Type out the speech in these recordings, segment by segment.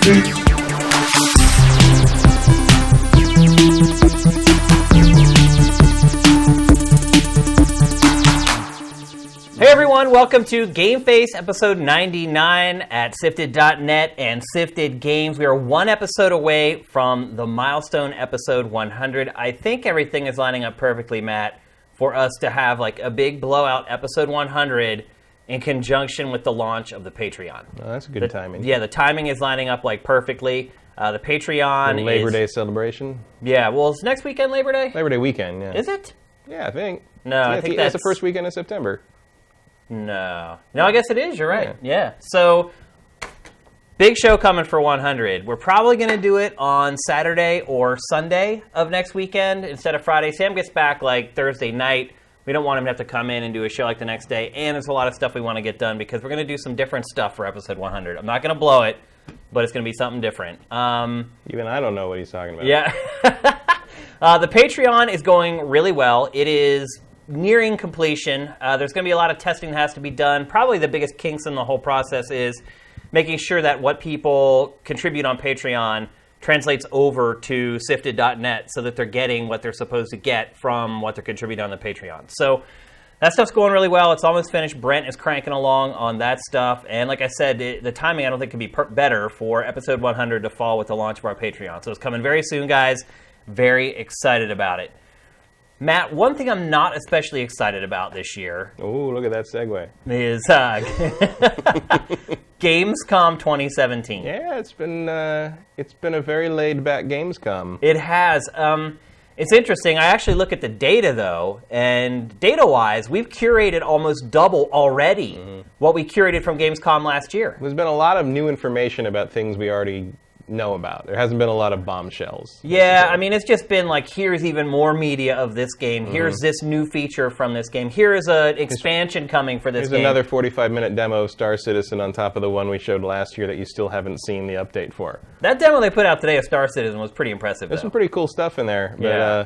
Hey everyone, welcome to GameFace episode 99 at Sifted.net and Sifted Games. We are one episode away from the milestone episode 100. I think everything is lining up perfectly, Matt, for us to have like a big blowout episode 100 in conjunction with the launch of the Patreon. Oh, that's good timing. Yeah, the timing is lining up like perfectly. The Patreon the Labor Day celebration? Yeah, well, it's next weekend Labor Day? Labor Day weekend, yeah. Is it? Yeah, I think. No, I think that's the first weekend of September. No, I guess it is. You're right. Yeah. So, big show coming for 100. We're probably going to do it on Saturday or Sunday of next weekend instead of Friday. Sam gets back like Thursday night. We don't want him to have to come in and do a show like the next day. And there's a lot of stuff we want to get done because we're going to do some different stuff for episode 100. I'm not going to blow it, but it's going to be something different. Even I don't know what he's talking about. Yeah. The Patreon is going really well. It is nearing completion. There's going to be a lot of testing that has to be done. Probably the biggest kinks in the whole process is making sure that what people contribute on Patreon translates over to Sifted.net so that they're getting what they're supposed to get from what they're contributing on the Patreon. So that stuff's going really well. It's almost finished. Brent is cranking along on that stuff. And like I said, the timing I don't think could be better for episode 100 to fall with the launch of our Patreon. So it's coming very soon, guys. Very excited about it. Matt, one thing I'm not especially excited about this year... Oh, look at that segue. ...is Gamescom 2017. Yeah, it's been a very laid-back Gamescom. It has. It's interesting. I actually look at the data, though, and data-wise, we've curated almost double already what we curated from Gamescom last year. There's been a lot of new information about things we already know about. There hasn't been a lot of bombshells. Yeah, I mean, it's just been like, here's even more media of this game. Here's this new feature from this game. Here is an expansion coming for this game. Here's another 45-minute demo of Star Citizen on top of the one we showed last year that you still haven't seen the update for. That demo they put out today of Star Citizen was pretty impressive, There's some pretty cool stuff in there. But, yeah.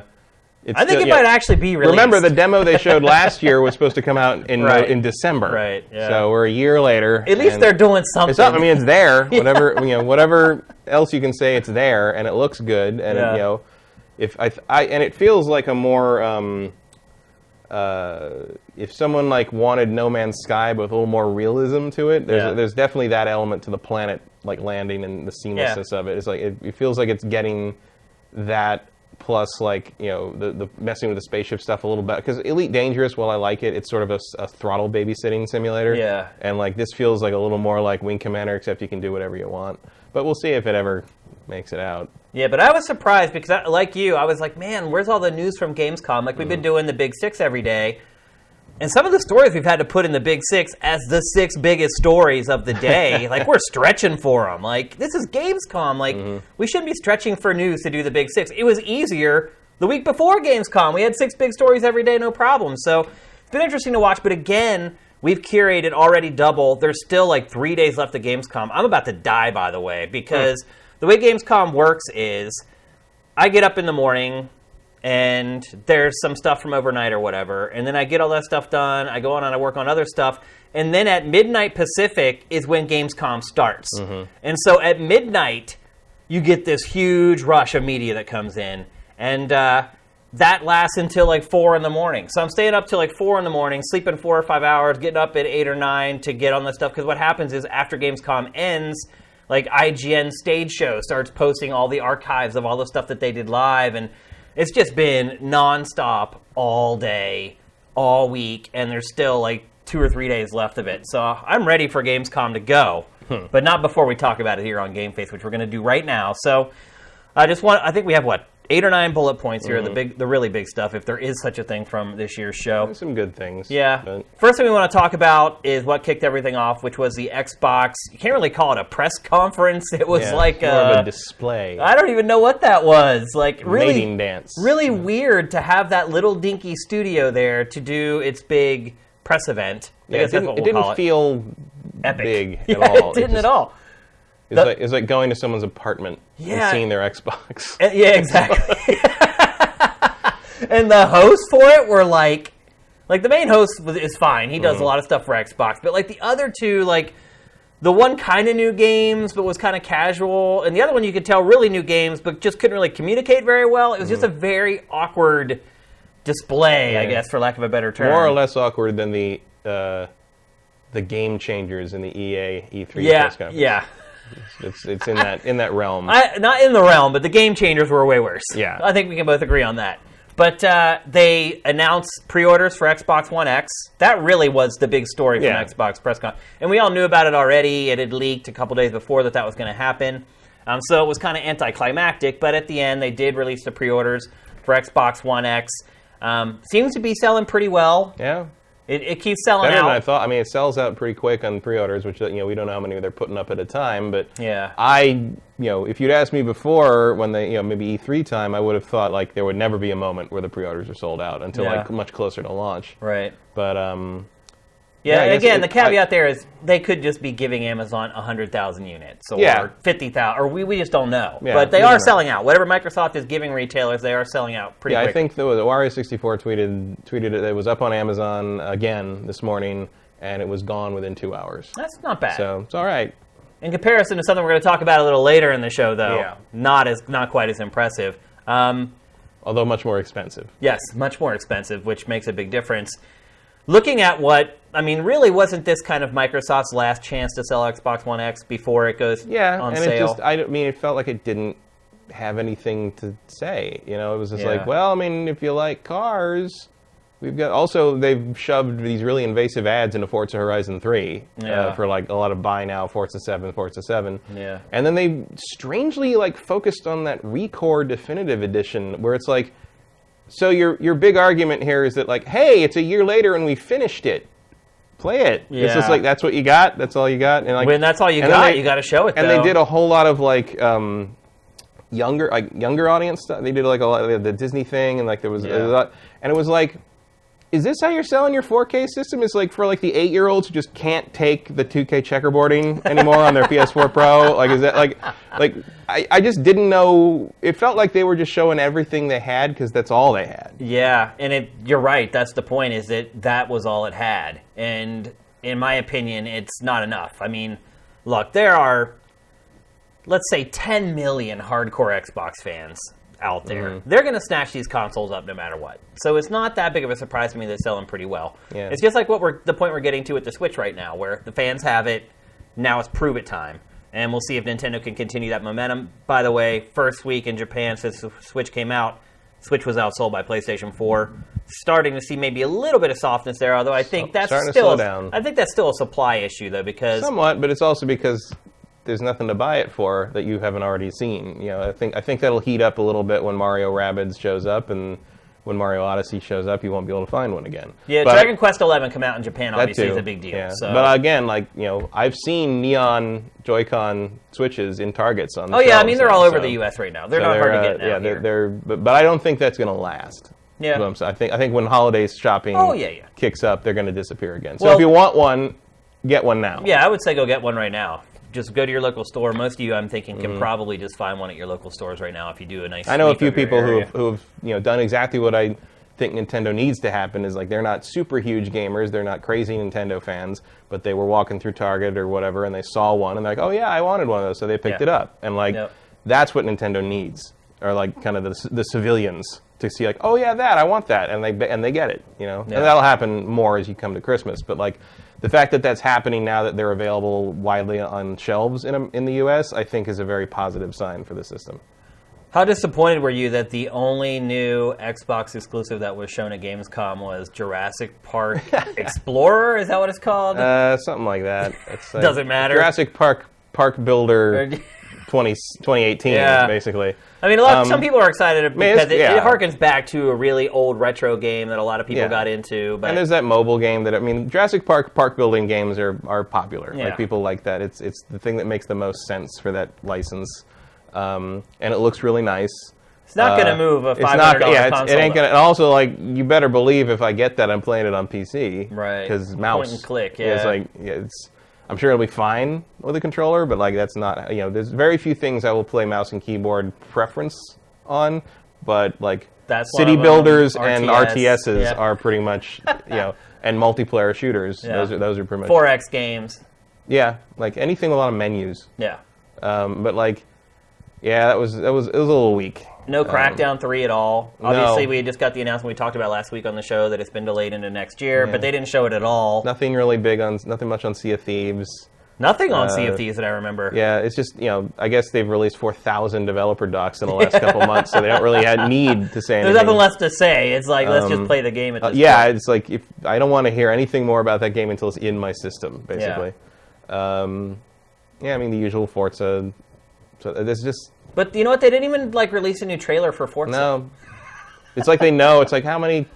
I think it might actually be released. Remember, the demo they showed last year was supposed to come out in December. Right. Yeah. So we're a year later. At least they're doing something. It's up. I mean, it's there. Whatever whatever else you can say, it's there, and it looks good. And and it feels like a more if someone like wanted No Man's Sky but with a little more realism to it. There's definitely that element to the planet like landing and the seamlessness of it. It's like it feels like it's getting that. Plus, like, the messing with the spaceship stuff a little bit. Because Elite Dangerous, while I like it, it's sort of a throttle babysitting simulator. Yeah. And, like, this feels like a little more like Wing Commander, except you can do whatever you want. But we'll see if it ever makes it out. Yeah, but I was surprised because, like you, I was like, man, where's all the news from Gamescom? Like, we've been doing the Big Six every day. And some of the stories we've had to put in the Big Six as the 6 biggest stories of the day, like, we're stretching for them. Like, this is Gamescom. Like, we shouldn't be stretching for news to do the Big Six. It was easier the week before Gamescom. We had 6 big stories every day, no problem. So it's been interesting to watch. But again, we've curated already double. There's still, like, 3 days left of Gamescom. I'm about to die, by the way, because the way Gamescom works is I get up in the morning... and there's some stuff from overnight or whatever, and then I get all that stuff done, I go on and I work on other stuff, and then at midnight Pacific is when Gamescom starts. And so at midnight, you get this huge rush of media that comes in, and that lasts until like 4 in the morning. So I'm staying up till like 4 in the morning, sleeping 4 or 5 hours, getting up at 8 or 9 to get on this stuff, because what happens is after Gamescom ends, like IGN Stage Show starts posting all the archives of all the stuff that they did live, and it's just been nonstop all day, all week, and there's still like 2 or 3 days left of it. So I'm ready for Gamescom to go, but not before we talk about it here on GameFace, which we're going to do right now. So I think we have, 8 or 9 bullet points here, the really big stuff, if there is such a thing from this year's show. There's some good things. Yeah. But first thing we want to talk about is what kicked everything off, which was the Xbox. You can't really call it a press conference. It was like more of a display. I don't even know what that was. Like, really, mating dance. Really weird to have that little dinky studio there to do its big press event. Yeah, it didn't feel epic. Big at all. It didn't at all. It's like going to someone's apartment and seeing their Xbox. Yeah, exactly. And the hosts for it were like the main host is fine. He does a lot of stuff for Xbox. But like the other two, like the one kind of new games, but was kind of casual, and the other one you could tell really new games, but just couldn't really communicate very well. It was just a very awkward display, I guess, for lack of a better term. More or less awkward than the game changers in the EA E3 press conference. Yeah. It's in that realm. Not in the realm, but the game changers were way worse. Yeah. I think we can both agree on that. But they announced pre-orders for Xbox One X. That really was the big story from Xbox PressCon. And we all knew about it already. It had leaked a couple days before that was going to happen. So it was kind of anticlimactic. But at the end, they did release the pre-orders for Xbox One X. Seems to be selling pretty well. Yeah. It keeps selling Better out. than I thought. I mean, it sells out pretty quick on pre-orders, which we don't know how many they're putting up at a time. But if you'd asked me before when they maybe E3 time, I would have thought like there would never be a moment where the pre-orders are sold out until like much closer to launch. Right. But again, the caveat there is they could just be giving Amazon 100,000 units or 50,000, or we just don't know. Yeah, but they are selling out. Whatever Microsoft is giving retailers, they are selling out pretty quick. I think the Wario64 tweeted it. It was up on Amazon again this morning, and it was gone within 2 hours. That's not bad. So it's all right. In comparison to something we're going to talk about a little later in the show, though, not quite as impressive. Although much more expensive. Yes, much more expensive, which makes a big difference. Looking at really wasn't this kind of Microsoft's last chance to sell Xbox One X before it goes on sale? It felt like it didn't have anything to say. It was just like, well, I mean, if you like cars, we've got. Also, they've shoved these really invasive ads into Forza Horizon 3 for like a lot of buy now, Forza 7. Yeah. And then they strangely like focused on that ReCore Definitive Edition, where it's like, so your big argument here is that like, hey, it's a year later and we finished it. Play it. Yeah. It's just like that's what you got. That's all you got. And like when that's all you got, you got to show it. And they did a whole lot of like younger audience stuff. They did like a lot of the Disney thing, and like there was a lot, and it was like, is this how you're selling your 4K system? It's like for like the 8-year-olds who just can't take the 2K checkerboarding anymore on their PS4 Pro. Like, is that like I just didn't know. It felt like they were just showing everything they had because that's all they had. Yeah, and you're right. That's the point. Is that was all it had, and in my opinion, it's not enough. I mean, look, there are, let's say, 10 million hardcore Xbox fans out there. Mm-hmm. They're going to snatch these consoles up no matter what. So it's not that big of a surprise to me they sell them pretty well. Yeah. It's just like the point we're getting to with the Switch right now, where the fans have it. Now it's prove it time. And we'll see if Nintendo can continue that momentum. By the way, first week in Japan since the Switch came out, Switch was outsold by PlayStation 4. Starting to see maybe a little bit of softness there, although I think that's still a supply issue, though, because somewhat, but it's also because there's nothing to buy it for that you haven't already seen. I think that'll heat up a little bit when Mario Rabbids shows up, and when Mario Odyssey shows up, you won't be able to find one again. Yeah, but Dragon Quest XI come out in Japan, obviously, is a big deal. Yeah. So. But again, I've seen neon Joy-Con Switches in Targets on the shelves. I mean, they're all over the U.S. right now. They're not hard to get now. Yeah, but I don't think that's going to last. Yeah. I think when holidays shopping kicks up, they're going to disappear again. So if you want one, get one now. Yeah, I would say go get one right now. Just go to your local store. Most of you, I'm thinking, can probably just find one at your local stores right now if you do a nice. I know a few people who have done exactly what I think Nintendo needs to happen. Is like they're not super huge gamers, they're not crazy Nintendo fans, but they were walking through Target or whatever and they saw one and they're like, oh yeah, I wanted one of those, so they picked it up. And that's what Nintendo needs, or like kind of the civilians to see like, oh yeah, I want that, and they get it, and that'll happen more as you come to Christmas. But like, the fact that that's happening now that they're available widely on shelves in the U.S., I think is a very positive sign for the system. How disappointed were you that the only new Xbox exclusive that was shown at Gamescom was Jurassic Park Explorer? Is that what it's called? Something like that. It's like doesn't matter. Jurassic Park Builder 2018, basically. I mean, some people are excited because it harkens back to a really old retro game that a lot of people got into. But. And there's that mobile game Jurassic Park building games are popular. Yeah. Like, people like that. It's the thing that makes the most sense for that license. And it looks really nice. It's not going to move a $500 console. It ain't going to. And also, like, you better believe if I get that, I'm playing it on PC. Right. Because mouse. Point and click, I'm sure it'll be fine with a controller, but like that's not. There's very few things I will play mouse and keyboard preference on, but like city builders and RTSs are pretty much and multiplayer shooters. Yeah. Those are pretty much 4X games. Yeah, like anything with a lot of menus. Yeah. But like, yeah, it was a little weak. No Crackdown 3 at all. Obviously, no. we just got the announcement we talked about last week on the show that it's been delayed into next year, but they didn't show it at all. Nothing much on Sea of Thieves. Nothing on Sea of Thieves that I remember. Yeah, it's just, I guess they've released 4,000 developer docs in the last couple months, so they don't really need to say anything. There's nothing less to say. It's like, let's just play the game at this point. Yeah, it's like, if I don't want to hear anything more about that game until it's in my system, basically. Yeah, I mean, the usual Forza. So there's just... But you know what? They didn't even release a new trailer for Forza. No. It's like they know. It's like, how many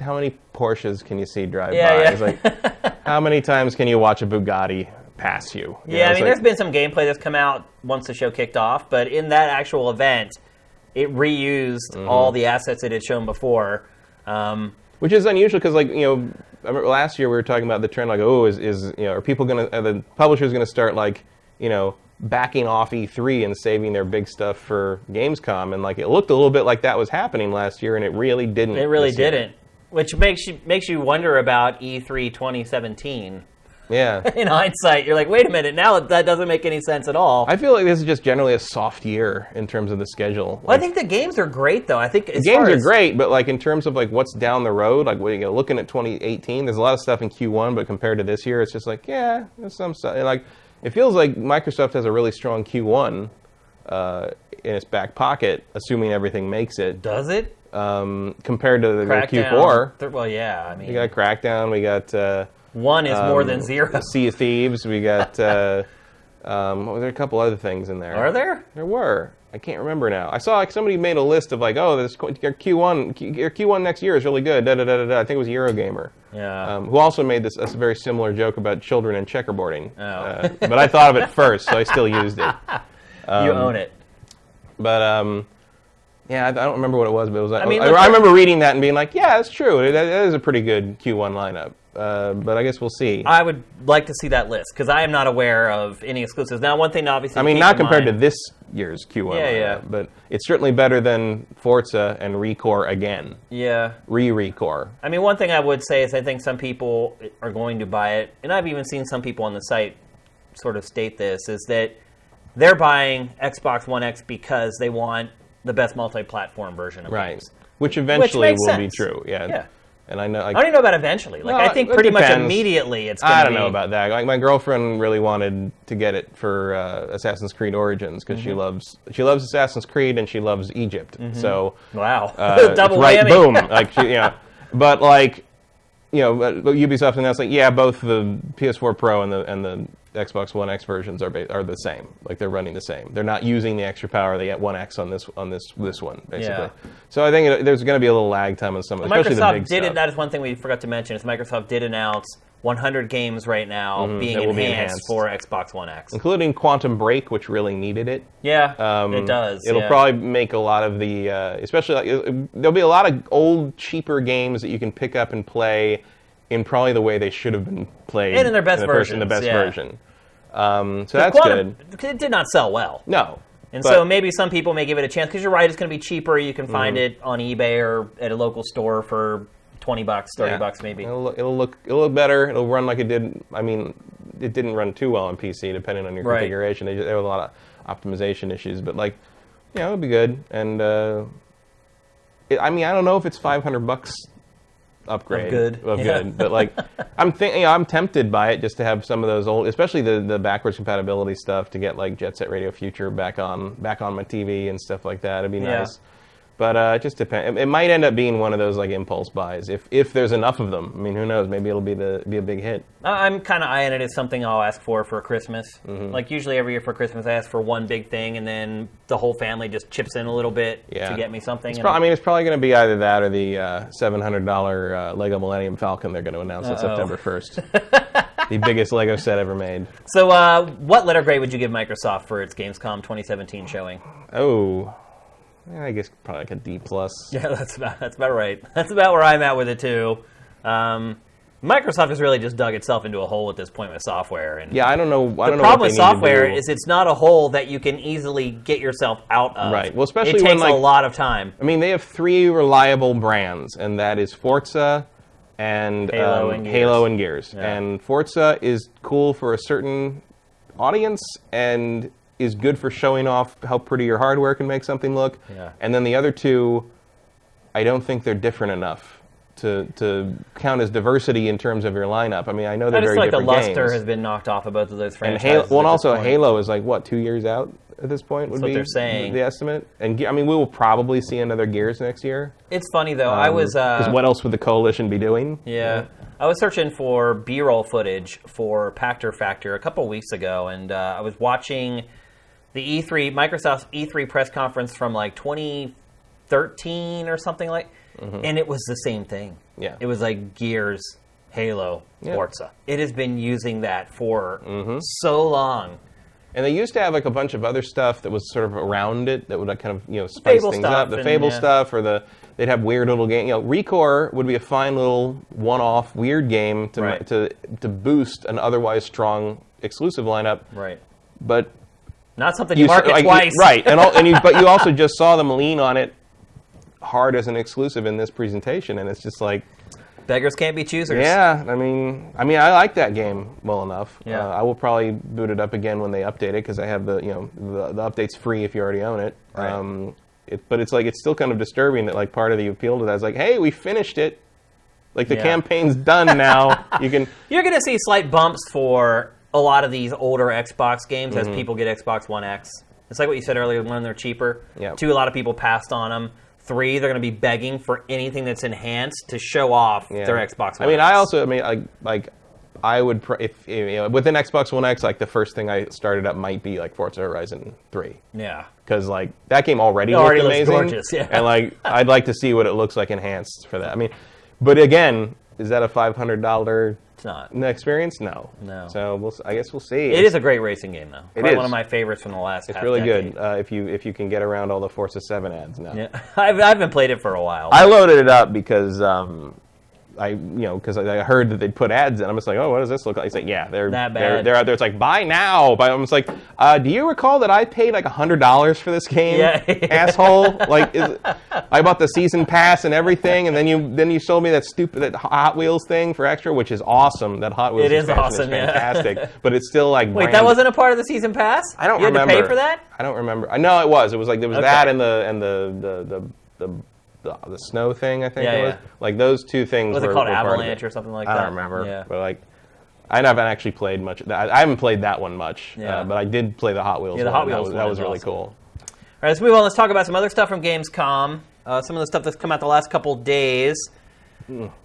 Porsches can you see drive by? Yeah. It's like, how many times can you watch a Bugatti pass you? I mean, there's been some gameplay that's come out once the show kicked off, but in that actual event, it reused all the assets it had shown before. Which is unusual because, I remember last year we were talking about the trend, are people the publishers going to start, backing off E3 and saving their big stuff for Gamescom, and it looked a little bit like that was happening last year, and it really didn't. It really didn't, which makes you wonder about E3 2017. Yeah. In hindsight, you're like, wait a minute, now that doesn't make any sense at all. I feel like this is just generally a soft year in terms of the schedule. Well, I think the games are great, though. I think the games are great, but in terms of what's down the road, looking at 2018, there's a lot of stuff in Q1, but compared to this year, it's just there's some stuff. And it feels like Microsoft has a really strong Q1 in its back pocket, assuming everything makes it. Does it? Compared to the Q4. Well, yeah. I mean, we got Crackdown. We got one is more than zero. Sea of Thieves. We got there were a couple other things in there. Are there? There were. I can't remember now. I saw somebody made a list of your Q1 next year is really good. Da, da, da, da, da. I think it was Eurogamer. Yeah. Who also made a very similar joke about children and checkerboarding. Oh. But I thought of it first, so I still used it. You own it. But I don't remember what it was, but it was. I remember reading that and being like, yeah, that's true. That is a pretty good Q1 lineup. But I guess we'll see. I would like to see that list because I am not aware of any exclusives. Now, one thing obviously, not compared to this year's Q1 lineup, yeah. But it's certainly better than Forza and ReCore again. Yeah. ReCore. I mean, one thing I would say is I think some people are going to buy it, and I've even seen some people on the site sort of state this, is that they're buying Xbox One X because they want the best multi-platform version of games. Which eventually will sense. be true, yeah. And I know. I don't even know about eventually. I think pretty much immediately it's going to be... I don't know about that. My girlfriend really wanted to get it for Assassin's Creed Origins because she loves Assassin's Creed and she loves Egypt. So wow, double whammy. Boom. But Ubisoft announced both the PS4 Pro and the Xbox One X versions are the same. They're running the same. They're not using the extra power they get One X on this one basically. Yeah. So I think there's going to be a little lag time on some, especially the big stuff. That is one thing we forgot to mention. Is Microsoft did announce 100 games right now being enhanced for Xbox One X, including Quantum Break, which really needed it. Yeah, it does. It'll probably make a lot of the, especially there'll be a lot of old, cheaper games that you can pick up and play in probably the way they should have been played, and in their best version. In the best version. So that's good. It did not sell well. No. And so maybe some people may give it a chance because you're right. It's going to be cheaper. You can find it on eBay or at a local store for $20, $30 maybe. It'll look better. It'll run like it did. I mean, it didn't run too well on PC depending on your configuration. There were a lot of optimization issues, but it'll be good. And I don't know if it's $500 upgrade of good, but I'm tempted by it just to have some of those old, especially the backwards compatibility stuff, to get Jet Set Radio Future back on my TV and stuff like that. It'd be nice. But it just depends. It might end up being one of those impulse buys if there's enough of them. I mean, who knows? Maybe it'll be a big hit. I'm kind of eyeing it as something I'll ask for Christmas. Usually every year for Christmas, I ask for one big thing, and then the whole family just chips in a little bit to get me something. It's probably going to be either that or the $700 Lego Millennium Falcon they're going to announce on September 1st. The biggest Lego set ever made. So, what letter grade would you give Microsoft for its Gamescom 2017 showing? Oh. I guess probably a D+. Yeah, that's about right. That's about where I'm at with it too. Microsoft has really just dug itself into a hole at this point with software. And I don't know. The problem with software is it's not a hole that you can easily get yourself out of. Right. Well, especially it takes a lot of time. I mean, they have 3 reliable brands, and that is Forza and Halo and Gears. Yeah. And Forza is cool for a certain audience and is good for showing off how pretty your hardware can make something look. Yeah. And then the other two, I don't think they're different enough to count as diversity in terms of your lineup. I mean, I know they're very different games. I just like the luster has been knocked off of both of those franchises. And also Halo is like, what, 2 years out at this point? That's what they're saying. The estimate. And I mean, we will probably see another Gears next year. It's funny, though. I was... Because what else would the Coalition be doing? Yeah. I was searching for B-roll footage for Pactor Factor a couple weeks ago, and I was watching the Microsoft's E3 press conference from like 2013 or something like. And it was the same thing. Yeah. It was like Gears, Halo, Forza. It has been using that for so long. And they used to have like a bunch of other stuff that was sort of around it that would like kind of spice Fable things stuff up. The Fable stuff, or they'd have weird little game. ReCore would be a fine little one-off weird game to boost an otherwise strong exclusive lineup. Right. But not something you market twice. Right. But you also just saw them lean on it hard as an exclusive in this presentation, and it's just like beggars can't be choosers. Yeah, I mean, I like that game well enough. Yeah. I will probably boot it up again when they update it because I have the update's free if you already own it. Right. But it's like it's still kind of disturbing that like part of the appeal to that is like, hey, we finished it. Like the campaign's done now. You're going to see slight bumps for a lot of these older Xbox games as people get Xbox One X. It's like what you said earlier, when they're cheaper. Yeah. 2, a lot of people passed on them. 3, they're going to be begging for anything that's enhanced to show off their Xbox One X. I would if within Xbox One X, like the first thing I started up might be like Forza Horizon 3. Yeah. Because like that game already looked amazing. Gorgeous, yeah. And like I'd like to see what it looks like enhanced for that. I mean, but again, is that a $500? It's not. Experience? No. So I guess we'll see. It is a great racing game, though. It is one of my favorites from the last. It's really good if you can get around all the Forza 7 ads now. Yeah, I haven't played it for a while. I loaded it up because I heard that they'd put ads in. I'm just like, oh, what does this look like? It's like, yeah, they're out there. It's like, buy now. I'm just like, do you recall that I paid like $100 for this game, asshole? Like, I bought the season pass and everything, and then you sold me that Hot Wheels thing for extra, which is awesome. That Hot Wheels it is awesome, is fantastic. But it's still like, wait, that wasn't a part of the season pass? I don't remember. You had to pay for that? I don't remember. No, it was. It was like there was that and the snow thing, I think it was. Like those two things. Was it called Avalanche or something like that? I don't remember. Yeah. But like, I haven't actually played much. I haven't played that one much. But I did play the Hot Wheels. Yeah, the Hot Wheels. That was really cool. All right, let's move on. Let's talk about some other stuff from Gamescom. Some of the stuff that's come out the last couple days.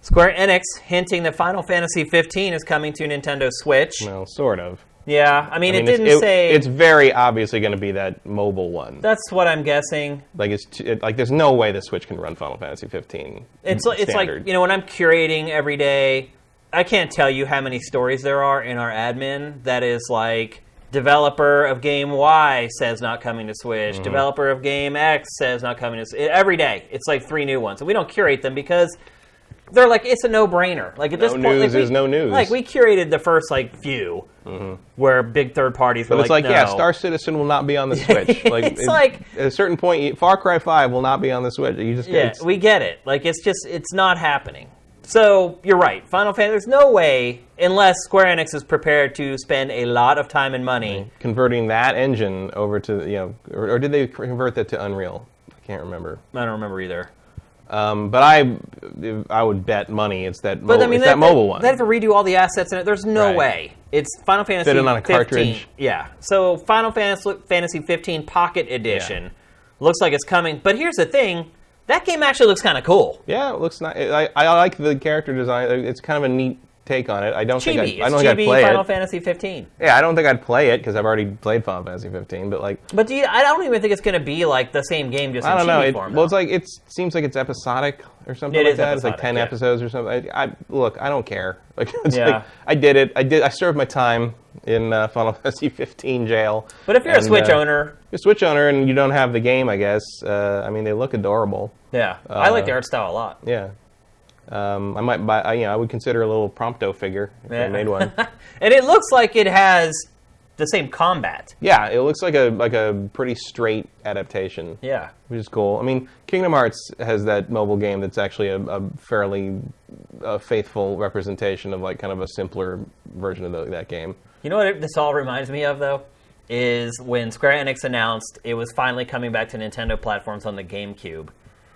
Square Enix hinting that Final Fantasy 15 is coming to Nintendo Switch. Well, sort of. Yeah, I mean, it didn't say... It's very obviously going to be that mobile one. That's what I'm guessing. Like, there's no way the Switch can run Final Fantasy 15 It's like, when I'm curating every day, I can't tell you how many stories there are in our admin that is like, developer of game Y says not coming to Switch, developer of game X says not coming to Switch. Every day, it's like 3 new ones. And we don't curate them because... They're like, it's a no-brainer. Like at this point, news is no news. Like we curated the first few, where big third parties were but it's like, no. Star Citizen will not be on the Switch. Like it's like at a certain point, Far Cry 5 will not be on the Switch. You just we get it. Like it's not happening. So you're right. Final Fantasy. There's no way unless Square Enix is prepared to spend a lot of time and money converting that engine over to or did they convert that to Unreal? I can't remember. I don't remember either. But I would bet money it's that mobile one. They have to redo all the assets in it. There's no way. It's Final Fantasy 15. Fit it on a cartridge. Yeah. So Final Fantasy 15 Pocket Edition looks like it's coming. But here's the thing. That game actually looks kind of cool. Yeah, it looks nice. I like the character design. It's kind of a neat take on it. I don't think I'd play it. Final Fantasy 15. Yeah, I don't think I'd play it because I've already played Final Fantasy 15. But I don't even think it's going to be like the same game just in chibi form. Well, it's like it seems like it's episodic or something like that. It's like 10 episodes or something. I don't care. Like I did it. I served my time in Final Fantasy 15 jail. But if you're a Switch owner, and you don't have the game, I guess. They look adorable. Yeah, I like the art style a lot. Yeah. I might buy. I would consider a little Prompto figure if I made one. And it looks like it has the same combat. Yeah, it looks like a pretty straight adaptation. Yeah. Which is cool. I mean, Kingdom Hearts has that mobile game that's actually a fairly faithful representation of like kind of a simpler version of that game. You know what this all reminds me of, though? Is when Square Enix announced it was finally coming back to Nintendo platforms on the GameCube.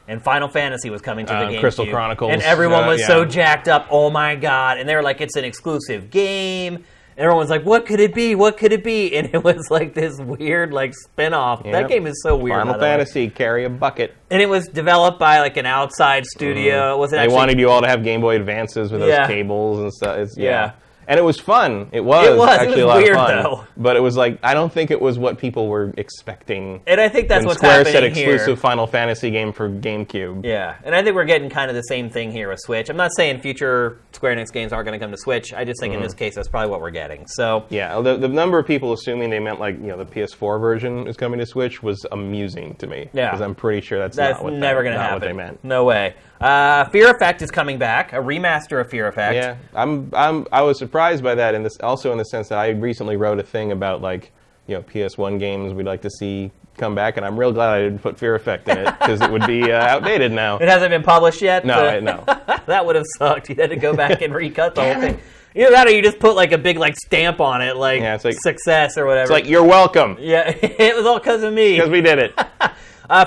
And Final Fantasy was coming to the GameCube. Crystal Chronicles. And everyone was so jacked up. Oh, my God. And they were like, it's an exclusive game. And everyone was like, what could it be? What could it be? And it was like this weird like spin-off. Yep. That game is so weird. Final Fantasy, carry a bucket. And it was developed by like an outside studio. Was it They wanted you all to have Game Boy Advances with those cables and stuff. Yeah. And it was fun. It was actually a lot weird, of fun. Though. But it was like, I don't think it was what people were expecting. And I think that's what's Square happening said here. exclusive Final Fantasy game for GameCube. Yeah, and I think we're getting kind of the same thing here with Switch. I'm not saying future Square Enix games aren't going to come to Switch. I just think in this case that's probably what we're getting. So yeah, the number of people assuming they meant like the PS4 version is coming to Switch was amusing to me. Yeah, because I'm pretty sure that's never going to happen. What they meant. No way. Fear Effect is coming back, a remaster of Fear Effect. Yeah, I was surprised by that, also in the sense that I recently wrote a thing about like PS1 games we'd like to see come back, and I'm real glad I didn't put Fear Effect in it because it would be outdated now. It hasn't been published yet. No, no. That would have sucked. You had to go back and recut the whole thing. Either that, or you just put like a big like stamp on it, like, it's like success or whatever. It's like you're welcome. Yeah, it was all because of me. Because we did it.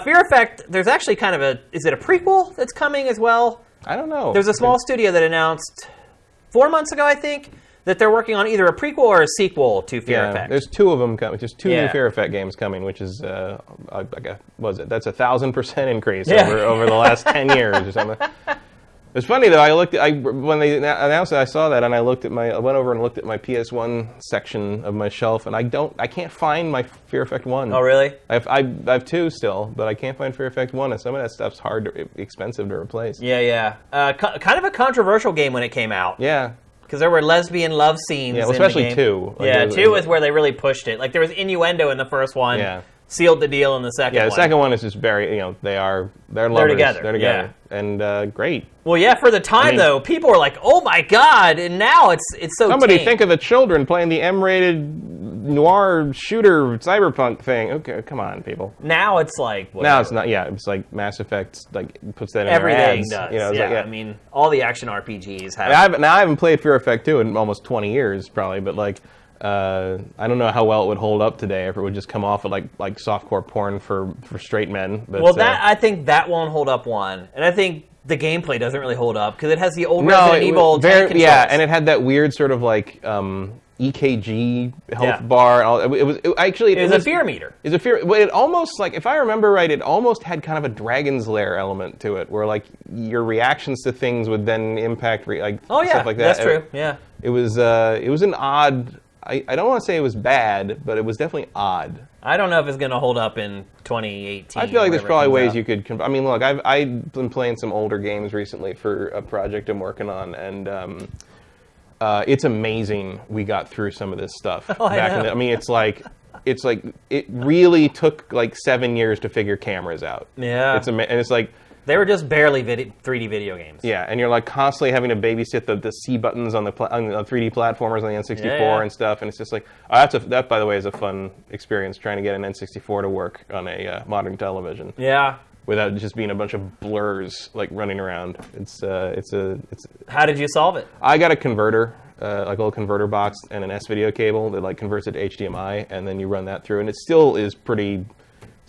Fear Effect, there's actually kind of is it a prequel that's coming as well? I don't know. There's a small studio that announced 4 months ago, I think, that they're working on either a prequel or a sequel to Fear Effect. There's two of them coming. There's two new Fear Effect games coming, which is, that's 1,000% increase over the last 10 years or something. It's funny though. When they announced it, I saw that, and I went over and looked at my PS1 section of my shelf, and I can't find my Fear Effect 1. Oh, really? I have 2 still, but I can't find Fear Effect 1, and some of that stuff's expensive to replace. Yeah. Kind of a controversial game when it came out. Yeah. Because there were lesbian love scenes. Yeah, well, especially 2. Like 2 is where they really pushed it. Like there was innuendo in the first one. Yeah. Sealed the deal in the second one. Yeah, the second one is just very, they're lovers. They're together. They're together. Yeah. And great. Well, yeah, for the time, though, people were like, oh my God, and now it's so Somebody tame. think of the children playing the M-rated noir shooter cyberpunk thing. Okay, come on, people. Now it's like, whatever. Now it's not, it's like Mass Effect puts that in Everything their ads. does, I mean, all the action RPGs have... I haven't played Fear Effect 2 in almost 20 years, probably, but I don't know how well it would hold up today if it would just come off of like softcore porn for straight men. But, well, I think that won't hold up one, and I think the gameplay doesn't really hold up because it has the old Resident Evil tank controls. Yeah, and it had that weird sort of like EKG health bar. It was a fear meter. It's a fear. But it almost if I remember right, it almost had kind of a Dragon's Lair element to it, where like your reactions to things would then impact stuff like that. That's true. Yeah, it was an odd. I don't want to say it was bad, but it was definitely odd. I don't know if it's going to hold up in 2018. I feel like there's probably ways you could... I mean, look, I've been playing some older games recently for a project I'm working on, and it's amazing we got through some of this stuff. I mean, it's like it really took like 7 years to figure cameras out. Yeah. And it's like... They were just barely 3D video games. Yeah, and you're like constantly having to babysit the C buttons on the 3D platformers on the N64 and stuff, and it's just like that. By the way, is a fun experience trying to get an N64 to work on a modern television. Yeah. Without just being a bunch of blurs like running around. It's. How did you solve it? I got a converter. Like a little converter box and an S-video cable that like converts it to HDMI, and then you run that through, and it still is pretty.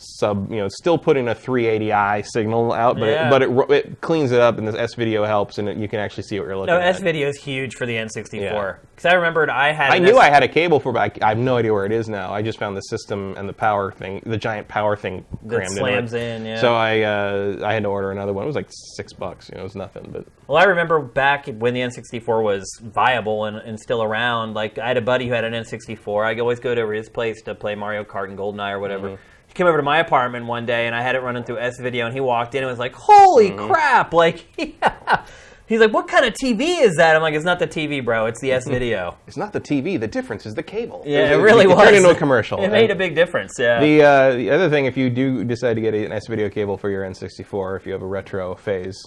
It's still putting a 380i signal out, but it cleans it up, and the S-video helps, and you can actually see what you're looking at. S-video is huge for the N64. Because I remembered I knew I had a cable for, but I have no idea where it is now. I just found the system and the power thing, the giant power thing crammed in. That slams in, yeah. So I had to order another one. It was like $6. It was nothing. But well, I remember back when the N64 was viable and still around. Like I had a buddy who had an N64. I could always go to his place to play Mario Kart and GoldenEye or whatever. Mm-hmm. He came over to my apartment one day, and I had it running through S-video, and he walked in and was like, holy crap! Like, yeah. He's like, what kind of TV is that? I'm like, it's not the TV, bro. It's the S-video. It's not the TV. The difference is the cable. Yeah, it really was. It turned into a commercial. It made a big difference, yeah. The other thing, if you do decide to get an S-video cable for your N64, if you have a retro phase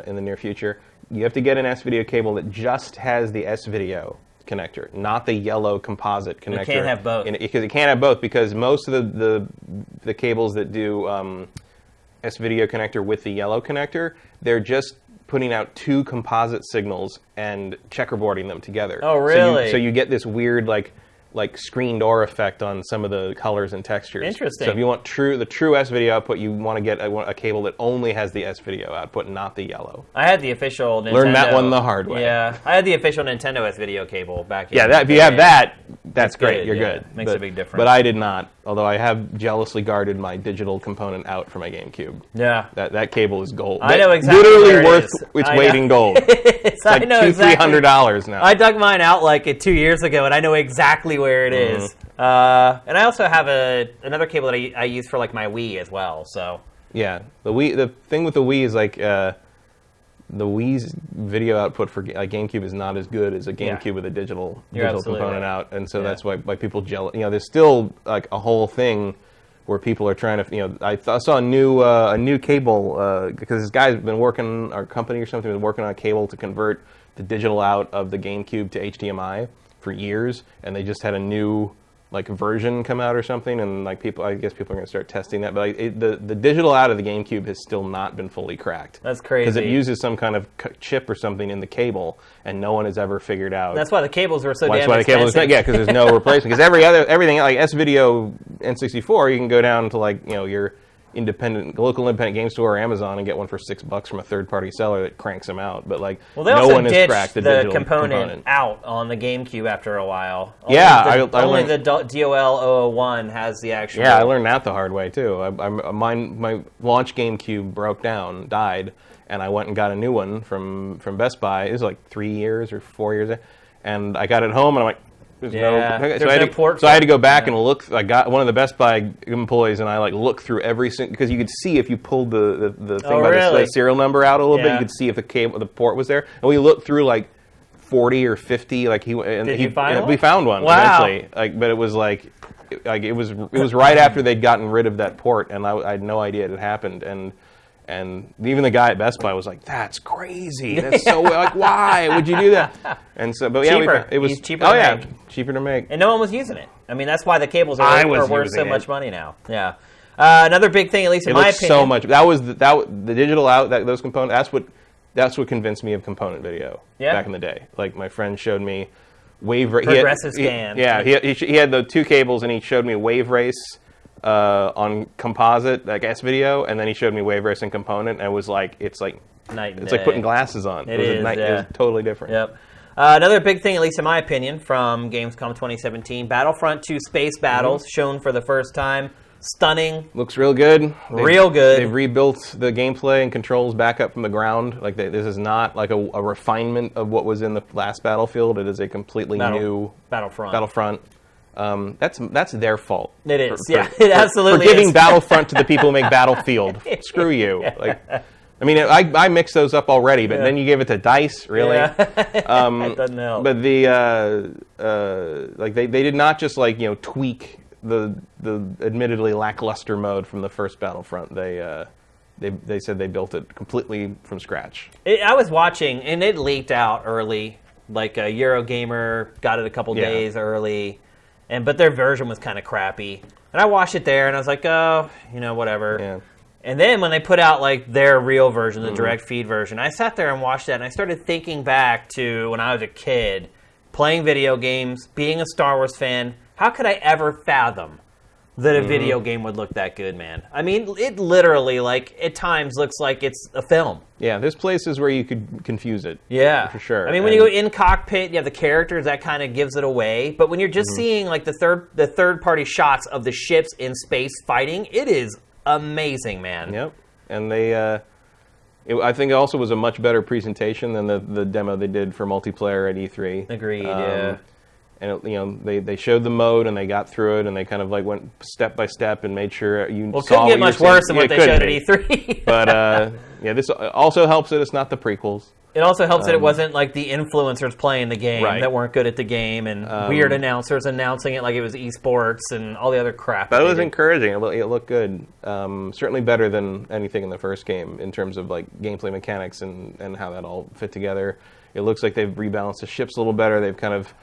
in the near future, you have to get an S-video cable that just has the S-video connector, not the yellow composite connector. You can't have both. Because it can't have both, because most of the cables that do S-video connector with the yellow connector, they're just putting out two composite signals and checkerboarding them together. Oh, really? So you get this weird like screen door effect on some of the colors and textures. Interesting. So if you want the true S-video output, you want to get a cable that only has the S-video output, not the yellow. I had the official Nintendo. Learn that one the hard way. Yeah, I had the official Nintendo S-video cable back in if you have that, that's great. good, You're yeah. good. Makes a big difference. But I did not, although I have jealously guarded my digital component out for my GameCube. Yeah. That cable is gold. I know exactly literally where it worth is. its I weight know. in gold. It's like $200-$300 now. I dug mine out like 2 years ago, and I know exactly where it is. And I also have another cable that I use for like my Wii as well. So yeah, the thing with the Wii is like the Wii's video output for GameCube is not as good as a GameCube with a digital component out, and so that's why people jealous. There's still like a whole thing where people are trying to. I saw a new cable because this guy's been working, our company or something was working on a cable to convert the digital out of the GameCube to HDMI for years, and they just had a new version come out or something, and I guess people are going to start testing that. But the digital out of the GameCube has still not been fully cracked. That's crazy. Because it uses some kind of chip or something in the cable, and no one has ever figured out. That's why the cables were so damn expensive. That's why the cables, because there's no replacement. Because everything like S-Video N64, you can go down to your local independent game store or Amazon and get one for $6 from a third-party seller that cranks them out. But no one has cracked the digital component out on the GameCube after a while. Only the DOL 001 has the actual. Yeah, I learned that the hard way too. My launch GameCube broke down, died, and I went and got a new one from Best Buy. It was like 3 years or 4 years, and I got it home and I'm like. So I had to go back and look. I got one of the Best Buy employees, and I looked through every single, because you could see if you pulled the thing by the serial number out a little bit, you could see if the port was there. And we looked through 40 or 50. Did you find one? We found one eventually. But it was it was right after they'd gotten rid of that port, and I had no idea it had happened. And even the guy at Best Buy was like, "That's crazy. That's so why would you do that?" And so, but cheaper. It was cheaper. To make. Cheaper to make. And no one was using it. I mean, that's why the cables are worth so much money now. Yeah. Another big thing, at least in my opinion, so much. That was the digital out. Those components. That's what convinced me of component video back in the day. My friend showed me wave race. Progressive scan. He had the two cables, and he showed me wave race. On composite, S-video, and then he showed me wave race and component, and it was it's like night and it's day. like putting glasses on. It was totally different. Yep. Another big thing, at least in my opinion, from Gamescom 2017, Battlefront 2 Space Battles, shown for the first time. Stunning. Looks real good. Real good. They've rebuilt the gameplay and controls back up from the ground. This is not a refinement of what was in the last Battlefield. It is a completely new Battlefront. That's their fault. It is. It absolutely is. For giving is. Battlefront to the people who make Battlefield. Screw you. I mixed those up already, but then you gave it to DICE, really? Yeah. That doesn't help. But they did not just tweak the admittedly lackluster mode from the first Battlefront. They said they built it completely from scratch. I was watching, and it leaked out early. Eurogamer got it a couple days early. But their version was kind of crappy. And I watched it there, and I was like, oh, whatever. Yeah. And then when they put out, their real version, the direct feed version, I sat there and watched that, and I started thinking back to when I was a kid, playing video games, being a Star Wars fan. How could I ever fathom that a video game would look that good, man? I mean, it literally, at times, looks like it's a film. Yeah, there's places where you could confuse it. Yeah. For sure. I mean, when you go in cockpit, you have the characters, that kind of gives it away. But when you're just seeing, the third-party shots of the ships in space fighting, it is amazing, man. Yep. And I think it also was a much better presentation than the demo they did for multiplayer at E3. Agreed, yeah. And they showed the mode, and they got through it, and they kind of went step by step and made sure you saw. Well, it couldn't get much worse than what they showed at E3. But this also helps that it's not the prequels. It also helps that it wasn't the influencers playing the game that weren't good at the game, and weird announcers announcing it like it was esports and all the other crap. That was encouraging. It looked good. Certainly better than anything in the first game in terms of gameplay mechanics and how that all fit together. It looks like they've rebalanced the ships a little better. They've kind of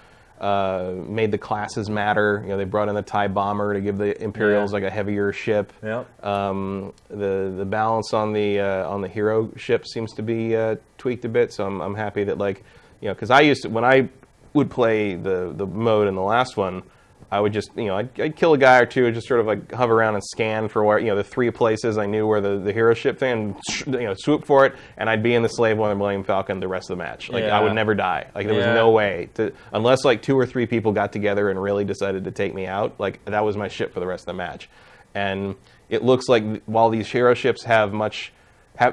made the classes matter. They brought in the TIE bomber to give the Imperials like a heavier ship. Yep. The balance on the hero ship seems to be tweaked a bit. So I'm happy that because I used to, when I would play the mode in the last one, I would just, I'd kill a guy or two and just sort of like hover around and scan for where, the 3 places I knew where the hero ship thing, and swoop for it, and I'd be in the Slave One or Millennium Falcon the rest of the match. I would never die. There was no way unless 2 or 3 people got together and really decided to take me out. That was my ship for the rest of the match. And it looks like while these hero ships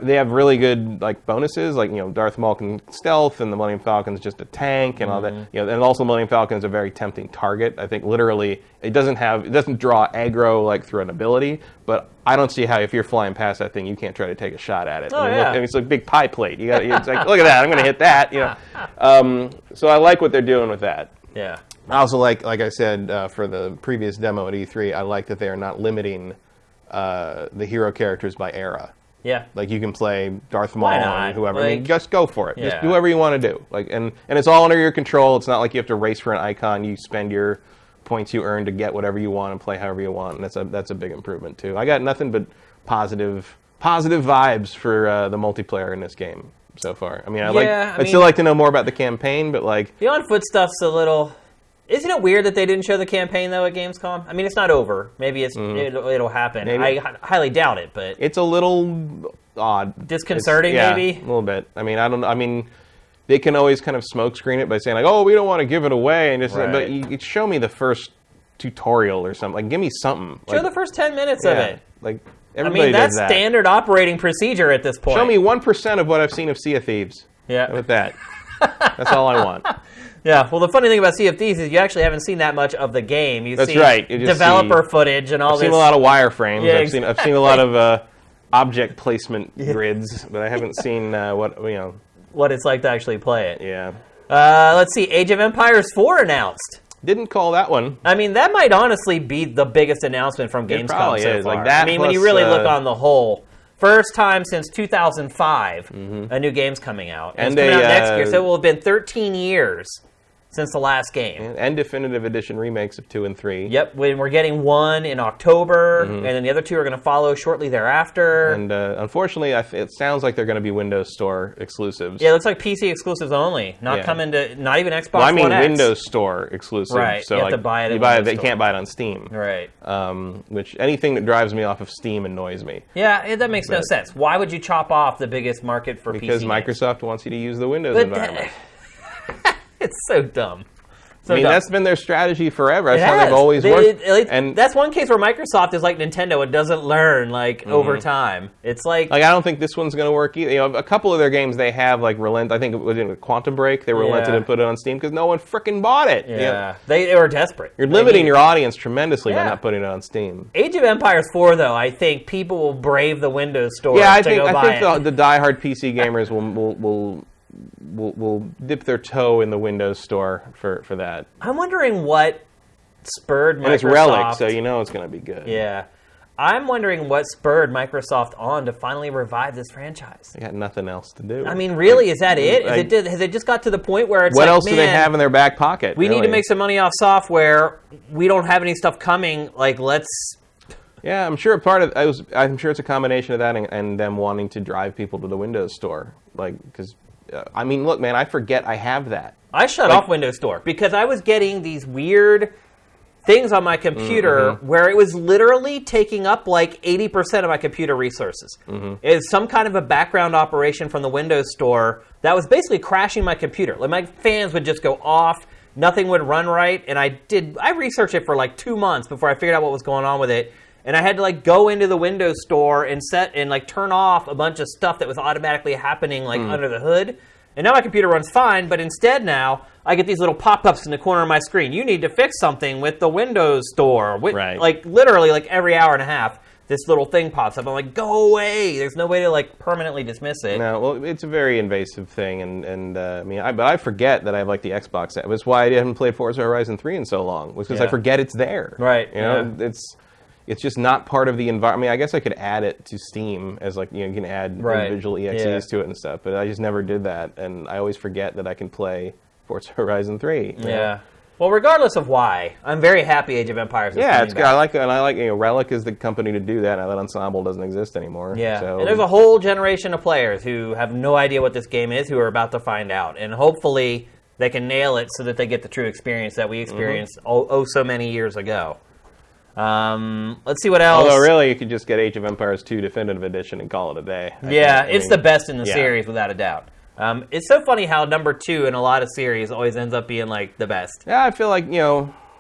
they have really good bonuses, Darth Maul can stealth, and the Millennium Falcon's just a tank, and all that. And also Millennium Falcon is a very tempting target. I think literally it doesn't draw aggro through an ability, but I don't see how if you're flying past that thing you can't try to take a shot at it. It's a big pie plate. It's like, look at that, I'm going to hit that. So I like what they're doing with that. Yeah. I also like I said for the previous demo at E3, I like that they are not limiting the hero characters by era. Yeah. You can play Darth Maul and whoever. Just go for it. Yeah. Just do whatever you want to do. And it's all under your control. It's not like you have to race for an icon. You spend your points you earn to get whatever you want and play however you want. And that's a big improvement too. I got nothing but positive vibes for the multiplayer in this game so far. I'd still like to know more about the campaign, but the on-foot stuff's a little. Isn't it weird that they didn't show the campaign, though, at Gamescom? It's not over. Maybe it'll happen. Maybe. I highly doubt it, but... It's a little odd. Disconcerting, maybe? A little bit. They can always kind of smoke screen it by saying, we don't want to give it away. And just, but you show me the first tutorial or something. Give me something. Show the first 10 minutes of it. Everybody that's does that. Standard operating procedure at this point. Show me 1% of what I've seen of Sea of Thieves. Yeah. How about that? That's all I want. Yeah, well, the funny thing about Sea of Thieves is you actually haven't seen that much of the game. You've seen right. developer footage and all this. I've seen a lot of wireframes. Yeah, I've seen a lot of object placement grids, but I haven't seen what it's like to actually play it. Yeah. Let's see. Age of Empires 4 announced. Didn't call that one. That might honestly be the biggest announcement from Gamescom so is. far. That when you really look on the whole. First time since 2005, a new game's coming out. And it's coming out next year, so it will have been 13 years since the last game. And definitive edition remakes of 2 and 3. Yep, we're getting 1 in October, and then the other 2 are going to follow shortly thereafter. And unfortunately, it sounds like they're going to be Windows Store exclusives. Yeah, it looks like PC exclusives only, not even Xbox One X. Windows Store exclusive. Right, so you have to buy it you can't buy it on Steam. Right. Which anything that drives me off of Steam annoys me. Yeah, that makes no sense. Why would you chop off the biggest market for PC Because Microsoft wants you to use the Windows environment. It's so dumb. That's been their strategy forever. That's how they've always worked. And that's one case where Microsoft is like Nintendo. It doesn't learn over time. It's I don't think this one's going to work either. A couple of their games they have relent. I think it was in Quantum Break. They relented and put it on Steam because no one frickin' bought it. Yeah, they were desperate. You're limiting your audience tremendously by not putting it on Steam. Age of Empires 4, though, I think people will brave the Windows Store. Yeah, I think the diehard PC gamers will dip their toe in the Windows Store for that. I'm wondering what spurred Microsoft... And it's Relic, so it's going to be good. Yeah. I'm wondering what spurred Microsoft on to finally revive this franchise. They got nothing else to do. Really, is that it? Has it just got to the point where it's what else do they have in their back pocket? We need to make some money off software. We don't have any stuff coming. Let's... Yeah, I'm sure I'm sure it's a combination of that and them wanting to drive people to the Windows Store. Because... look, man, I forget I have that. I shut off Windows Store because I was getting these weird things on my computer where it was literally taking up 80% of my computer resources. It was some kind of a background operation from the Windows Store that was basically crashing my computer. My fans would just go off, nothing would run right, and I researched it for 2 months before I figured out what was going on with it. And I had to go into the Windows Store and turn off a bunch of stuff that was automatically happening under the hood. And now my computer runs fine, but instead now I get these little pop-ups in the corner of my screen. You need to fix something with the Windows Store. Right. Literally every hour and a half, this little thing pops up. I'm like, go away. There's no way to permanently dismiss it. No, well, it's a very invasive thing, but I forget that I have the Xbox app. That's why I haven't played Forza Horizon 3 in so long. Was because I forget it's there. Right. It's just not part of the environment. I guess I could add it to Steam as you can add individual EXEs to it and stuff, but I just never did that, and I always forget that I can play Forza Horizon 3. Yeah. Well, regardless of why, I'm very happy Age of Empires is coming back. I like it, and I like Relic is the company to do that. Now that Ensemble doesn't exist anymore. Yeah, so. And there's a whole generation of players who have no idea what this game is, who are about to find out, and hopefully they can nail it so that they get the true experience that we experienced so many years ago. Let's see what else. Although really, you could just get Age of Empires 2 Definitive Edition and call it a day. It's the best in the series without a doubt. It's so funny how number 2 in a lot of series always ends up being like the best. Yeah, I feel like,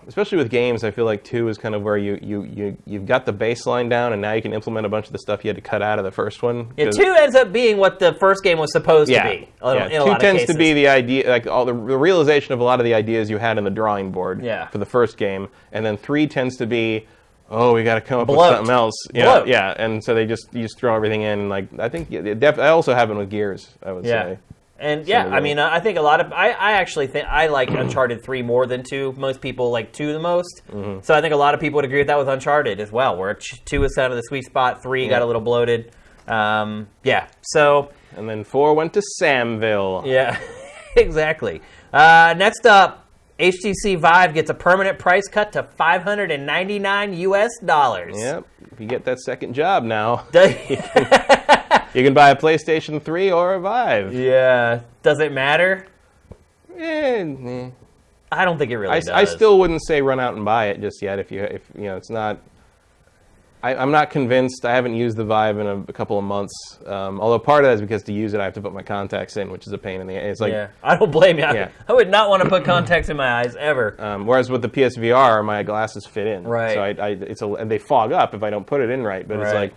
especially with games, I feel like 2 is kind of where you've got the baseline down, and now you can implement a bunch of the stuff you had to cut out of the first one. Yeah, 2 ends up being what the first game was supposed to be. In a lot of 2 tends cases. to be the idea, like all the realization of a lot of the ideas you had in the drawing board for the first game, and then 3 tends to be, we got to come up with something else. Yeah, and so you just throw everything in. Like I think that also happened with Gears. I would say. And I think a lot of I actually think I like Uncharted 3 more than 2. Most people like 2 the most. Mm-hmm. So I think a lot of people would agree with that with Uncharted as well, where 2 is kind of the sweet spot. 3 got a little bloated. So. And then 4 went to Samville. Yeah, exactly. Next up. HTC Vive gets a permanent price cut to $599 US. Yep. If you get that second job now, you can buy a PlayStation 3 or a Vive. Yeah. Does it matter? I don't think it really does. I still wouldn't say run out and buy it just yet. If it's not. I'm not convinced. I haven't used the Vive in a couple of months. Although part of that is because to use it, I have to put my contacts in, which is a pain in the ass. It's like, I don't blame you. I would not want to put contacts in my eyes ever. Whereas with the PSVR, my glasses fit in. Right. So and they fog up if I don't put it in right. But it's like,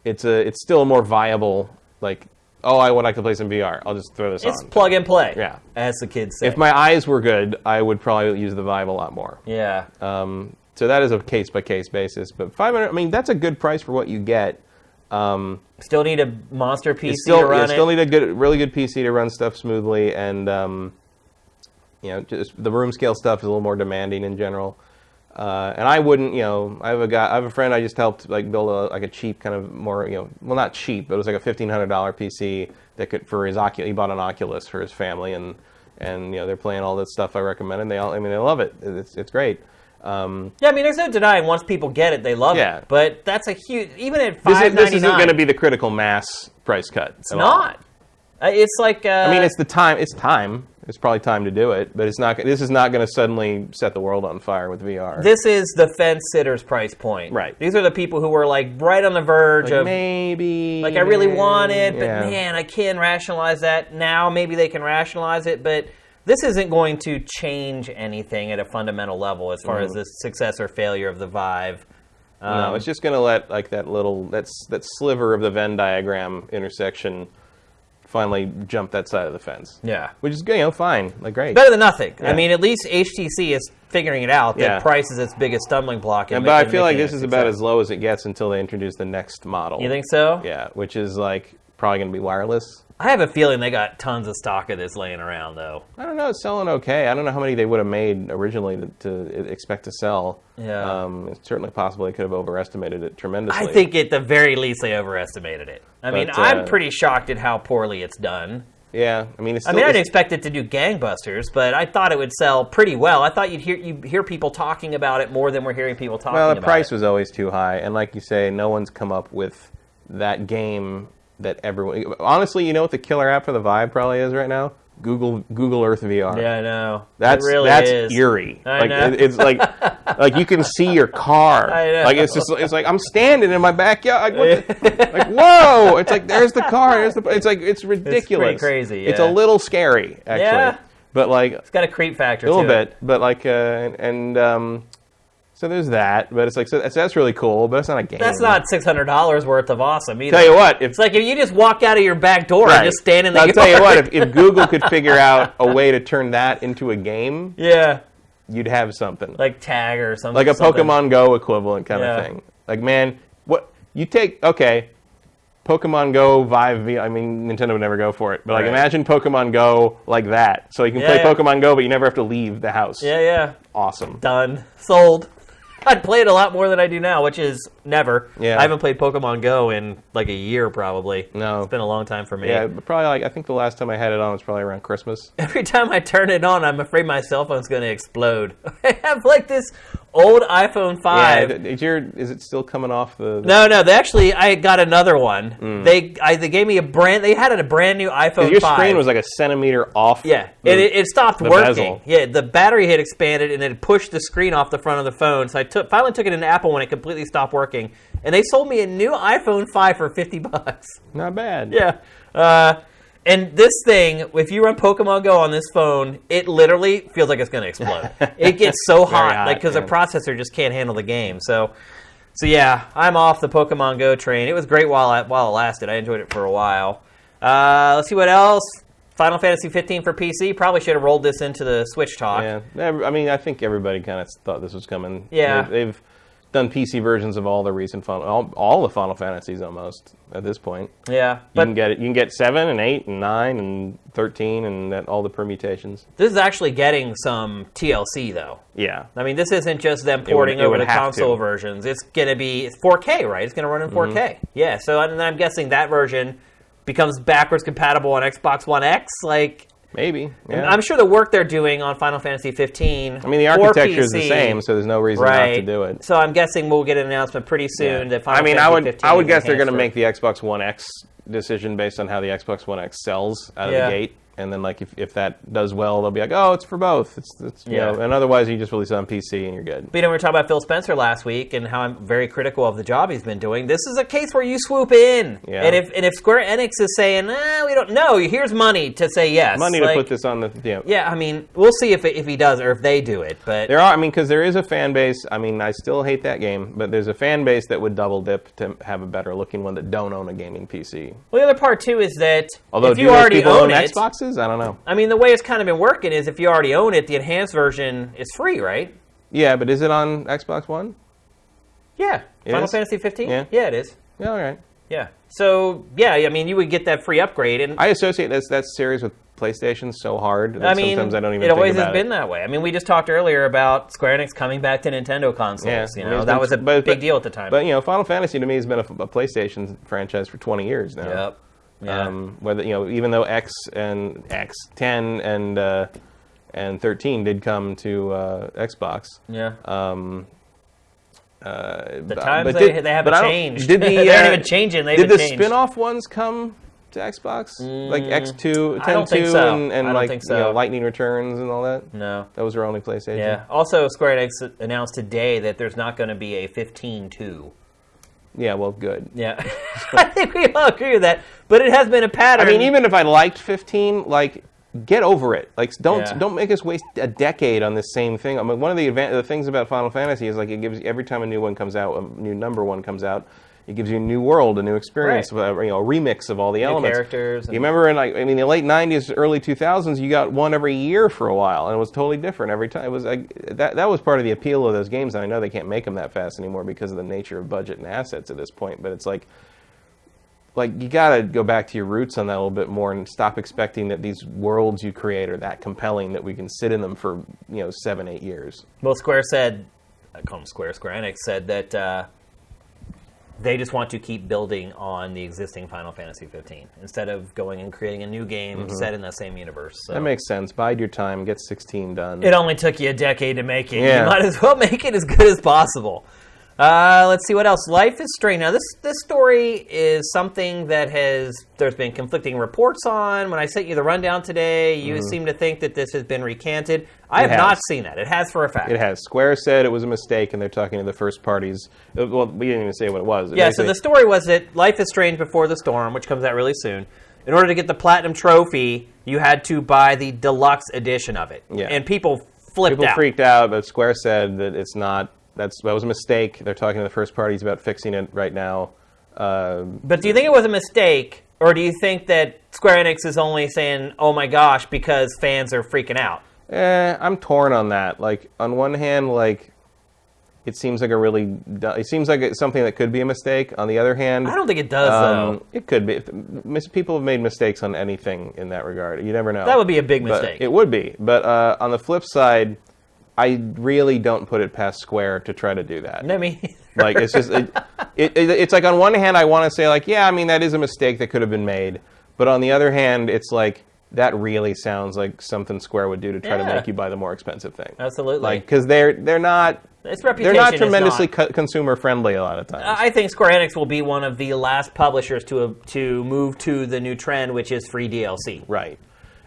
it's still a more viable. Like, I would like to play some VR. I'll just throw this on. It's plug and play. Yeah. As the kids say. If my eyes were good, I would probably use the Vive a lot more. Yeah. So that is a case-by-case basis. But $500, that's a good price for what you get. Still need a monster PC to run it. Still need a really good PC to run stuff smoothly. And, just the room scale stuff is a little more demanding in general. And I wouldn't, I have a friend I just helped build a cheap kind of more, not cheap, but it was like a $1,500 PC that could, he bought an Oculus for his family. And they're playing all this stuff I recommend. And they love it. It's great. There's no denying once people get it, they love it. But that's a huge, even at $599. This isn't going to be the critical mass price cut. It's not. It's like. It's the time. It's time. It's probably time to do it, but it's not. This is not going to suddenly set the world on fire with VR. This is the fence sitter's price point. Right. These are the people who were right on the verge of maybe. I really want it, but man, I can't rationalize that now. Maybe they can rationalize it, but. This isn't going to change anything at a fundamental level as far as the success or failure of the Vive. No, it's just going to let that sliver of the Venn diagram intersection finally jump that side of the fence. Yeah, which is fine, great. Better than nothing. Yeah. At least HTC is figuring it out that price is its biggest stumbling block. But I feel like this is about as low as it gets until they introduce the next model. You think so? Yeah, which is probably going to be wireless. I have a feeling they got tons of stock of this laying around, though. I don't know. It's selling okay. I don't know how many they would have made originally to expect to sell. Yeah. It's certainly possible they could have overestimated it tremendously. I think at the very least they overestimated it. I'm pretty shocked at how poorly it's done. Yeah. I didn't expect it to do gangbusters, but I thought it would sell pretty well. I thought you'd hear people talking about it more than we're hearing people talking about it. Well, the price was always too high. And like you say, no one's come up with that game that everyone... Honestly, you know what the killer app for the Vive probably is right now? Google Earth VR. Yeah, I know. That's eerie. I know. It's like you can see your car. I know. It's like I'm standing in my backyard. Whoa! It's like there's the car. It's ridiculous. It's pretty crazy. Yeah. It's a little scary, actually. Yeah. But it's got a creep factor. A little bit, but so there's that, but it's that's really cool, but it's not a game. That's not $600 worth of awesome either. Tell you what, it's like if you just walk out of your back door and just stand in the yard. I'll tell you what, if Google could figure out a way to turn that into a game, you'd have something. Like Tag or something. Like a Pokemon Go equivalent kind of thing. Like, man, what you take, Pokemon Go, Vive, Nintendo would never go for it, but imagine Pokemon Go like that. So you can play Pokemon Go, but you never have to leave the house. Yeah. Awesome. Done. Sold. I'd play it a lot more than I do now, which is never. Yeah. I haven't played Pokemon Go in like a year, probably. No. It's been a long time for me. Yeah, probably I think the last time I had it on was probably around Christmas. Every time I turn it on, I'm afraid my cell phone's going to explode. I have like this old iPhone 5. Yeah, is it still coming off the... No, I got another one. They gave me they had a brand new iPhone 5. Your screen was like a centimeter off. Yeah, it stopped working. Bezel. Yeah, the battery had expanded and it pushed the screen off the front of the phone. So I finally took it into Apple when it completely stopped working. And they sold me a new iPhone 5 for $50. Not bad. Yeah. And this thing, if you run Pokemon Go on this phone, it literally feels like it's going to explode. It gets so hot, because the processor just can't handle the game. So yeah, I'm off the Pokemon Go train. It was great while it lasted. I enjoyed it for a while. Let's see what else. Final Fantasy 15 for PC. Probably should have rolled this into the Switch talk. Yeah, I mean, I think everybody kind of thought this was coming. Yeah. They've done PC versions of all the recent all the Final Fantasies almost at this point. Yeah, you can get 7 and 8 and 9 and 13 and all the permutations. This is actually getting some TLC though. Yeah, I mean, this isn't just them porting over the console versions. It's going to be 4K, right? It's going to run in 4K. Yeah, so I'm guessing that version becomes backwards compatible on Xbox One X, like. Maybe. Yeah. I'm sure the work they're doing on Final Fantasy 15. I mean, the architecture is the same, so there's no reason not to do it. So I'm guessing we'll get an announcement pretty soon that Final Fantasy 15 I would guess they're going to make the Xbox One X decision based on how the Xbox One X sells out of the gate. And then, like, if that does well, they'll be like, oh, it's for both. It's you know, and otherwise, you just release it on PC and you're good. But we were talking about Phil Spencer last week and how I'm very critical of the job he's been doing. This is a case where you swoop in. Yeah. And if Square Enix is saying, we don't know, here's money to say yes. Money to put this on the... Yeah, yeah, I mean, we'll see if he does or if they do it. But because there is a fan base. I mean, I still hate that game, but there's a fan base that would double dip to have a better looking one that don't own a gaming PC. Well, the other part, too, is that although if you already own it... Xboxes? I don't know. I mean, the way it's kind of been working is if you already own it, the enhanced version is free, right? Yeah, but is it on Xbox One? Yeah. Final Fantasy 15? Yeah, it is. Yeah, all right. Yeah. So, yeah, I mean, you would get that free upgrade. And I associate that series with PlayStation so hard that sometimes I don't even think about it. It always has been that way. I mean, we just talked earlier about Square Enix coming back to Nintendo consoles. Yeah, that was a big deal at the time. But, Final Fantasy to me has been a PlayStation franchise for 20 years now. Yep. Yeah. Whether even though X 10 and 13 did come to Xbox. Yeah. The times they haven't changed. They aren't even changing. Did the spin-off ones come to Xbox? Like X2, 10-2, and like Lightning Returns and all that? No. Those were only PlayStation? Yeah. Also, Square Enix announced today that there's not going to be a 15-2. Yeah, well, good. Yeah. I think we all agree with that. But it has been a pattern. I mean, even if I liked 15, like, get over it. Like, don't make us waste a decade on this same thing. I mean, one of the things about Final Fantasy is, like, it gives every time a new one comes out, a new number one comes out, it gives you a new world, a new experience, a remix of all the elements. Characters. You remember in the late 90s, early 2000s, you got one every year for a while, and it was totally different every time. It was that was part of the appeal of those games, and I know they can't make them that fast anymore because of the nature of budget and assets at this point, but it's like you got to go back to your roots on that a little bit more and stop expecting that these worlds you create are that compelling that we can sit in them for 7-8 years. Well, Square Enix said that they just want to keep building on the existing Final Fantasy 15 instead of going and creating a new game set in that same universe. So. That makes sense. Bide your time. Get 16 done. It only took you a decade to make it. Yeah. You might as well make it as good as possible. Let's see what else. Life is Strange. Now, this story is something that there's been conflicting reports on. When I sent you the rundown today, you seem to think that this has been recanted. I have not seen that. It has for a fact. It has. Square said it was a mistake, and they're talking to the first parties. Well, we didn't even say what it was. Yeah, so the story was that Life is Strange Before the Storm, which comes out really soon, in order to get the Platinum Trophy, you had to buy the deluxe edition of it. Yeah. And people flipped out. People freaked out, but Square said that it's not. That was a mistake. They're talking to the first parties about fixing it right now. But do you think it was a mistake, or do you think that Square Enix is only saying, oh my gosh, because fans are freaking out? I'm torn on that. Like, on one hand, like, it seems like it seems like it's something that could be a mistake. On the other hand... I don't think it does, though. It could be. People have made mistakes on anything in that regard. You never know. That would be a big mistake. It would be. But on the flip side... I really don't put it past Square to try to do that. No, me. Like, it's just it's like, on one hand, I want to say, like, yeah, I mean, that is a mistake that could have been made, but on the other hand, it's like, that really sounds like something Square would do to try to make you buy the more expensive thing. Absolutely. Like, because they're not. Its reputation they're not tremendously is not, consumer friendly a lot of times. I think Square Enix will be one of the last publishers to move to the new trend, which is free DLC. Right.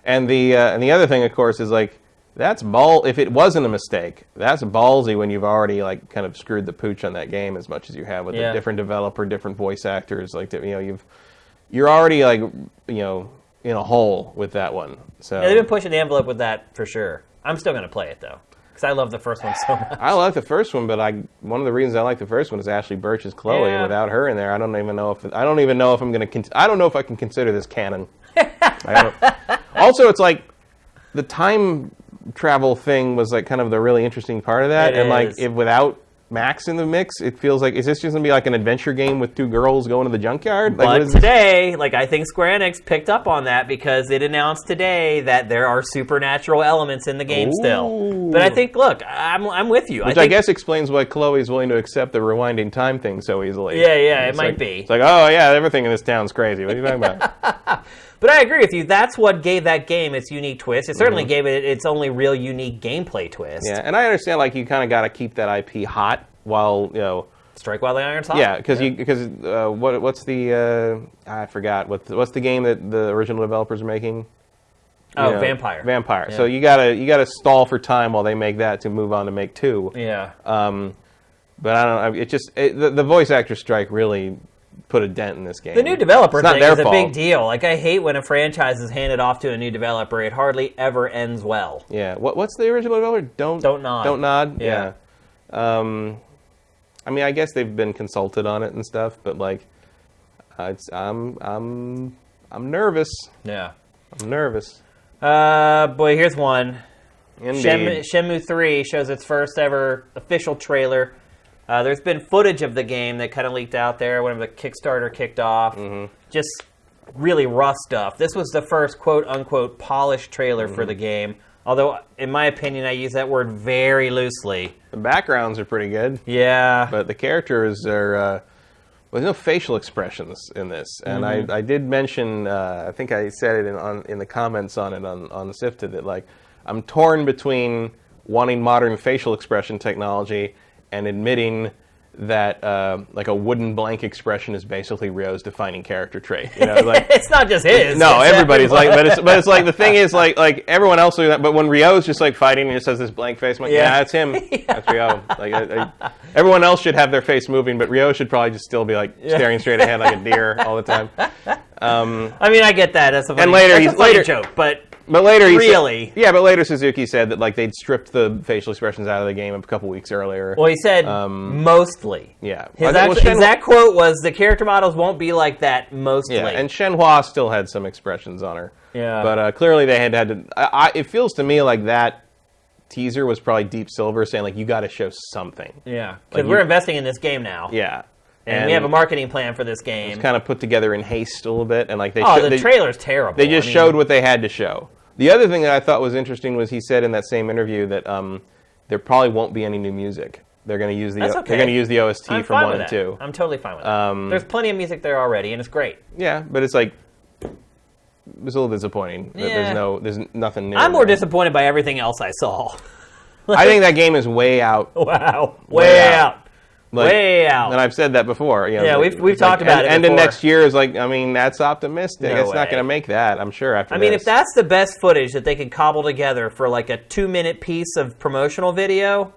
And the other thing, of course, is like, that's if it wasn't a mistake, that's ballsy when you've already like kind of screwed the pooch on that game as much as you have with a different developer, different voice actors. Like, you're already like, in a hole with that one. So they've been pushing the envelope with that for sure. I'm still going to play it though, because I love the first one so much. I like the first one, but one of the reasons I like the first one is Ashley Birch's Chloe. And without her in there, I don't even know if I'm going to. I don't know if I can consider this canon. Also, it's like the time travel thing was like kind of the really interesting part of that, like if without Max in the mix, it feels like, is this just gonna be like an adventure game with two girls going to the junkyard? Like, but today, like, I think Square Enix picked up on that because it announced today that there are supernatural elements in the game still. But I think, look, I'm with you. Which I guess explains why Chloe's willing to accept the rewinding time thing so easily. Yeah, it might be. It's like, oh yeah, everything in this town's crazy. What are you talking about? But I agree with you. That's what gave that game its unique twist. It certainly gave it its only real unique gameplay twist. Yeah, and I understand, like, you kind of got to keep that IP hot while, strike while the iron's hot. Yeah, because what's the I forgot what's the game that the original developers are making? Vampire. Vampire. Yeah. So you gotta stall for time while they make that to move on to make 2. Yeah. But I don't know. It just the voice actor strike really put a dent in this game. The new developer thing is a fault. big deal. Like, I hate when a franchise is handed off to a new developer. It hardly ever ends well. Yeah. What's the original developer? Don't Nod. Don't Nod. Yeah. I mean, I guess they've been consulted on it and stuff, but like, I'm nervous. Yeah. I'm nervous. Boy, here's one. Indeed. Shenmue 3 shows its first ever official trailer. There's been footage of the game that kind of leaked out there whenever the Kickstarter kicked off. Just really rough stuff. This was the first quote-unquote polished trailer for the game. Although, in my opinion, I use that word very loosely. The backgrounds are pretty good. Yeah. But the characters are... there's no facial expressions in this. And I did mention, I think I said it in the comments on it on the Sifted, that like, I'm torn between wanting modern facial expression technology and admitting that like a wooden blank expression is basically Ryo's defining character trait. Like, it's not just his. No, everybody's like, but it's like, the thing is like everyone else will do that. But when Ryo's just like fighting and just has this blank face, I'm like, yeah, that's him. That's Ryo. Like everyone else should have their face moving, but Ryo should probably just still be like staring straight ahead like a deer all the time. I mean, I get that. That's a funny, and later that's a funny joke, but later really, but later Suzuki said that like they'd stripped the facial expressions out of the game a couple weeks earlier. Well, he said mostly. Yeah, his exact quote was, "The character models won't be like that mostly." Yeah, and Shenhua still had some expressions on her. Yeah, but clearly they had to. It feels to me like that teaser was probably Deep Silver saying like, you got to show something. Yeah, because we're investing in this game now. Yeah. And we have a marketing plan for this game. It's kind of put together in haste a little bit, and like the trailer's terrible. They just showed what they had to show. The other thing that I thought was interesting was he said in that same interview that there probably won't be any new music. They're going to use the they're going to use the OST from 1 and 2. I'm totally fine with that. There's plenty of music there already, and it's great. Yeah, but it's like it was a little disappointing. That there's nothing new. I'm more disappointed by everything else I saw. I think that game is way out. Wow, way out. Like, way out. And I've said that before. Yeah, we've talked about it. And the next year is like, I mean, that's optimistic. It's not going to make that, I'm sure, after this. I mean, if that's the best footage that they could cobble together for like a 2-minute piece of promotional video,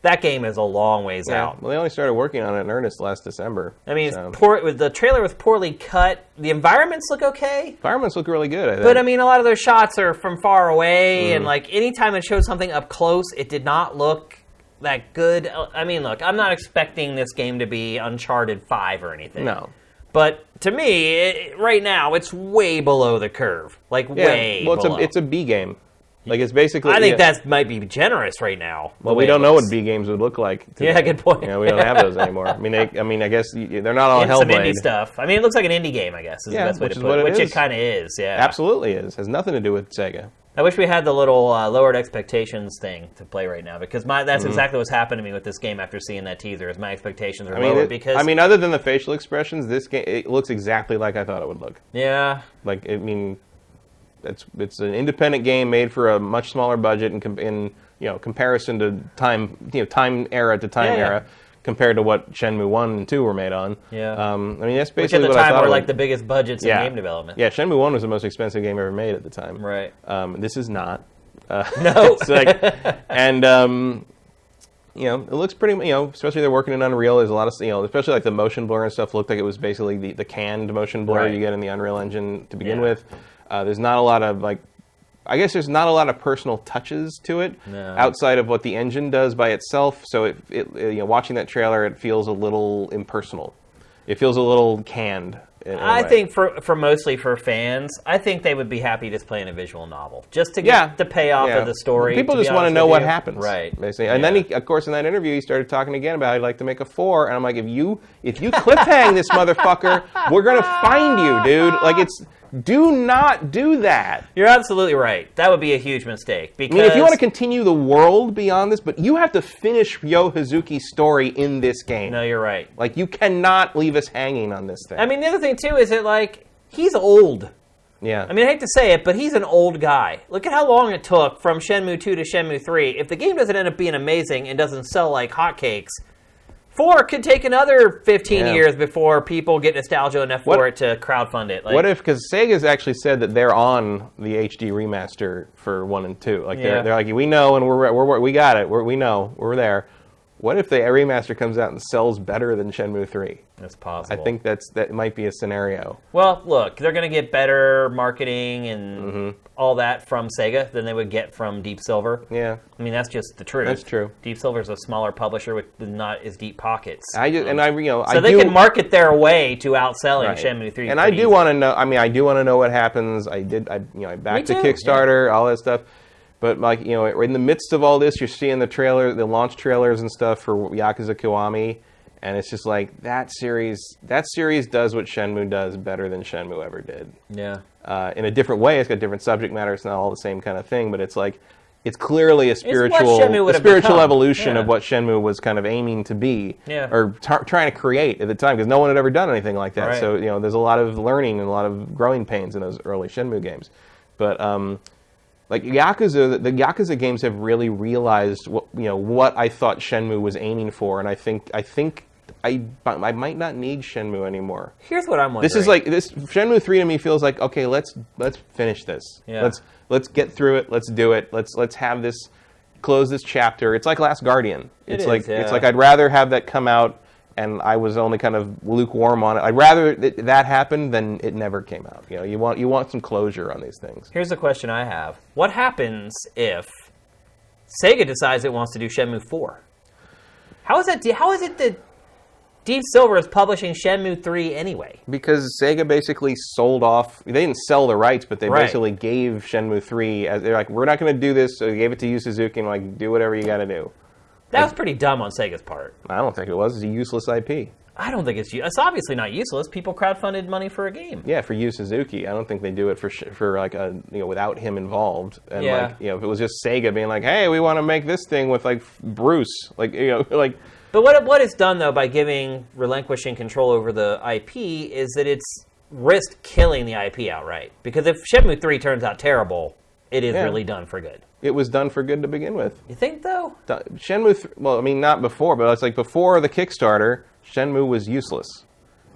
that game is a long ways out. Well, they only started working on it in earnest last December. I mean, the trailer was poorly cut. The environments look okay. Environments look really good, I think. But I mean, a lot of those shots are from far away, and like anytime it showed something up close, it did not look that good. I mean, look, I'm not expecting this game to be Uncharted 5 or anything. No. But to me, right now, it's way below the curve. Like, way below. It's a B game. Like, it's basically... I think that might be generous right now. Well, we don't know what B games would look like today. Yeah, good point. We don't have those anymore. I mean, I guess they're not all Hellblade. Some indie stuff. I mean, it looks like an indie game, I guess, is the best way to put it. Which it kind of is, yeah. Absolutely is. Has nothing to do with Sega. I wish we had the little lowered expectations thing to play right now, because that's exactly what's happened to me with this game after seeing that teaser. Is my expectations are lowered because other than the facial expressions, this game it looks exactly like I thought it would look. Yeah. Like it's an independent game made for a much smaller budget in comparison to time era. Compared to what Shenmue 1 and 2 were made on. Yeah. That's basically which at the what time I thought were like the biggest budgets in game development. Yeah, Shenmue 1 was the most expensive game ever made at the time. Right. This is not. No. It's like, and it looks pretty. Especially they're working in Unreal. There's a lot of especially like the motion blur and stuff looked like it was basically the canned motion blur you get in the Unreal Engine to begin with. There's not a lot of I guess there's not a lot of personal touches to it outside of what the engine does by itself. So watching that trailer, it feels a little impersonal. It feels a little canned. I think for mostly for fans, I think they would be happy just playing a visual novel, just to get the payoff of the story. People just want to know what happens, right? Basically. And then, of course, in that interview, he started talking again about he'd like to make a 4, and I'm like, if you cliffhang this motherfucker, we're gonna find you, dude. Like do not do that. You're absolutely right. That would be a huge mistake. Because if you want to continue the world beyond this, but you have to finish Ryo Hazuki's story in this game. No, you're right. Like, you cannot leave us hanging on this thing. The other thing, too, is that, he's old. Yeah. I hate to say it, but he's an old guy. Look at how long it took from Shenmue 2 to Shenmue 3. If the game doesn't end up being amazing and doesn't sell like hotcakes, 4 could take another 15 years before people get nostalgia enough for it to crowdfund it. What if, because Sega's actually said that they're on the HD remaster for 1 and 2. They're like, we know and we got it. We know. We're there. What if the remaster comes out and sells better than Shenmue 3? That's possible. I think that might be a scenario. Well, look, they're going to get better marketing and all that from Sega than they would get from Deep Silver. Yeah. That's just the truth. That's true. Deep Silver's a smaller publisher with not as deep pockets. So they can market their way to outselling Shenmue 3. And I do want to know. I do want to know what happens. I backed the Kickstarter, all that stuff. But in the midst of all this, you're seeing the launch trailers and stuff for Yakuza Kiwami, and it's just like that series does what Shenmue does better than Shenmue ever did. Yeah. In a different way, it's got different subject matter. It's not all the same kind of thing, but it's clearly a spiritual evolution of what Shenmue was kind of aiming to be, or trying to create at the time, because no one had ever done anything like that. Right. So there's a lot of learning and a lot of growing pains in those early Shenmue games, but. Yakuza, the Yakuza games have really realized what I thought Shenmue was aiming for, and I think I might not need Shenmue anymore. Here's what I'm wondering. This Shenmue 3 to me feels like, okay, let's finish this. Yeah. Let's get through it. Let's do it. Let's have this, close this chapter. It's like Last Guardian. It's like I'd rather have that come out and I was only kind of lukewarm on it. I'd rather that happen than it never came out. You want some closure on these things. Here's the question I have: what happens if Sega decides it wants to do Shenmue 4? How is it that Deep Silver is publishing Shenmue 3 anyway? Because Sega basically sold off. They didn't sell the rights, but they basically gave Shenmue 3 they're like, we're not going to do this. So they gave it to Yu Suzuki and do whatever you got to do. That was pretty dumb on Sega's part. I don't think it was. It's a useless IP. I don't think it's obviously not useless. People crowdfunded money for a game. Yeah, for Yu Suzuki. I don't think they do it for without him involved. And if it was just Sega being like, hey, we want to make this thing with Bruce, But what it's done though by relinquishing control over the IP is that it's risked killing the IP outright. Because if Shenmue 3 turns out terrible, it is really done for good. It was done for good to begin with. You think, though? Shenmue, not before, but it's before the Kickstarter, Shenmue was useless.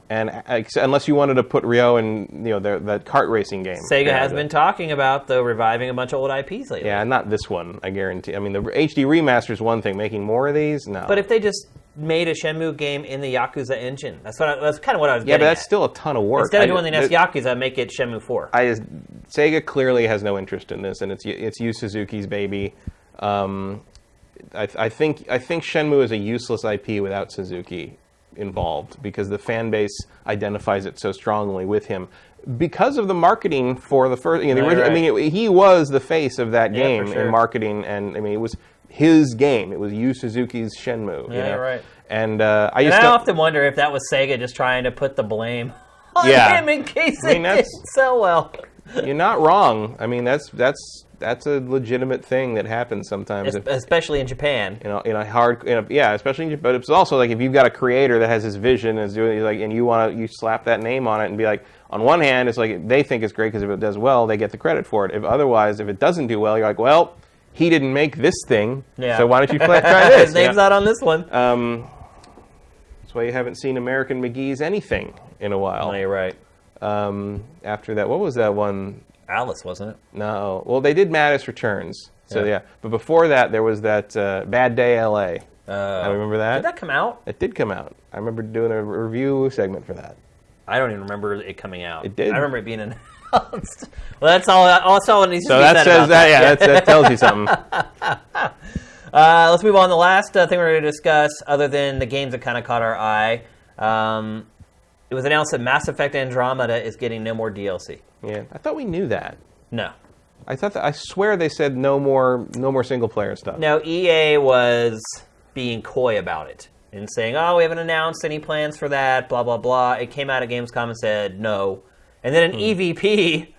And unless you wanted to put Ryo in, that kart racing game. Sega has been talking about, reviving a bunch of old IPs lately. Yeah, not this one, I guarantee. The HD remaster is one thing. Making more of these? No. But if they just made a Shenmue game in the Yakuza engine, that's kind of what I was getting Yeah, but that's still a ton of work. Instead of doing the next Yakuza, make it Shenmue 4. Sega clearly has no interest in this, and it's Yu Suzuki's baby. I think Shenmue is a useless IP without Suzuki involved, because the fan base identifies it so strongly with him because of the marketing for the first. The original. Right. He was the face of that game in marketing, and it was his game. It was Yu Suzuki's Shenmue. Yeah, right. And I often wonder if that was Sega just trying to put the blame on him in case it didn't sell well. You're not wrong. I mean, that's a legitimate thing that happens sometimes, especially in Japan. Especially. But it's also like if you've got a creator that has his vision and is doing like, and you slap that name on it and be like, on one hand, it's like they think it's great because if it does well, they get the credit for it. If it doesn't do well, you're like, well, he didn't make this thing, so why don't you try this? His name's not on this one. That's why you haven't seen American McGee's anything in a while. No, you're right. After that, what was that one? Alice, wasn't it? No. Well, they did Mattis Returns. So, yeah. But before that, there was that Bad Day L.A. I remember that. Did that come out? It did come out. I remember doing a review segment for that. I don't even remember it coming out. It did. I remember it being announced. Well, that's all it needs to be said says about that. That tells you something. Let's move on. The last thing we're going to discuss, other than the games that kind of caught our eye, it was announced that Mass Effect Andromeda is getting no more DLC. Yeah, I thought we knew that. No. I swear they said no more single player stuff. No, EA was being coy about it and saying, "Oh, we haven't announced any plans for that." Blah blah blah. It came out at Gamescom and said no, and then an EVP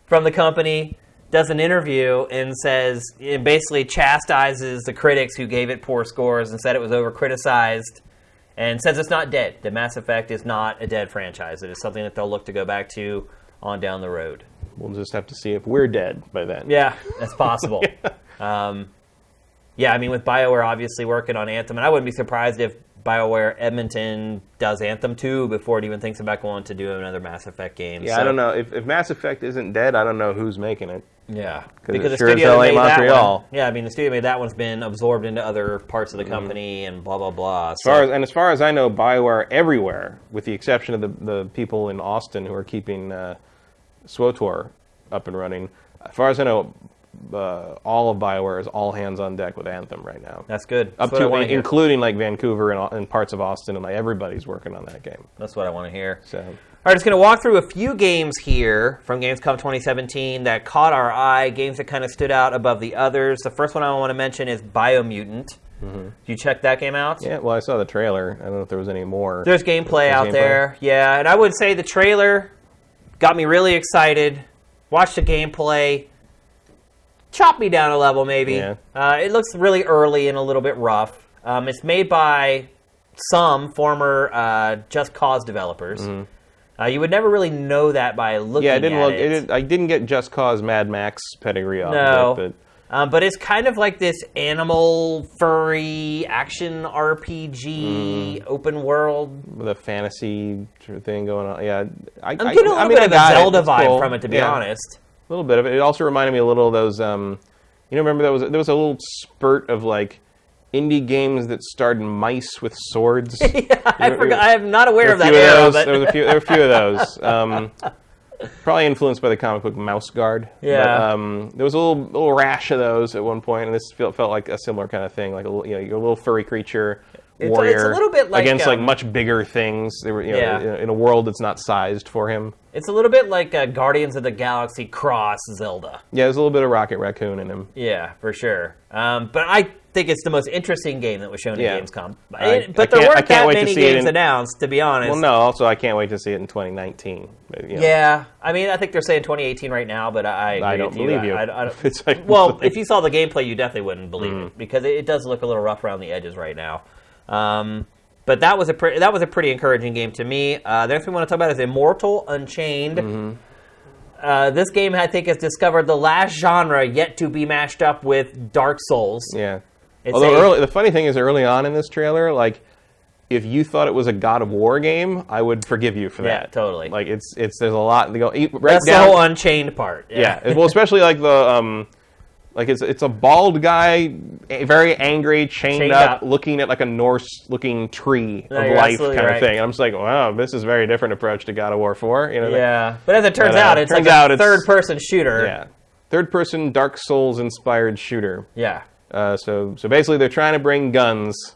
from the company does an interview and says, it basically chastises the critics who gave it poor scores and said it was over-criticized, and says it's not dead. That Mass Effect is not a dead franchise. It is something that they'll look to go back to on down the road. We'll just have to see if we're dead by then. Yeah, that's possible. I mean, with BioWare obviously working on Anthem, and I wouldn't be surprised if BioWare Edmonton does Anthem 2 before it even thinks about going to do another Mass Effect game. Yeah, so, I don't know. If Mass Effect isn't dead, I don't know who's making it. Yeah, because the studio that made Montreal. That one. Yeah, I mean, the studio made that one's been absorbed into other parts of the company and blah, blah, blah. As far as I know, BioWare everywhere, with the exception of the people in Austin who are keeping SWTOR up and running, as far as I know, all of BioWare is all hands on deck with Anthem right now. That's good. Up to including like Vancouver and parts of Austin, and like everybody's working on that game. That's what I want to hear. So, all right, just going to walk through a few games here from Gamescom 2017 that caught our eye, games that kind of stood out above the others. The first one I want to mention is Biomutant. Mm-hmm. You check that game out? Yeah, well, I saw the trailer. I don't know if there was any more. There's gameplay out there. Yeah, and I would say the trailer got me really excited. Watched the gameplay. Chopped me down a level, maybe. Yeah. It looks really early and a little bit rough. It's made by some former Just Cause developers. Mm-hmm. You would never really know that by looking at it. I didn't get Just Cause Mad Max pedigree off of it. But it's kind of like this animal, furry, action RPG, open world. With a fantasy thing going on. Yeah, I'm getting a little bit of a Zelda vibe from it, to be honest. A little bit of it. It also reminded me a little of those, remember there was a little spurt of like indie games that starred mice with swords. Yeah, I forgot. I am not aware of that era. There were a few of those. Probably influenced by the comic book Mouse Guard. Yeah. But, there was a little rash of those at one point, and this felt like a similar kind of thing. Like you're a little furry creature warrior. It's a little bit like against like much bigger things. They were in a world that's not sized for him. It's a little bit like Guardians of the Galaxy cross Zelda. Yeah, there's a little bit of Rocket Raccoon in him. Yeah, for sure. But I think it's the most interesting game that was shown at Gamescom. But there weren't that many games announced, to be honest. Well, no, also I can't wait to see it in 2019. But, Yeah, I mean, I think they're saying 2018 right now, but I don't believe you. Well, if you saw the gameplay, you definitely wouldn't believe it, because it does look a little rough around the edges right now. But that was a pretty encouraging game to me. The next thing we want to talk about is Immortal Unchained. Mm-hmm. This game, I think, has discovered the last genre yet to be mashed up with Dark Souls. Yeah. Although the funny thing is, early on in this trailer, like, if you thought it was a God of War game, I would forgive you for that. Yeah, totally. Like, there's a lot. They go That's the whole Unchained part. Yeah. Well, especially like the it's a bald guy, very angry, chained up, looking at like a Norse-looking tree of life kind of thing. And I'm just like, wow, this is a very different approach to God of War 4. But as it turns out, it's like a third-person shooter. Yeah, third-person Dark Souls-inspired shooter. Yeah. So basically, they're trying to bring guns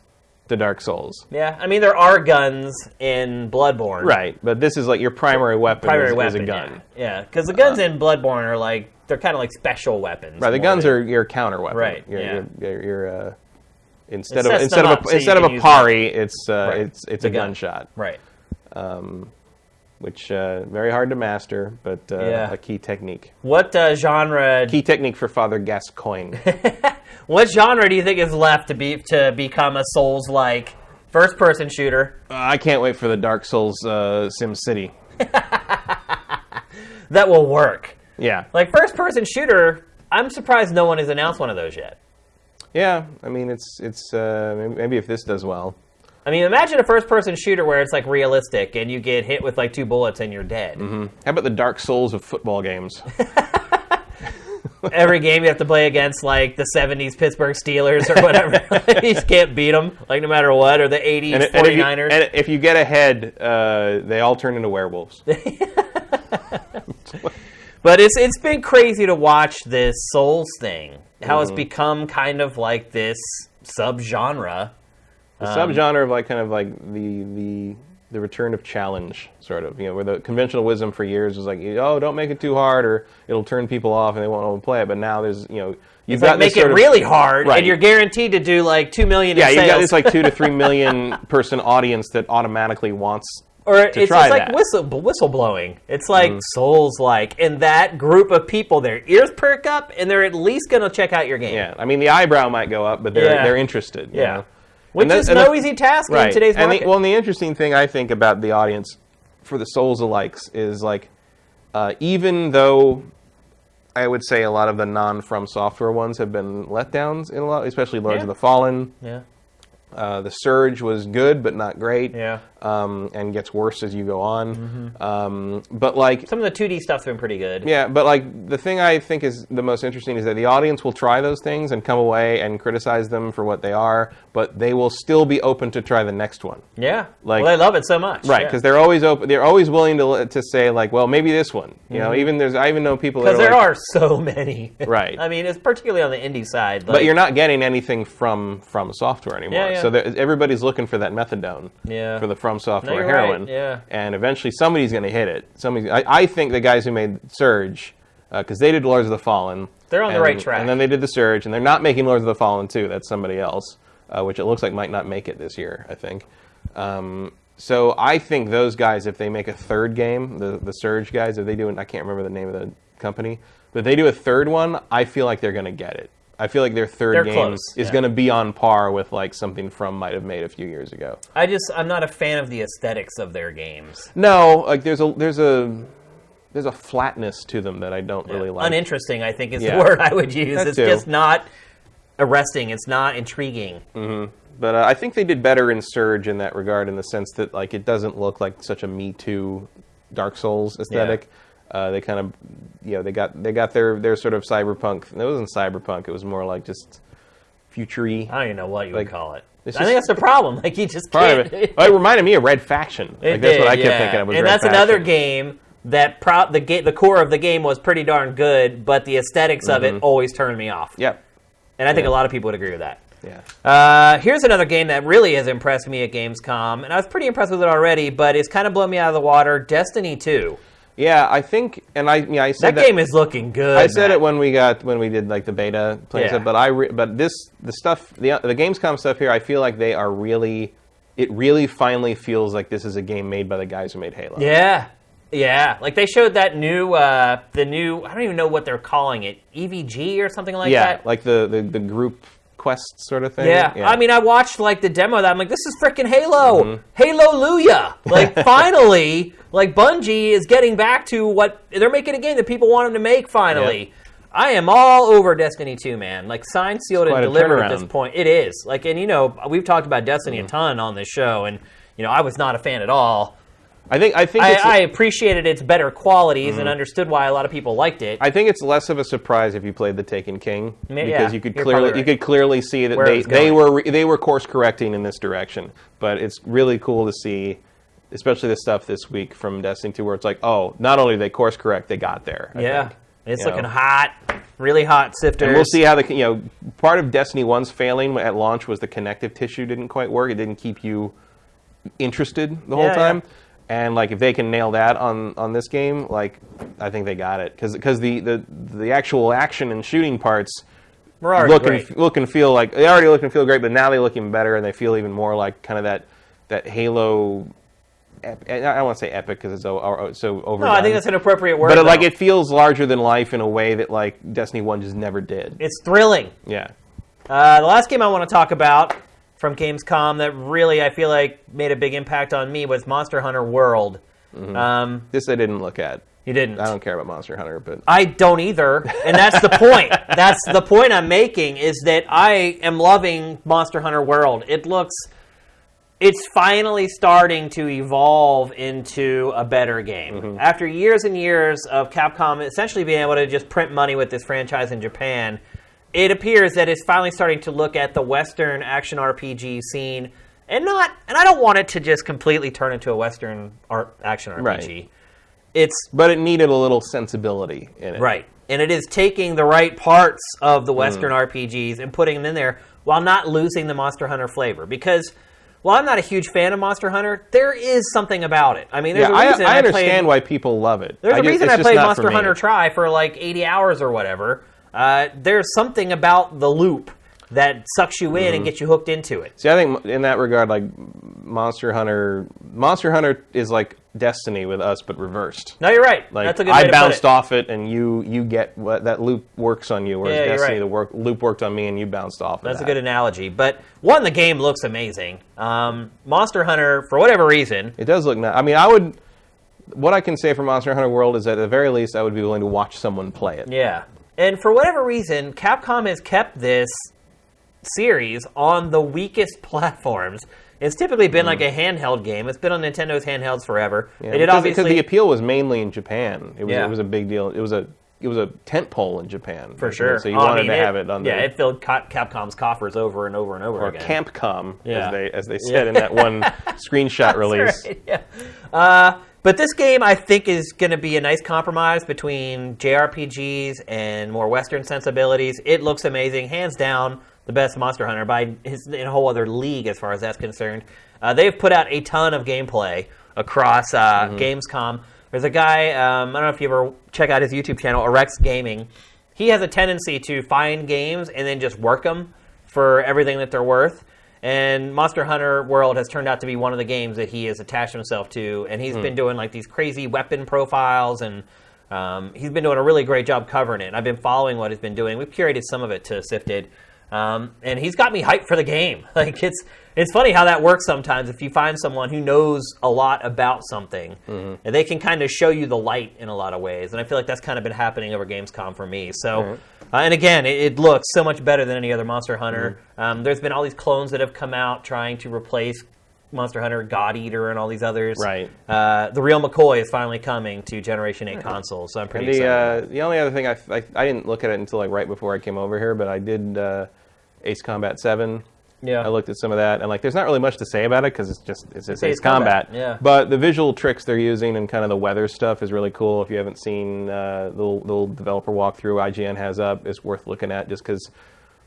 to Dark Souls. Yeah, I mean, there are guns in Bloodborne. Right, but this is like your primary weapon is a gun. Yeah, because the guns in Bloodborne are like, they're kind of like special weapons. Right, the guns are your counter weapon. Right, you're instead of a parry, it's a gunshot. Right. which very hard to master, but a key technique. What genre? Key technique for Father Gascoigne. What genre do you think is left to become a Souls-like first-person shooter? I can't wait for the Dark Souls Sim City. That will work. Yeah. Like, first-person shooter, I'm surprised no one has announced one of those yet. Yeah, I mean, it's maybe if this does well. I mean, imagine a first-person shooter where it's, like, realistic, and you get hit with, like, 2 bullets and you're dead. Mm-hmm. How about the Dark Souls of football games? Every game you have to play against, like, the 70s Pittsburgh Steelers or whatever. You just can't beat them, like, no matter what, or the 80s 49ers. And if you get ahead, they all turn into werewolves. But it's been crazy to watch this Souls thing, how it's become kind of like this subgenre. The subgenre of, like, kind of like the return of challenge, sort of, where the conventional wisdom for years was like, oh, don't make it too hard or it'll turn people off and they won't want to play it. But now there's, you've it's got like make it really hard, right. And you're guaranteed to do like 2 million in sales. Yeah, you've got this like 2 to 3 million person audience that automatically wants or to try that. It's like whistle blowing. It's like Souls-like, and that group of people, their ears perk up, and they're at least going to check out your game. Yeah, I mean the eyebrow might go up, but they're interested. Yeah. You know? Which is no easy task in today's market. And the interesting thing I think about the audience for the Souls-alikes is, like, even though I would say a lot of the non-From Software ones have been letdowns in a lot, especially Lords of the Fallen. Yeah. The Surge was good, but not great. Yeah. And gets worse as you go on. But, like, some of the 2D stuff's been pretty good. Yeah, but, like, the thing I think is the most interesting is that the audience will try those things and come away and criticize them for what they are, but they will still be open to try the next one. Yeah. Like, well, they love it so much. Right, because they're always open. They're always willing to say, like, well, maybe this one. You know, I even know people that because there are so many. Right. I mean, it's particularly on the indie side. Like, but you're not getting anything from Software anymore. Yeah, yeah. So everybody's looking for that methadone. Yeah. For the From Software you're heroin. right, yeah. And eventually somebody's going to hit it. I think the guys who made Surge, because they did Lords of the Fallen. They're on the right track. And then they did the Surge, and they're not making Lords of the Fallen 2. That's somebody else, which it looks like might not make it this year, I think. So I think those guys, if they make a third game, the Surge guys, if they do, I can't remember the name of the company, but if they do a third one, I feel like they're going to get it. I feel like their third game is going to be on par with, like, something From might have made a few years ago. I'm not a fan of the aesthetics of their games. No, like there's a flatness to them that I don't really like. Uninteresting, I think, is the word I would use. It's just not arresting. It's not intriguing. Mm-hmm. But I think they did better in Surge in that regard, in the sense that, like, it doesn't look like such a Me Too Dark Souls aesthetic. They kind of, they got their sort of cyberpunk. It wasn't cyberpunk. It was more like just future-y. I don't even know what you would call it. I It's think that's the problem. Like, you just part can't. of it. Well, it reminded me of Red Faction. Like, that's what I kept thinking of. Was and Red that's Faction. another game that the core of the game was pretty darn good, but the aesthetics of it always turned me off. Yep. And I think a lot of people would agree with that. Yeah. Here's another game that really has impressed me at Gamescom, and I was pretty impressed with it already, but it's kind of blown me out of the water. Destiny 2. Yeah, I think, and I said that game is looking good. I said it when we did, like, the beta play stuff, but the Gamescom stuff here, I feel like they are really, it really finally feels like this is a game made by the guys who made Halo. Yeah. Yeah, like they showed that new, I don't even know what they're calling it, EVG or something like that. Yeah, like the group quest sort of thing. Yeah. I mean, I watched, like, the demo of that. I'm like, this is freaking Halo. Halo-luya. Like, finally, like, Bungie is getting back to what, they're making a game that people want them to make, finally. Yeah. I am all over Destiny 2, man. Like, signed, sealed, and delivered at this point. It is. Like, and, we've talked about Destiny a ton on this show, and, I was not a fan at all. I think I appreciated its better qualities and understood why a lot of people liked it. I think it's less of a surprise if you played The Taken King, because you could clearly see that they were course correcting in this direction. But it's really cool to see, especially the stuff this week from Destiny 2, where it's like, oh, not only did they course correct, they got there. I think. It's looking hot, really hot sifters. And we'll see how part of Destiny 1's failing at launch was the connective tissue didn't quite work. It didn't keep you interested the whole time. Yeah. And, like, if they can nail that on this game, like, I think they got it, because the actual action and shooting parts look and feel like they already look and feel great, but now they look even better, and they feel even more like kind of that Halo I don't want to say epic because it's so overdone. No, I think that's an appropriate word. But it feels larger than life in a way that like Destiny 1 just never did. It's thrilling. Yeah. The last game I want to talk about from Gamescom that really I feel like made a big impact on me was Monster Hunter World. Mm-hmm. This I didn't look at. You didn't? I don't care about Monster Hunter, but... I don't either, and that's the point. That's the point I'm making, is that I am loving Monster Hunter World. It's finally starting to evolve into a better game. Mm-hmm. After years and years of Capcom essentially being able to just print money with this franchise in Japan, it appears that it's finally starting to look at the Western action RPG scene, and I don't want it to just completely turn into a Western action RPG. Right. But it needed a little sensibility in it. Right. And it is taking the right parts of the Western RPGs and putting them in there while not losing the Monster Hunter flavor. Because while I'm not a huge fan of Monster Hunter, there is something about it. I mean, there's a reason I understand why people love it. There's a reason I played Monster Hunter Tri for like 80 hours or whatever. There's something about the loop that sucks you in and gets you hooked into it. See, I think in that regard, like Monster Hunter is like Destiny with us, but reversed. No, you're right. Like, that's a good way to put it. I bounced off it, and you get what that loop works on you, whereas Destiny, the loop worked on me, and you bounced off. That's a good analogy. But one, the game looks amazing. Monster Hunter, for whatever reason, it does look nice. I mean, what I can say for Monster Hunter World is that at the very least, I would be willing to watch someone play it. Yeah, and for whatever reason, Capcom has kept this series on the weakest platforms. It's typically been like a handheld game. It's been on Nintendo's handhelds forever. Yeah, because the appeal was mainly in Japan. It was a big deal. It was a tent pole in Japan. For sure. So you wanted to have it on there. Yeah, it filled Capcom's coffers over and over and over again. Or Campcom, as they said in that one screenshot release. Right, yeah. But this game, I think, is going to be a nice compromise between JRPGs and more Western sensibilities. It looks amazing. Hands down, the best Monster Hunter in a whole other league as far as that's concerned. They've put out a ton of gameplay across Gamescom. There's a guy, I don't know if you ever check out his YouTube channel, Rex Gaming. He has a tendency to find games and then just work them for everything that they're worth. And Monster Hunter World has turned out to be one of the games that he has attached himself to. And he's been doing like these crazy weapon profiles, and he's been doing a really great job covering it. And I've been following what he's been doing. We've curated some of it to Sifted. And he's got me hyped for the game. Like it's funny how that works sometimes. If you find someone who knows a lot about something, and they can kind of show you the light in a lot of ways. And I feel like that's kind of been happening over Gamescom for me. So, and again, it looks so much better than any other Monster Hunter. There's been all these clones that have come out trying to replace Monster Hunter, God Eater, and all these others. Right. The real McCoy is finally coming to Generation 8 consoles, so I'm pretty excited. The only other thing, I didn't look at it until like right before I came over here, but I did Ace Combat 7. Yeah. I looked at some of that, and like, there's not really much to say about it because it's just Ace Combat. Yeah. But the visual tricks they're using and kind of the weather stuff is really cool. If you haven't seen the little developer walkthrough IGN has up, it's worth looking at just because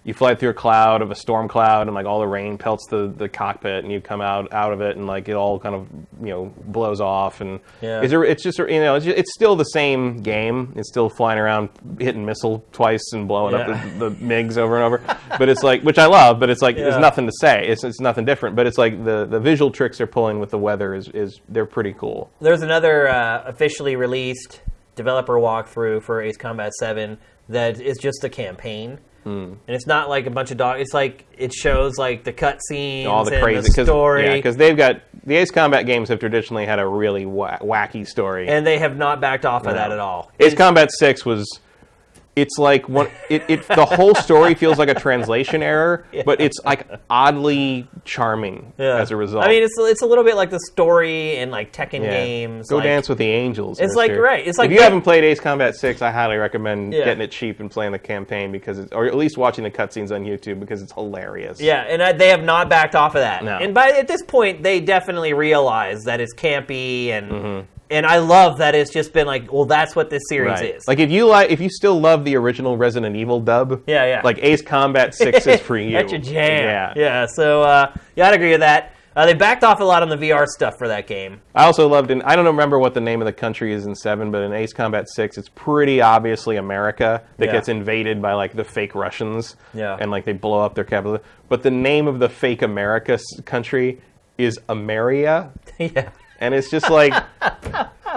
you fly through a cloud of a storm cloud, and like all the rain pelts the cockpit, and you come out of it, and like it all kind of blows off, and it's just it's still the same game. It's still flying around, hitting missile twice and blowing up the MiGs over and over. But it's like, which I love, but it's like there's nothing to say. It's nothing different. But it's like the visual tricks they're pulling with the weather is they're pretty cool. There's another officially released developer walkthrough for Ace Combat 7 that is just a campaign. And it's not like a bunch of dogs. It's like it shows like the cutscenes, all the crazy story. Yeah, because they've got the Ace Combat games have traditionally had a really wacky story, and they have not backed off of that at all. Ace Combat 6 was. It's like the whole story feels like a translation error, but it's like oddly charming as a result. I mean, it's a little bit like the story in like Tekken games. Go dance with the angels. It's like It's like if you haven't played Ace Combat 6, I highly recommend getting it cheap and playing the campaign or at least watching the cutscenes on YouTube because it's hilarious. Yeah, and they have not backed off of that. No. And at this point, they definitely realize that it's campy and. And I love that it's just been like, well, that's what this series is. Like if you still love the original Resident Evil dub, like Ace Combat 6 is for you. That's your jam. Yeah. So I'd agree with that. They backed off a lot on the VR stuff for that game. I also loved I don't remember what the name of the country is in 7, but in Ace Combat 6, it's pretty obviously America that gets invaded by like the fake Russians. Yeah. And like they blow up their capital. But the name of the fake America country is Ameria. Yeah. and it's just like,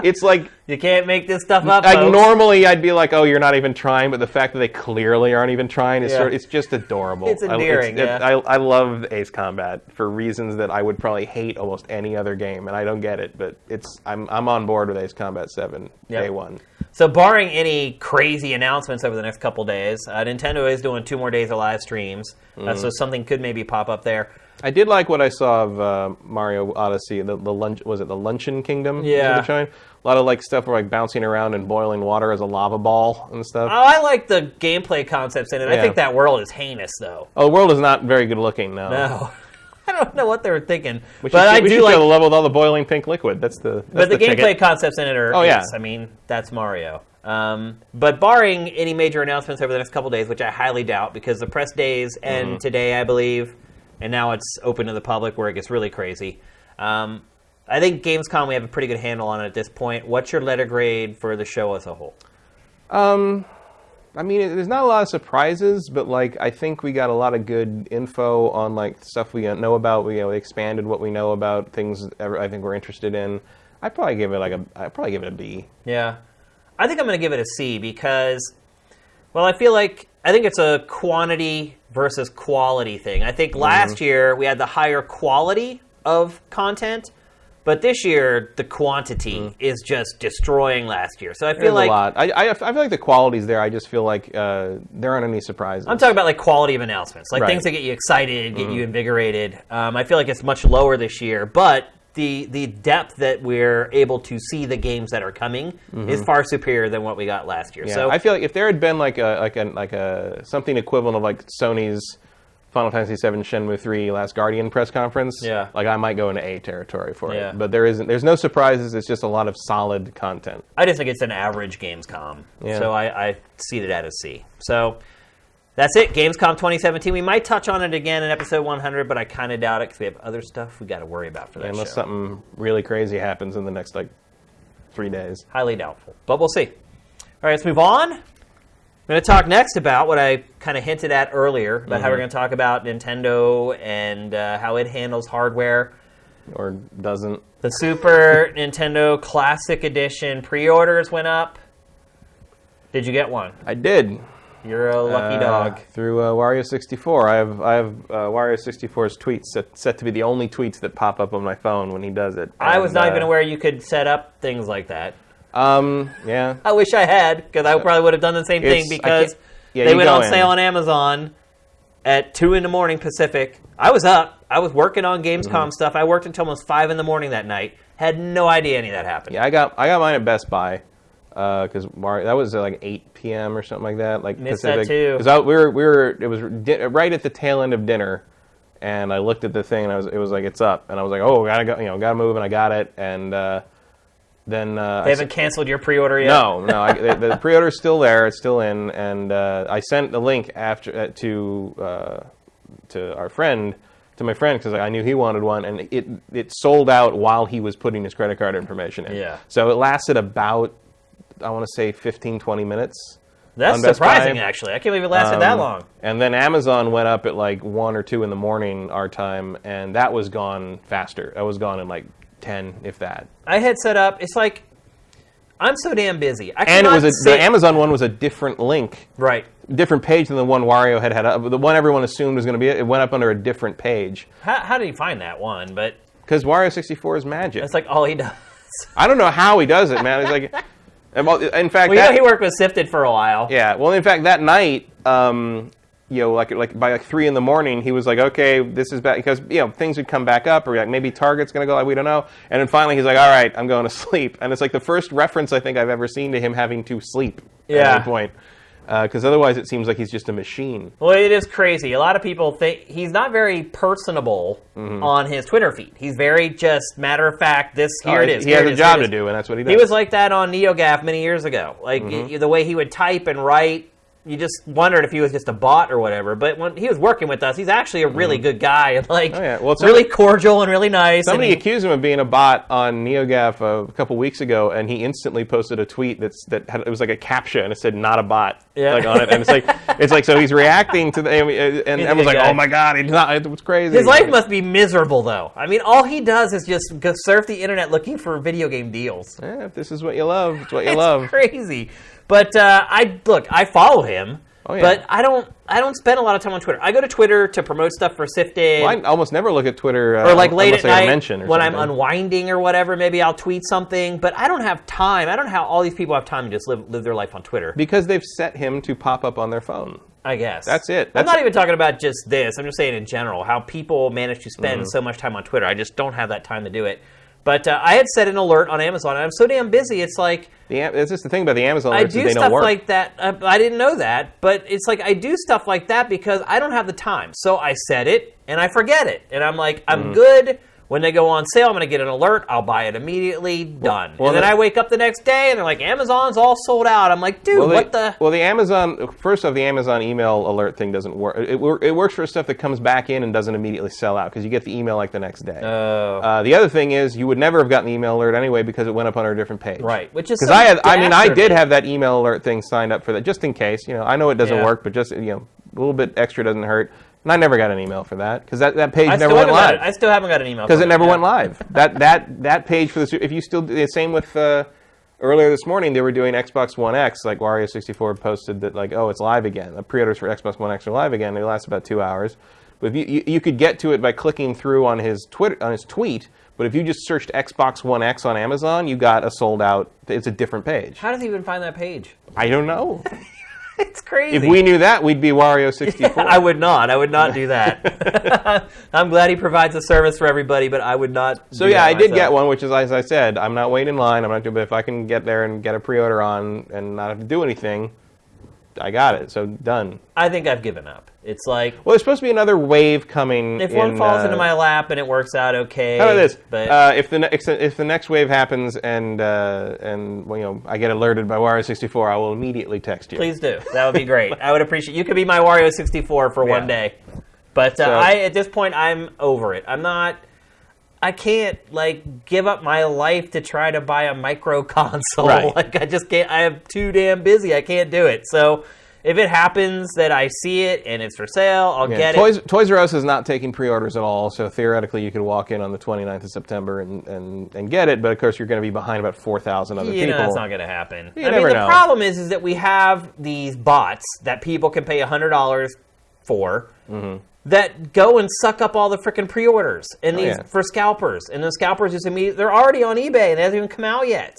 it's like you can't make this stuff up. Like folks. normally, I'd be like, "Oh, you're not even trying," but the fact that they clearly aren't even trying is it's just adorable. It's endearing. I love Ace Combat for reasons that I would probably hate almost any other game, and I don't get it. But I'm on board with Ace Combat 7 day one. So, barring any crazy announcements over the next couple days, Nintendo is doing 2 more days of live streams, so something could maybe pop up there. I did like what I saw of Mario Odyssey. The lunch was it the Luncheon Kingdom? Yeah. A lot of like stuff where like bouncing around and boiling water as a lava ball and stuff. Oh, I like the gameplay concepts in it. I think that world is heinous, though. Oh, the world is not very good looking. No. I don't know what they were thinking, we should show the level with all the boiling pink liquid. But the gameplay concepts in it are. Yes, I mean, that's Mario. But barring any major announcements over the next couple days, which I highly doubt, because the press days end today, I believe, and now it's open to the public where it gets really crazy. I think Gamescom, we have a pretty good handle on it at this point. What's your letter grade for the show as a whole? I mean, there's not a lot of surprises, but like I think we got a lot of good info on like stuff we know about. We expanded what we know about things I think we're interested in. I'd probably give it a B. Yeah, I think I'm going to give it a C because, well, I think it's a quantity versus quality thing. I think last year we had the higher quality of content. But this year, the quantity is just destroying last year. So I feel like a lot. I feel like the quality's there. I just feel like there aren't any surprises. I'm talking about like quality of announcements, like things that get you excited, get you invigorated. I feel like it's much lower this year, but the depth that we're able to see the games that are coming is far superior than what we got last year. Yeah, so I feel like if there had been like a something equivalent of like Sony's Final Fantasy VII Shenmue 3 Last Guardian press conference, like I might go into A territory for it. But there's no surprises. It's just a lot of solid content. I just think it's an average Gamescom. So I seated at a C. So that's it, Gamescom 2017. We might touch on it again in episode 100, but I kind of doubt it because we have other stuff we got to worry about for that unless show. Something really crazy happens in the next like 3 days. Highly doubtful, but we'll see. All right, let's move on. I'm going to talk next about what I kind of hinted at earlier, about how we're going to talk about Nintendo and how it handles hardware. Or doesn't. The Super Nintendo Classic Edition pre-orders went up. Did you get one? I did. You're a lucky dog. Through Wario64. I have Wario64's tweets set to be the only tweets that pop up on my phone when he does it. I was not even aware you could set up things like that. Yeah. I wish I had, because I probably would have done the same thing, because they went on sale on Amazon at 2 a.m. Pacific. I was up. I was working on Gamescom stuff. I worked until almost 5 a.m. that night. Had no idea any of that happened. Yeah, I got mine at Best Buy, because that was at like 8 p.m. or something like that. Like Missed Pacific. that too. Because it was right at the tail end of dinner, and I looked at the thing, and it was like, it's up. And I was like, oh, gotta move, and I got it, and... Then they haven't canceled your pre-order yet? No. The pre-order's still there. It's still in, and I sent the link after to my friend, because I knew he wanted one, and it sold out while he was putting his credit card information in. Yeah. So it lasted about, I want to say, 15, 20 minutes. That's surprising, actually. I can't believe it lasted that long. And then Amazon went up at like 1 or 2 in the morning our time, and that was gone faster. That was gone in like 10, if that. I had set up, it's like, I'm so damn busy. The Amazon one was a different link. Right. Different page than the one Wario had up. The one everyone assumed was going to be it went up under a different page. How did he find that one? But because Wario 64 is magic. That's like all he does. I don't know how he does it, man. It's like, in fact, he worked with Sifted for a while. Yeah. Well, in fact, that night, like by like 3 in the morning, he was like, okay, this is back, because things would come back up, or like maybe Target's gonna go, like, we don't know. And then finally he's like, all right, I'm going to sleep. And it's like the first reference I think I've ever seen to him having to sleep at any point. Because otherwise it seems like he's just a machine. Well, it is crazy. A lot of people think he's not very personable on his Twitter feed. He's very just matter of fact, it is. He has a job to do, and that's what he does. He was like that on Nidhogg many years ago. Like the way he would type and write, you just wondered if he was just a bot or whatever. But when he was working with us, he's actually a really good guy, and really cordial and really nice. Somebody accused him of being a bot on NeoGAF a couple weeks ago, and he instantly posted a tweet it was like a CAPTCHA, and it said "not a bot" on it, and it's like It's like, so he's reacting to the, and everyone's like, guy. oh my God, it's not, it's crazy. His life must be miserable, though. I mean, all he does is just go surf the internet looking for video game deals. Yeah, if this is what you love, it's what you love. It's crazy. But I follow him. Oh, yeah. But I don't spend a lot of time on Twitter. I go to Twitter to promote stuff for Sifted. Well, I almost never look at Twitter or like late at night when something. I'm unwinding or whatever. Maybe I'll tweet something. But I don't have time. I don't know how all these people have time to just live their life on Twitter. Because they've set him to pop up on their phone. I guess. That's it. I'm not even talking about just this. I'm just saying in general, how people manage to spend so much time on Twitter. I just don't have that time to do it. But I had set an alert on Amazon, and I'm so damn busy, it's like... It's just the thing about the Amazon alerts, I do stuff like that. I didn't know that, but it's like I do stuff like that because I don't have the time. So I set it, and I forget it. And I'm like, I'm good. When they go on sale, I'm going to get an alert. I'll buy it immediately. Done. And then I wake up the next day, and they're like, Amazon's all sold out. I'm like, dude, what the... Well, the Amazon... First off, the Amazon email alert thing doesn't work. It works for stuff that comes back in and doesn't immediately sell out, because you get the email like the next day. Oh. The other thing is, you would never have gotten the email alert anyway because it went up on a different page. Right, which is... Because I did have that email alert thing signed up for that, just in case. I know it doesn't work, but just, a little bit extra doesn't hurt. And I never got an email for that, because that page never went live. I still haven't got an email. Because it never went live. That page for the... If you still... The same with... earlier this morning, they were doing Xbox One X. Like, Wario64 posted that, like, oh, it's live again. The pre-orders for Xbox One X are live again. They last about 2 hours. But if you could get to it by clicking through on his tweet. But if you just searched Xbox One X on Amazon, you got a sold out... It's a different page. How does he even find that page? I don't know. It's crazy. If we knew that, we'd be Wario64. I would not do that. I'm glad he provides a service for everybody, but I would not. So yeah, I did get one, which is, as I said, I'm not waiting in line. I'm not doing. But if I can get there and get a pre-order on and not have to do anything, I got it. So done. I think I've given up. It's like, well, there's supposed to be another wave coming. If one falls into my lap and it works out okay. How about this? But if the next wave happens and I get alerted by Wario64, I will immediately text you. Please do. That would be great. I would appreciate. You could be my Wario64 for one day. But at this point, I'm over it. I can't give up my life to try to buy a micro console. Right. I just can't. I am too damn busy. I can't do it. So if it happens that I see it and it's for sale, I'll get it. Toys R Us is not taking pre-orders at all, so theoretically you could walk in on the 29th of September and get it, but of course you're going to be behind about 4,000 other people. That's not going to happen. You never know. The problem is that we have these bots that people can pay $100 for that go and suck up all the freaking pre-orders and for scalpers. And the scalpers just immediately, they're already on eBay and they haven't even come out yet.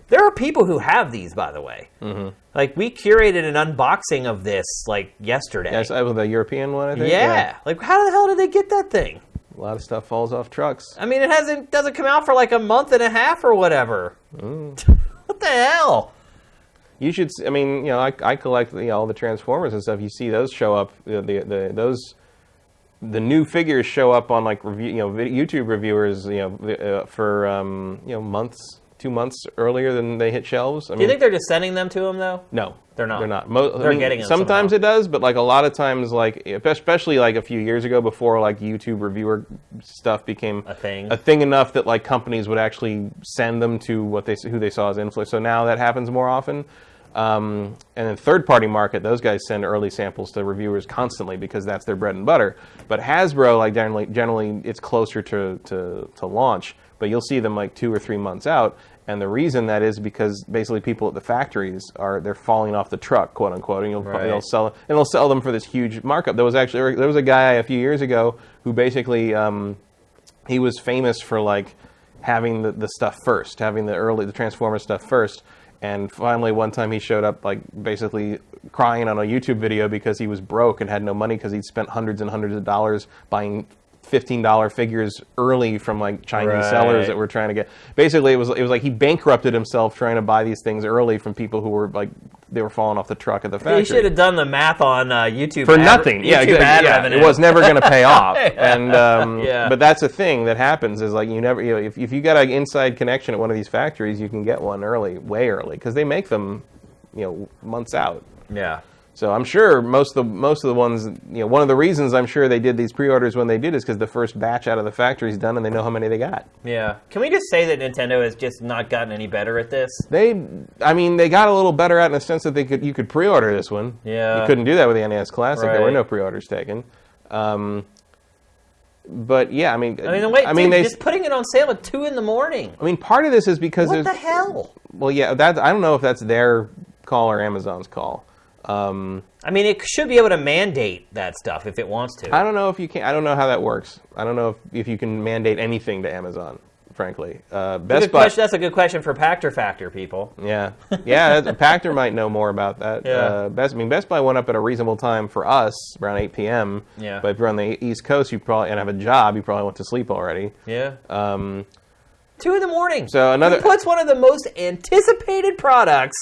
There are people who have these, by the way. We curated an unboxing of this yesterday. Yes, the European one, I think. Yeah. How the hell did they get that thing? A lot of stuff falls off trucks. I mean, it doesn't come out for a month and a half or whatever. What the hell? You should. I mean, I collect all the Transformers and stuff. You see those show up. The new figures show up on YouTube reviewers. For months. 2 months earlier than they hit shelves. Do you think they're just sending them to them, though? No. They're not. They're not. They're getting them sometimes somehow. It does, but a lot of times, especially a few years ago before YouTube reviewer stuff became a thing enough that companies would actually send them to who they saw as influencers. So now that happens more often. And in third-party market, those guys send early samples to reviewers constantly because that's their bread and butter. But Hasbro, generally, it's closer to launch. But you'll see them 2 or 3 months out, and the reason that is because basically people at the factories they're falling off the truck, quote unquote, and they'll sell them for this huge markup. There was a guy a few years ago who basically he was famous for having the stuff first, having the Transformers stuff first. And finally, one time he showed up basically crying on a YouTube video because he was broke and had no money because he'd spent hundreds and hundreds of dollars buying $15 figures early from Chinese sellers that were trying to get. Basically, it was like he bankrupted himself trying to buy these things early from people who were they were falling off the truck at the factory. He should have done the math on YouTube for nothing. It was never going to pay off. And but that's a thing that happens is you never if you got an inside connection at one of these factories, you can get one early, way early, because they make them months out. Yeah. So I'm sure most of the ones, one of the reasons I'm sure they did these pre-orders when they did is because the first batch out of the factory is done and they know how many they got. Yeah. Can we just say that Nintendo has just not gotten any better at this? They got a little better at it in the sense that you could pre-order this one. Yeah. You couldn't do that with the NES Classic. Right. There were no pre-orders taken. But yeah, just putting it on sale at 2 a.m. Part of this is because what the hell? Well, yeah, I don't know if that's their call or Amazon's call. It should be able to mandate that stuff if it wants to. I don't know if you can. I don't know how that works. I don't know if you can mandate anything to Amazon. Frankly, Best Buy. That's a good question for Pactor Factor people. Yeah, Pactor might know more about that. Yeah. Best Buy went up at a reasonable time for us, around 8 p.m. Yeah. But if you're on the East Coast, and have a job, you probably went to sleep already. Yeah. 2 a.m. So Who puts one of the most anticipated products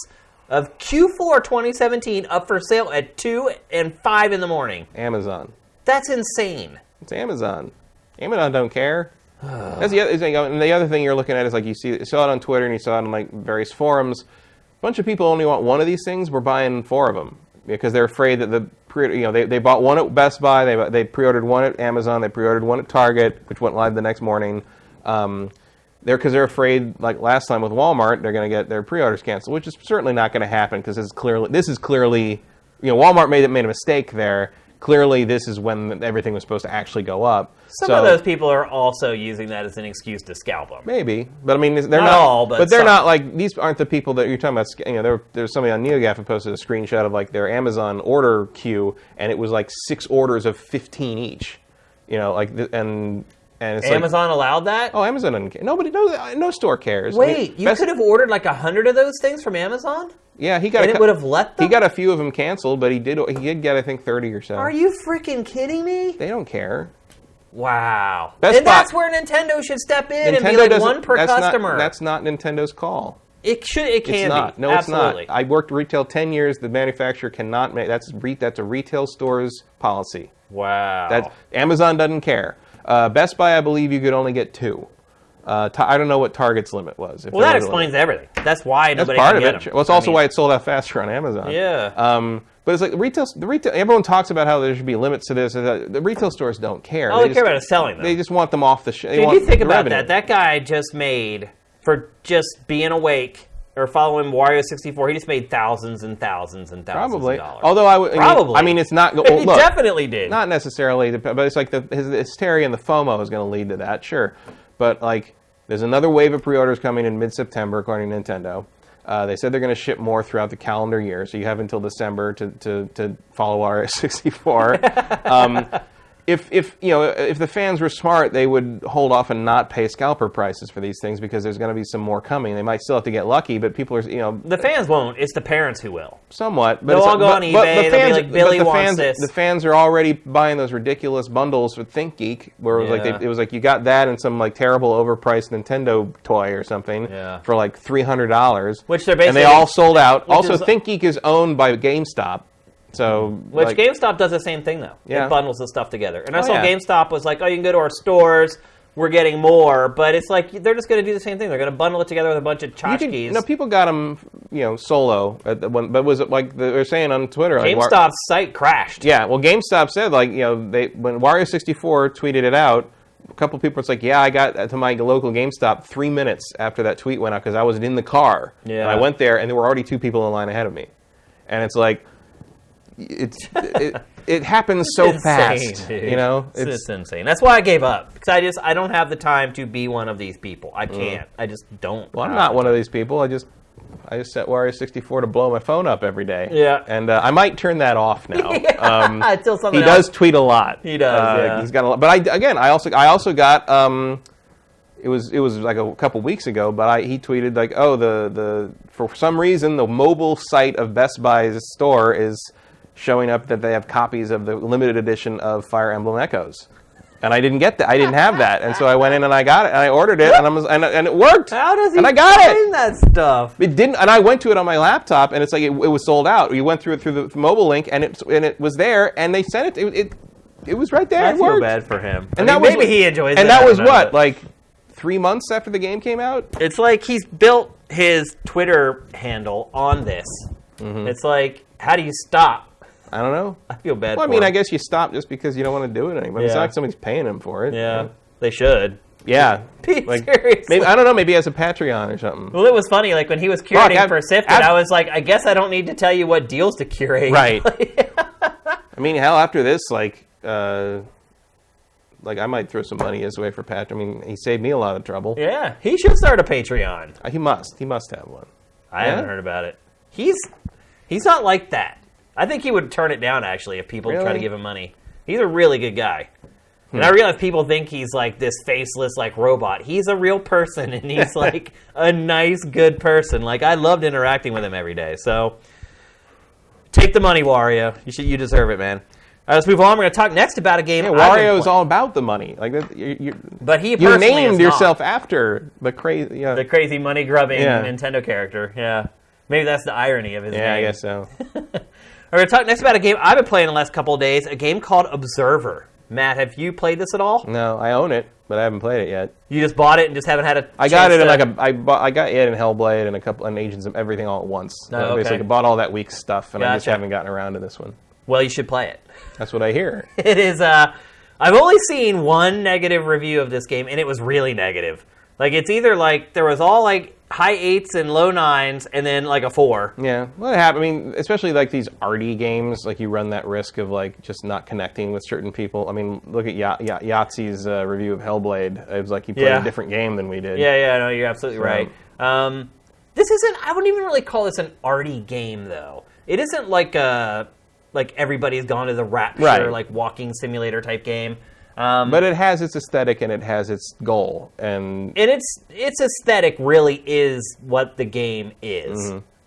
of Q4 2017 up for sale at 2 and 5 in the morning? Amazon. That's insane. It's Amazon. Amazon don't care. That's the other thing. And the other thing you're looking at is you saw it on Twitter and you saw it on various forums. A bunch of people only want one of these things. We're buying 4 of them because they're afraid that they bought one at Best Buy. They pre-ordered one at Amazon. They pre-ordered one at Target, which went live the next morning. Because they're afraid, like last time with Walmart, they're going to get their pre-orders canceled, which is certainly not going to happen because this is clearly Walmart made a mistake there. Clearly, this is when everything was supposed to actually go up. Some of those people are also using that as an excuse to scalp them. Maybe, but they're not all, but they're some. not these aren't the people that you're talking about. There's somebody on NeoGAF who posted a screenshot of their Amazon order queue, and it was 6 orders of 15 each. And it's Amazon allowed that? Oh, Amazon doesn't care. No store cares. Wait, you could have ordered 100 of those things from Amazon? Yeah, it would have let them? He got a few of them canceled, but he did get, I think, 30 or so. Are you freaking kidding me? They don't care. Wow. That's where Nintendo should step in and be one per customer. That's not Nintendo's call. It can it's not. be. No, Absolutely. It's not. I worked retail 10 years. The manufacturer cannot make... That's a retail store's policy. Wow. Amazon doesn't care. Best Buy, I believe you could only get 2. I don't know what Target's limit was. Well, that explains everything. That's why nobody can get them. Well, it's also why it sold out faster on Amazon. Yeah. But it's the retail. Everyone talks about how there should be limits to this. The retail stores don't care. All they care about is selling them. They just want them off the shelf. If you think about that, that guy just made, for just being awake or following Wario 64, he just made thousands and thousands and thousands Probably. of dollars. Although it's not. He definitely did. Not necessarily, but it's his hysteria and the FOMO is going to lead to that. Sure. But there's another wave of pre-orders coming in mid-September, according to Nintendo. They said they're going to ship more throughout the calendar year, so you have until December to follow Wario 64. If the fans were smart, they would hold off and not pay scalper prices for these things because there's going to be some more coming. They might still have to get lucky, but people are the fans won't. It's the parents who will. Somewhat, but they'll all go on eBay. They'll be like, Billy wants this. The fans are already buying those ridiculous bundles with ThinkGeek, where it was you got that and some terrible overpriced Nintendo toy or something for $300, which they're basically, and they all sold out. Also, ThinkGeek is owned by GameStop. Which GameStop does the same thing, though. Yeah. It bundles the stuff together. And I saw GameStop was like, you can go to our stores, we're getting more. But it's they're just going to do the same thing. They're going to bundle it together with a bunch of tchotchkes. People got them, solo. But was it they were saying on Twitter? GameStop's site crashed. Yeah, well, GameStop said, when Wario 64 tweeted it out, a couple people were like, I got to my local GameStop 3 minutes after that tweet went out because I was in the car. Yeah. And I went there, and there were already 2 people in line ahead of me. And it's it happens so fast, dude. It's insane. That's why I gave up because I don't have the time to be one of these people. I can't. I just don't. Well, I'm not one of these people. I just set Wario 64 to blow my phone up every day. Yeah, and I might turn that off now. Until something he does tweet a lot. He does. Yeah. He's got a lot. But I also got. It was a couple weeks ago, but he tweeted the for some reason the mobile site of Best Buy's store is showing up that they have copies of the limited edition of Fire Emblem Echoes, and I didn't get that. I didn't have that, and so I went in and I got it, and I ordered it, and it worked. How does he and I got find that stuff? It didn't, and I went to it on my laptop, and it's it was sold out. We went through it through the mobile link, and it was there, and they sent it. It was right there. I it worked. feel bad for him. And maybe he enjoys it. And that was what 3 months after the game came out. It's he's built his Twitter handle on this. Mm-hmm. It's how do you stop? I don't know. I feel bad. Well, for I mean, him. I guess you stop just because you don't want to do it anymore. It's not like somebody's paying him for it. Yeah, they should. Yeah. Seriously. Maybe, I don't know, maybe he has a Patreon or something. Well, it was funny, like when he was curating for Sifted, I was like, I guess I don't need to tell you what deals to curate. Right. I mean, hell, after this, like I might throw some money his way for Patreon. I mean, he saved me a lot of trouble. Yeah, he should start a Patreon. He must have one. I haven't heard about it. He's not like that. I think he would turn it down, actually, if people try to give him money. He's a really good guy. And I realize people think he's like this faceless like robot. He's a real person, and he's like a nice, good person. Like, I loved interacting with him every day. So, take the money, Wario. You deserve it, man. All right, let's move on. We're going to talk next about a game. Yeah, Wario is all about the money. Like but he you named yourself after the crazy money grubbing Nintendo character. Yeah, maybe that's the irony of his name. Yeah, I guess so. We're going to talk next about a game I've been playing the last couple of days. A game called Observer. Matt, have you played this at all? No, I own it, but I haven't played it yet. You just bought it and just haven't had a. I got it in I got it in Hellblade and a couple and Agents of everything all at once. Okay. Basically, bought all that week stuff, and I just haven't gotten around to this one. Well, you should play it. That's what I hear. It is. I've only seen one negative review of this game, and it was really negative. Like, it's either like there was all like high 8s and low 9s, and then like a 4. Yeah, well, it happened. I mean, especially like these arty games, like you run that risk of like just not connecting with certain people. I mean, look at Yahtzee's review of Hellblade. It was like he played a different game than we did. Yeah, no, you're absolutely right. This isn't. I wouldn't even really call this an arty game, though. It isn't like everybody's gone to the Rapture, like walking simulator type game. But it has its aesthetic and it has its goal, and its aesthetic really is what the game is.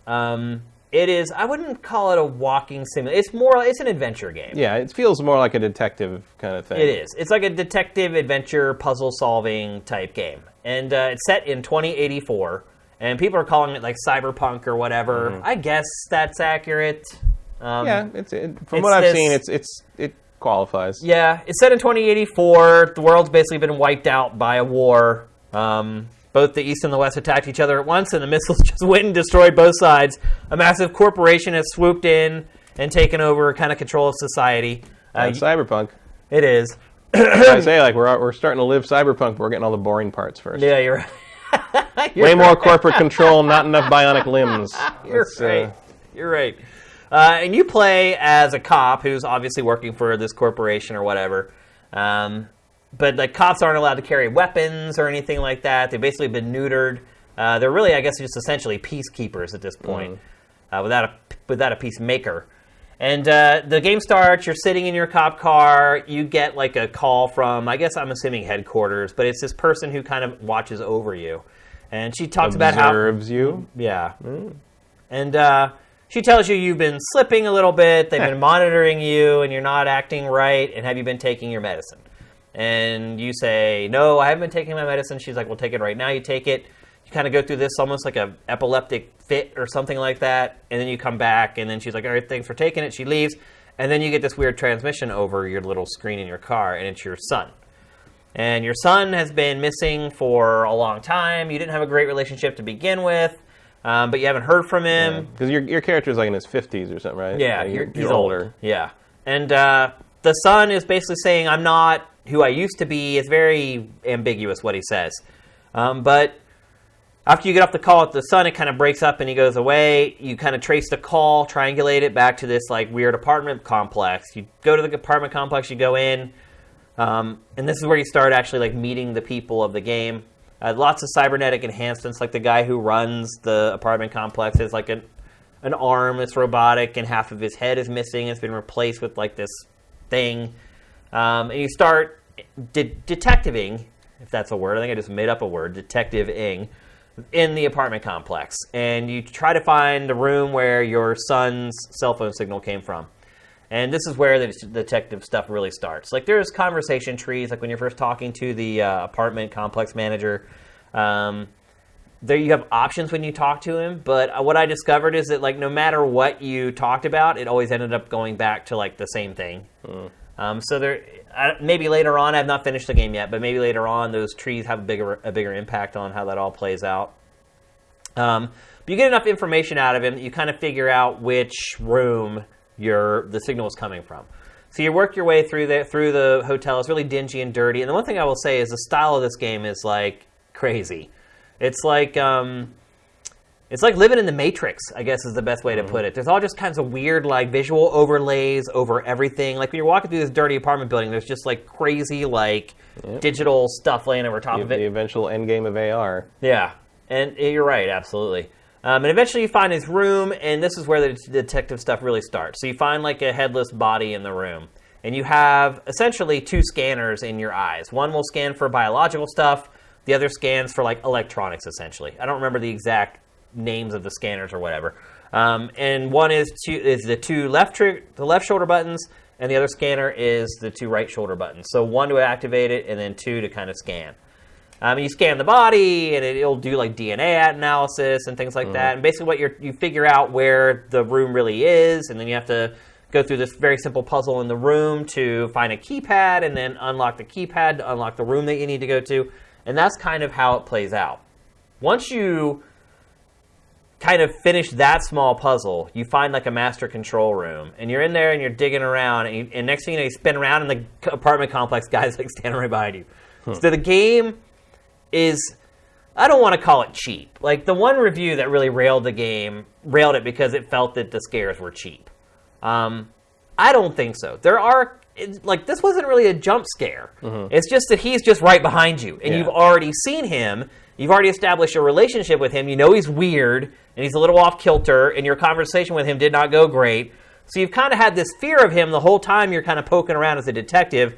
Mm-hmm. It is. I wouldn't call it a walking simulator. It's an adventure game. Yeah, it feels more like a detective kind of thing. It is. It's like a detective adventure puzzle solving type game, and it's set in 2084. And people are calling it like cyberpunk or whatever. Mm-hmm. I guess that's accurate. From what I've seen, it qualifies. Yeah, it's set in 2084. The world's basically been wiped out by a war. Both the East and the West attacked each other at once, and the missiles just went and destroyed both sides. A massive corporation has swooped in and taken over kind of control of society. Cyberpunk. It is. I say, like, we're starting to live cyberpunk, but we're getting all the boring parts first. Yeah, you're right. Way more corporate control, not enough bionic limbs. You're right. And you play as a cop who's obviously working for this corporation or whatever. But like cops aren't allowed to carry weapons or anything like that. They've basically been neutered. They're really, I guess, just essentially peacekeepers at this point, without a peacemaker. And the game starts. You're sitting in your cop car. You get like a call from, I guess I'm assuming headquarters, but it's this person who kind of watches over you, and she talks about how observes you. Yeah, and. She tells you you've been slipping a little bit, they've been monitoring you, and you're not acting right, and have you been taking your medicine? And you say, no, I haven't been taking my medicine. She's like, well, take it right now. You take it. You kind of go through this almost like a epileptic fit or something like that, and then you come back, and then she's like, all right, thanks for taking it. She leaves, and then you get this weird transmission over your little screen in your car, and it's your son. And your son has been missing for a long time. You didn't have a great relationship to begin with. But you haven't heard from him. Because your character's like in his 50s or something, right? Yeah, like he's older. Yeah. And the son is basically saying, I'm not who I used to be. It's very ambiguous what he says. But after you get off the call with the son, it kind of breaks up and he goes away. You kind of trace the call, triangulate it back to this like weird apartment complex. You go to the apartment complex, you go in, and this is where you start actually like meeting the people of the game. Lots of cybernetic enhancements, like the guy who runs the apartment complex is like an arm that's robotic, and half of his head is missing. It's been replaced with like this thing. And you start detectiving, if that's a word. I think I just made up a word, detective-ing, in the apartment complex. And you try to find the room where your son's cell phone signal came from. And this is where the detective stuff really starts. Like, there's conversation trees, like when you're first talking to the apartment complex manager. There you have options when you talk to him, but what I discovered is that, like, no matter what you talked about, it always ended up going back to, like, the same thing. So there, maybe later on, I've not finished the game yet, but maybe later on, those trees have a bigger impact on how that all plays out. But you get enough information out of him that you kind of figure out which room the signal is coming from. So you work your way through the hotel. It's really dingy and dirty. And the one thing I will say is the style of this game is like crazy. It's like living in the Matrix, I guess is the best way to put it. There's all just kinds of weird like visual overlays over everything. Like when you're walking through this dirty apartment building, there's just like crazy like digital stuff laying over top of it. The eventual end game of AR. Yeah, and you're right, absolutely. And eventually you find his room, and this is where the detective stuff really starts. So you find like a headless body in the room, and you have essentially 2 scanners in your eyes. One will scan for biological stuff. The other scans for like electronics, essentially. I don't remember the exact names of the scanners or whatever. And one is the 2 the left shoulder buttons, and the other scanner is the 2 right shoulder buttons. So 1 to activate it, and then 2 to kind of scan. You scan the body, and it'll do like DNA analysis and things like that. And basically, what you figure out where the room really is, and then you have to go through this very simple puzzle in the room to find a keypad, and then unlock the keypad to unlock the room that you need to go to. And that's kind of how it plays out. Once you kind of finish that small puzzle, you find like a master control room, and you're in there and you're digging around, and next thing you know, you spin around in the apartment complex, guys like standing right behind you. So the game is, I don't want to call it cheap. Like the one review that really railed it because it felt that the scares were cheap. I don't think so. This wasn't really a jump scare. It's just that he's just right behind you, and you've already seen him. You've already established a relationship with him. You know he's weird, and he's a little off kilter, and your conversation with him did not go great. So you've kind of had this fear of him the whole time you're kind of poking around as a detective.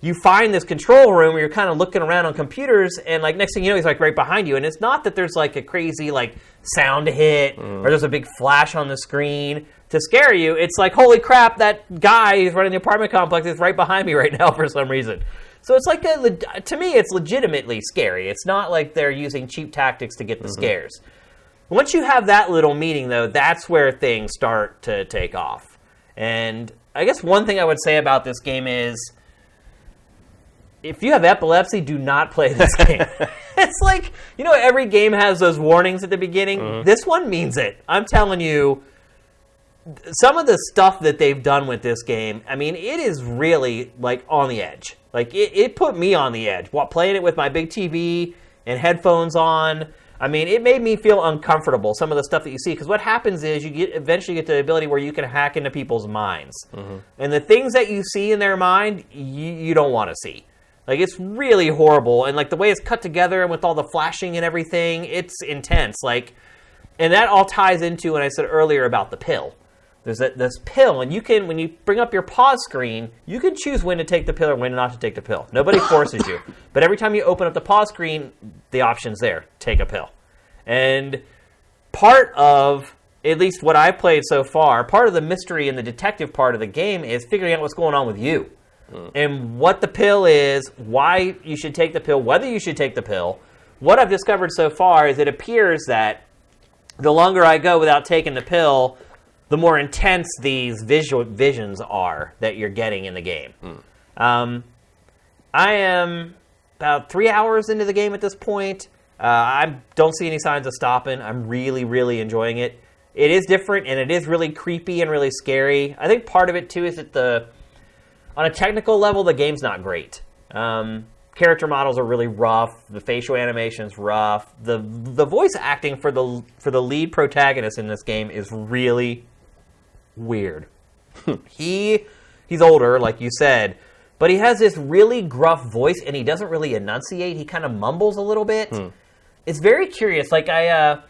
You find this control room where you're kind of looking around on computers, and like next thing you know, he's like right behind you. And it's not that there's like a crazy like sound hit or there's a big flash on the screen to scare you. It's like, holy crap, that guy who's running the apartment complex is right behind me right now for some reason. So it's like, to me, it's legitimately scary. It's not like they're using cheap tactics to get the scares. Once you have that little meeting, though, that's where things start to take off. And I guess one thing I would say about this game is, if you have epilepsy, do not play this game. It's like, every game has those warnings at the beginning. This one means it. I'm telling you, some of the stuff that they've done with this game, I mean, it is really, like, on the edge. Like, it put me on the edge. While playing it with my big TV and headphones on, I mean, it made me feel uncomfortable, some of the stuff that you see. Because what happens is you eventually get to the ability where you can hack into people's minds. And the things that you see in their mind, you don't want to see. Like, it's really horrible. And, like, the way it's cut together and with all the flashing and everything, it's intense. Like, and that all ties into what I said earlier about the pill. There's this pill, and you can, when you bring up your pause screen, you can choose when to take the pill or when not to take the pill. Nobody forces you. But every time you open up the pause screen, the option's there. Take a pill. And part of, at least what I've played so far, part of the mystery in the detective part of the game is figuring out what's going on with you. And what the pill is, why you should take the pill, whether you should take the pill. What I've discovered so far is it appears that the longer I go without taking the pill, the more intense these visions are that you're getting in the game. I am about 3 hours into the game at this point. I don't see any signs of stopping. I'm really, really enjoying it. It is different, and it is really creepy and really scary. I think part of it, too, is that on a technical level, the game's not great. Character models are really rough. The facial animation's rough. The voice acting for the lead protagonist in this game is really weird. He's older, like you said, but he has this really gruff voice, and he doesn't really enunciate. He kind of mumbles a little bit. It's very curious. Like I'm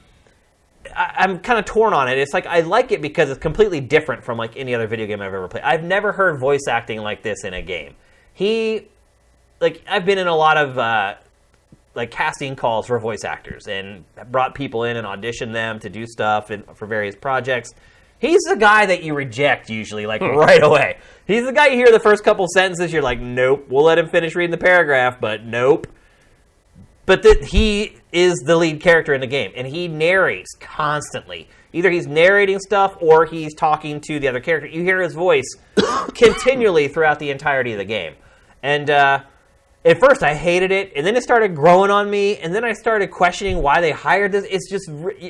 kind of torn on it. It's like I like it because it's completely different from like any other video game I've ever played. I've never heard voice acting like this in a game. I've been in a lot of casting calls for voice actors and brought people in and auditioned them to do stuff for various projects. He's the guy that you reject usually, like right away. He's the guy you hear the first couple sentences, you're like, nope, we'll let him finish reading the paragraph, but nope. But he is the lead character in the game, and he narrates constantly. Either he's narrating stuff or he's talking to the other character. You hear his voice continually throughout the entirety of the game. And at first I hated it, and then it started growing on me, and then I started questioning why they hired this. It's just,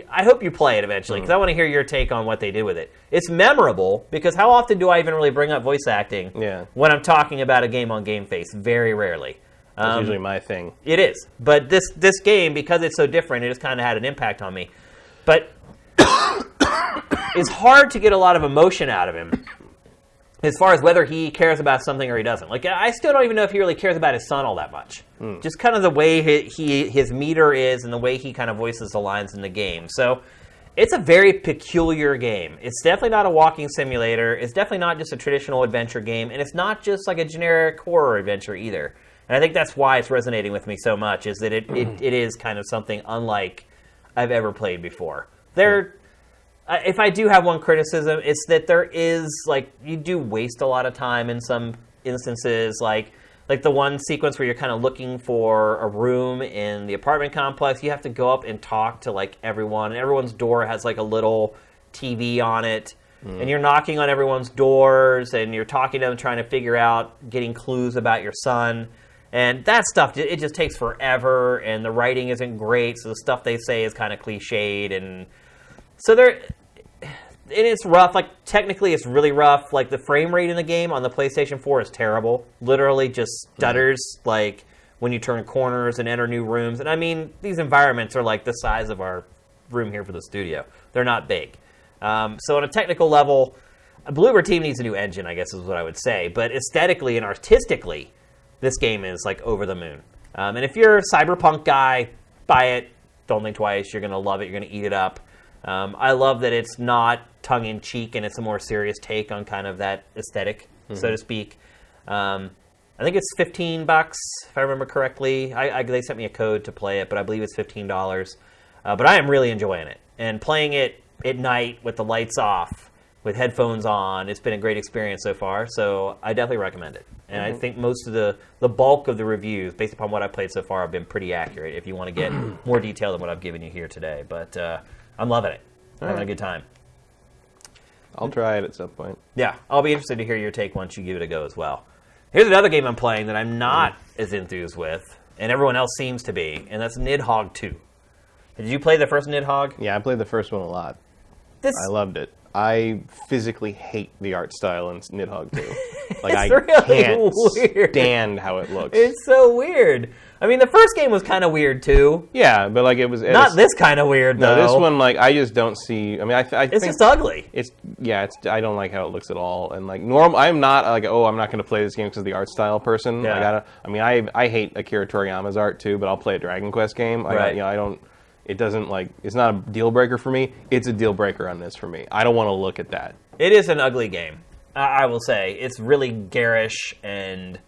I hope you play it eventually, because I want to hear your take on what they did with it. It's memorable, because how often do I even really bring up voice acting when I'm talking about a game on GameFace? Very rarely. That's usually my thing. It is. But this game, because it's so different, it just kind of had an impact on me. But it's hard to get a lot of emotion out of him. As far as whether he cares about something or he doesn't. Like, I still don't even know if he really cares about his son all that much. Just kind of the way his meter is and the way he kind of voices the lines in the game. So, it's a very peculiar game. It's definitely not a walking simulator. It's definitely not just a traditional adventure game. And it's not just like a generic horror adventure either. And I think that's why it's resonating with me so much, is that it is kind of something unlike I've ever played before. If I do have one criticism, it's that there is, like, you do waste a lot of time in some instances, like the one sequence where you're kind of looking for a room in the apartment complex. You have to go up and talk to, like, everyone, and everyone's door has, like, a little TV on it, and you're knocking on everyone's doors, and you're talking to them, trying to figure out, getting clues about your son, and that stuff, it just takes forever, and the writing isn't great, so the stuff they say is kind of cliched, and so it's rough. Like, technically, it's really rough. Like, the frame rate in the game on the PlayStation 4 is terrible. Literally just stutters, like, when you turn corners and enter new rooms. And, I mean, these environments are, like, the size of our room here for the studio. They're not big. So, on a technical level, Bloober Team needs a new engine, I guess is what I would say. But aesthetically and artistically, this game is, like, over the moon. And if you're a cyberpunk guy, buy it. Don't think twice. You're going to love it. You're going to eat it up. I love that it's not tongue-in-cheek and it's a more serious take on kind of that aesthetic, so to speak. I think it's $15, if I remember correctly. They sent me a code to play it, but I believe it's $15. But I am really enjoying it. And playing it at night with the lights off, with headphones on, it's been a great experience so far, so I definitely recommend it. And I think most of the bulk of the reviews, based upon what I've played so far, have been pretty accurate, if you want to get more detail than what I've given you here today. But I'm loving it. I'm having a good time. I'll try it at some point. Yeah, I'll be interested to hear your take once you give it a go as well. Here's another game I'm playing that I'm not as enthused with, and everyone else seems to be, and that's Nidhogg II. Did you play the first Nidhogg? Yeah, I played the first one a lot. I loved it. I physically hate the art style in Nidhogg 2. Like, I can't stand how it looks. It's so weird. I mean, the first game was kind of weird, too. Yeah, but, like, it was... Not this kind of weird, though. No, this one, like, I just don't see... I mean, I think... It's just ugly. I don't like how it looks at all. And, like, I'm not, like, I'm not going to play this game because of the art style person. Yeah. I hate Akira Toriyama's art, too, but I'll play a Dragon Quest game. Right. I don't... It doesn't, like... It's not a deal breaker for me. It's a deal breaker on this for me. I don't want to look at that. It is an ugly game, I will say. It's really garish and...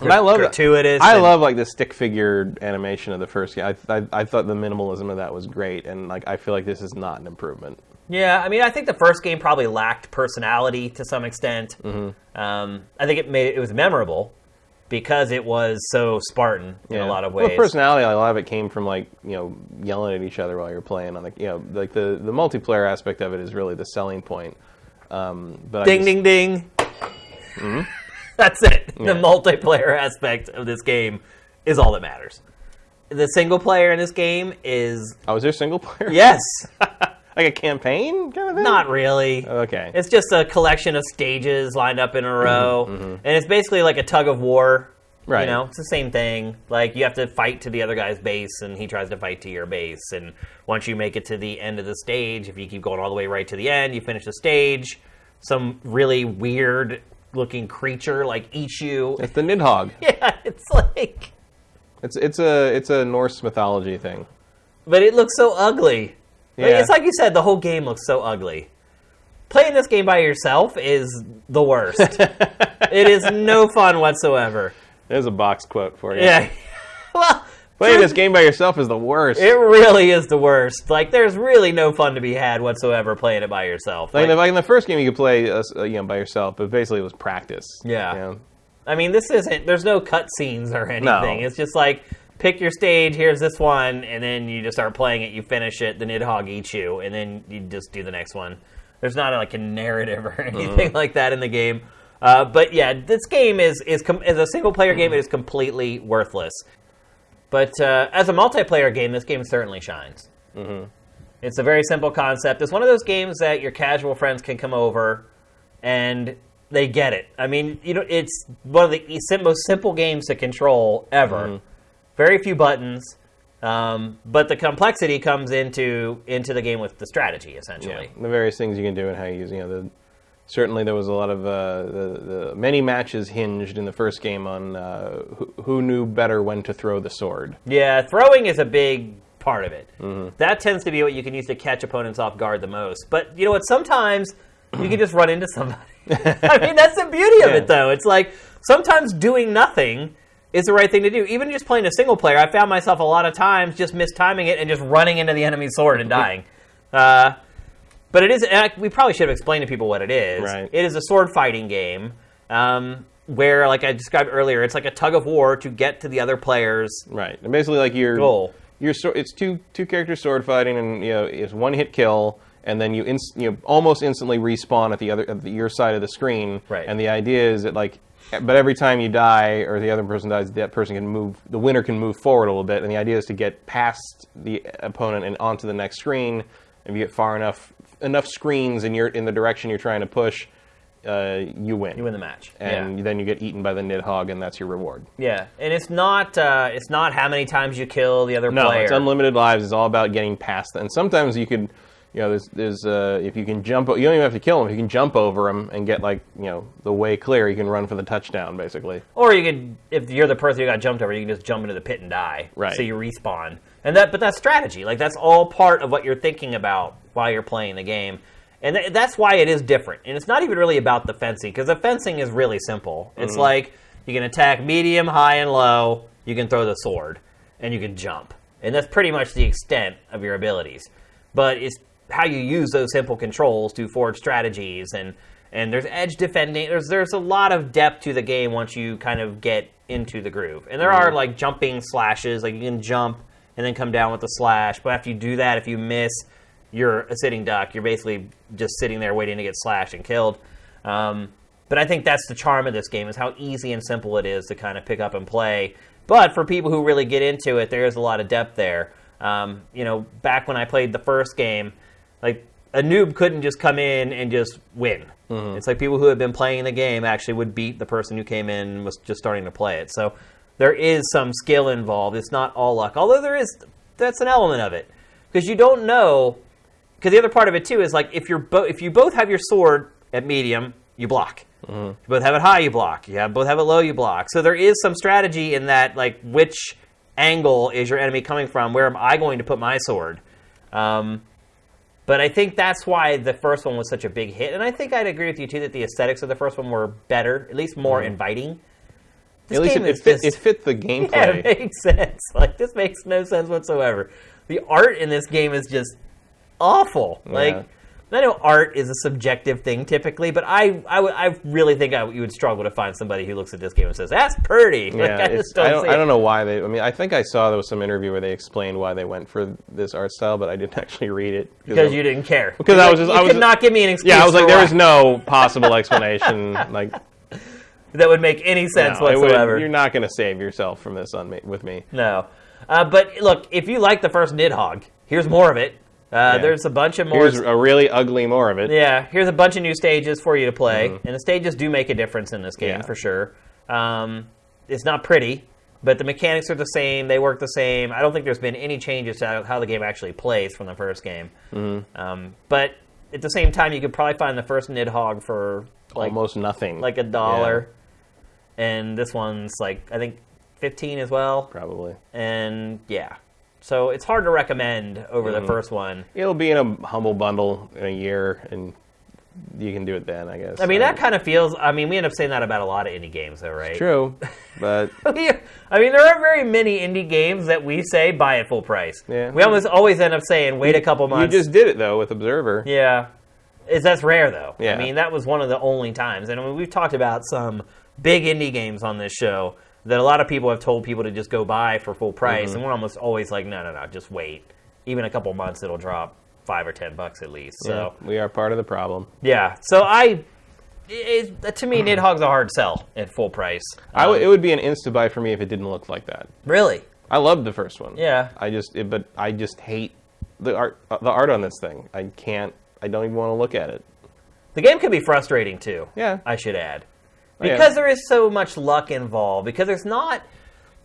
I love gratuitous. I love, like, the stick figure animation of the first game. I thought the minimalism of that was great, and, like, I feel like this is not an improvement. Yeah, I mean, I think the first game probably lacked personality to some extent. I think it was memorable because it was so Spartan in a lot of ways. Well, personality, a lot of it came from, like, yelling at each other while you're playing on the, like the multiplayer aspect of it is really the selling point. But ding, ding. That's it. Yeah. The multiplayer aspect of this game is all that matters. The single player in this game is... Oh, is there single player? Yes. Like a campaign kind of thing? Not really. Okay. It's just a collection of stages lined up in a row. And it's basically like a tug of war. Right. It's the same thing. Like, you have to fight to the other guy's base, and he tries to fight to your base. And once you make it to the end of the stage, if you keep going all the way right to the end, you finish the stage. Some really weird... looking creature like eats you. It's the Nidhogg. Yeah, it's like it's a Norse mythology thing. But it looks so ugly. Yeah. It's like you said, the whole game looks so ugly. Playing this game by yourself is the worst. It is no fun whatsoever. There's a box quote for you. Yeah. Well, playing this game by yourself is the worst. It really is the worst. Like, there's really no fun to be had whatsoever playing it by yourself. Like in the first game, you could play by yourself, but basically it was practice. Yeah. I mean, there's no cutscenes or anything. No. It's just like, pick your stage, here's this one, and then you just start playing it, you finish it, the Nidhogg eats you, and then you just do the next one. There's not like a narrative or anything like that in the game. But yeah, this game is as a single-player game, it is completely worthless. But as a multiplayer game, this game certainly shines. Mm-hmm. It's a very simple concept. It's one of those games that your casual friends can come over and they get it. I mean, it's one of the most simple games to control ever. Mm-hmm. Very few buttons, but the complexity comes into the game with the strategy, essentially. Yeah, the various things you can do and how you use. Certainly, there was a lot of the many matches hinged in the first game on who knew better when to throw the sword. Yeah, throwing is a big part of it. Mm-hmm. That tends to be what you can use to catch opponents off guard the most. But you know what? Sometimes you can just run into somebody. I mean, that's the beauty of it, though. It's like sometimes doing nothing is the right thing to do. Even just playing a single player, I found myself a lot of times just mistiming it and just running into the enemy's sword and dying. But it is. We probably should have explained to people what it is. Right. It is a sword fighting game where, like I described earlier, it's like a tug of war to get to the other player's right. And basically, like your goal. It's two character sword fighting, and it's one hit kill, and then you almost instantly respawn at your side of the screen. Right. And the idea is that but every time you die or the other person dies, that person can move. The winner can move forward a little bit, and the idea is to get past the opponent and onto the next screen. If you get far enough screens in the direction you're trying to push, you win. You win the match, and then you get eaten by the Nidhogg, and that's your reward. Yeah, and it's not how many times you kill the other player. No, it's unlimited lives. It's all about getting past that. And sometimes you could, there's if you can jump, you don't even have to kill them. If you can jump over them and get the way clear, you can run for the touchdown, basically. Or you could, if you're the person who got jumped over, you can just jump into the pit and die. Right. So you respawn, but that's strategy. Like that's all part of what you're thinking about while you're playing the game. And that's why it is different. And it's not even really about the fencing, because the fencing is really simple. Mm-hmm. It's like you can attack medium, high, and low. You can throw the sword, and you can jump. And that's pretty much the extent of your abilities. But it's how you use those simple controls to forge strategies. And there's edge defending. There's a lot of depth to the game once you kind of get into the groove. And there are like jumping slashes. Like you can jump and then come down with a slash. But after you do that, if you miss, you're a sitting duck. You're basically just sitting there waiting to get slashed and killed. But I think that's the charm of this game, is how easy and simple it is to kind of pick up and play. But for people who really get into it, there is a lot of depth there. Back when I played the first game, like a noob couldn't just come in and just win. Mm-hmm. It's like people who had been playing the game actually would beat the person who came in and was just starting to play it. So there is some skill involved. It's not all luck. Although that's an element of it. Because you don't know. Because the other part of it, too, is like if you both have your sword at medium, you block. Mm-hmm. If you both have it high, you block. You both have it low, you block. So there is some strategy in that, like which angle is your enemy coming from? Where am I going to put my sword? But I think that's why the first one was such a big hit. And I think I'd agree with you, too, that the aesthetics of the first one were better, at least more inviting. At least it fit the gameplay. Yeah, it makes sense. Like, this makes no sense whatsoever. The art in this game is just awful. Yeah. Like, I know art is a subjective thing typically, but I really think you would struggle to find somebody who looks at this game and says, that's pretty. Yeah, like, I don't know why I think I saw there was some interview where they explained why they went for this art style, but I didn't actually read it. Because you didn't care. Because you could not give me an excuse. Yeah, I was like, there was no possible explanation like that would make any sense whatsoever. You're not going to save yourself from this with me. No. But look, if you like the first Nidhogg, here's more of it. There's a bunch of more. Here's a really ugly more of it. Yeah, here's a bunch of new stages for you to play. Mm-hmm. And the stages do make a difference in this game, for sure. It's not pretty, but the mechanics are the same. They work the same. I don't think there's been any changes to how the game actually plays from the first game. Mm-hmm. But at the same time, you could probably find the first Nidhogg for almost nothing. Like $1. Yeah. And this one's I think $15 as well. Probably. And yeah. So it's hard to recommend over the first one. It'll be in a humble bundle in a year, and you can do it then, I guess. I mean, that kind of feels... I mean, we end up saying that about a lot of indie games, though, right? It's true, but... I mean, there aren't very many indie games that we say buy at full price. Yeah. We almost always end up saying wait a couple months. You just did it, though, with Observer. Yeah. That's rare, though. Yeah. I mean, that was one of the only times. And I mean, we've talked about some big indie games on this show that a lot of people have told people to just go buy for full price, and we're almost always like, no, just wait. Even a couple months, it'll drop $5 or $10 at least. So we are part of the problem. Yeah. So I To me, Nidhogg's a hard sell at full price. It would be an insta-buy for me if it didn't look like that. Really? I loved the first one. Yeah. But I just hate the art on this thing. I don't even want to look at it. The game can be frustrating, too. Yeah. I should add. Because there is so much luck involved. Because there's not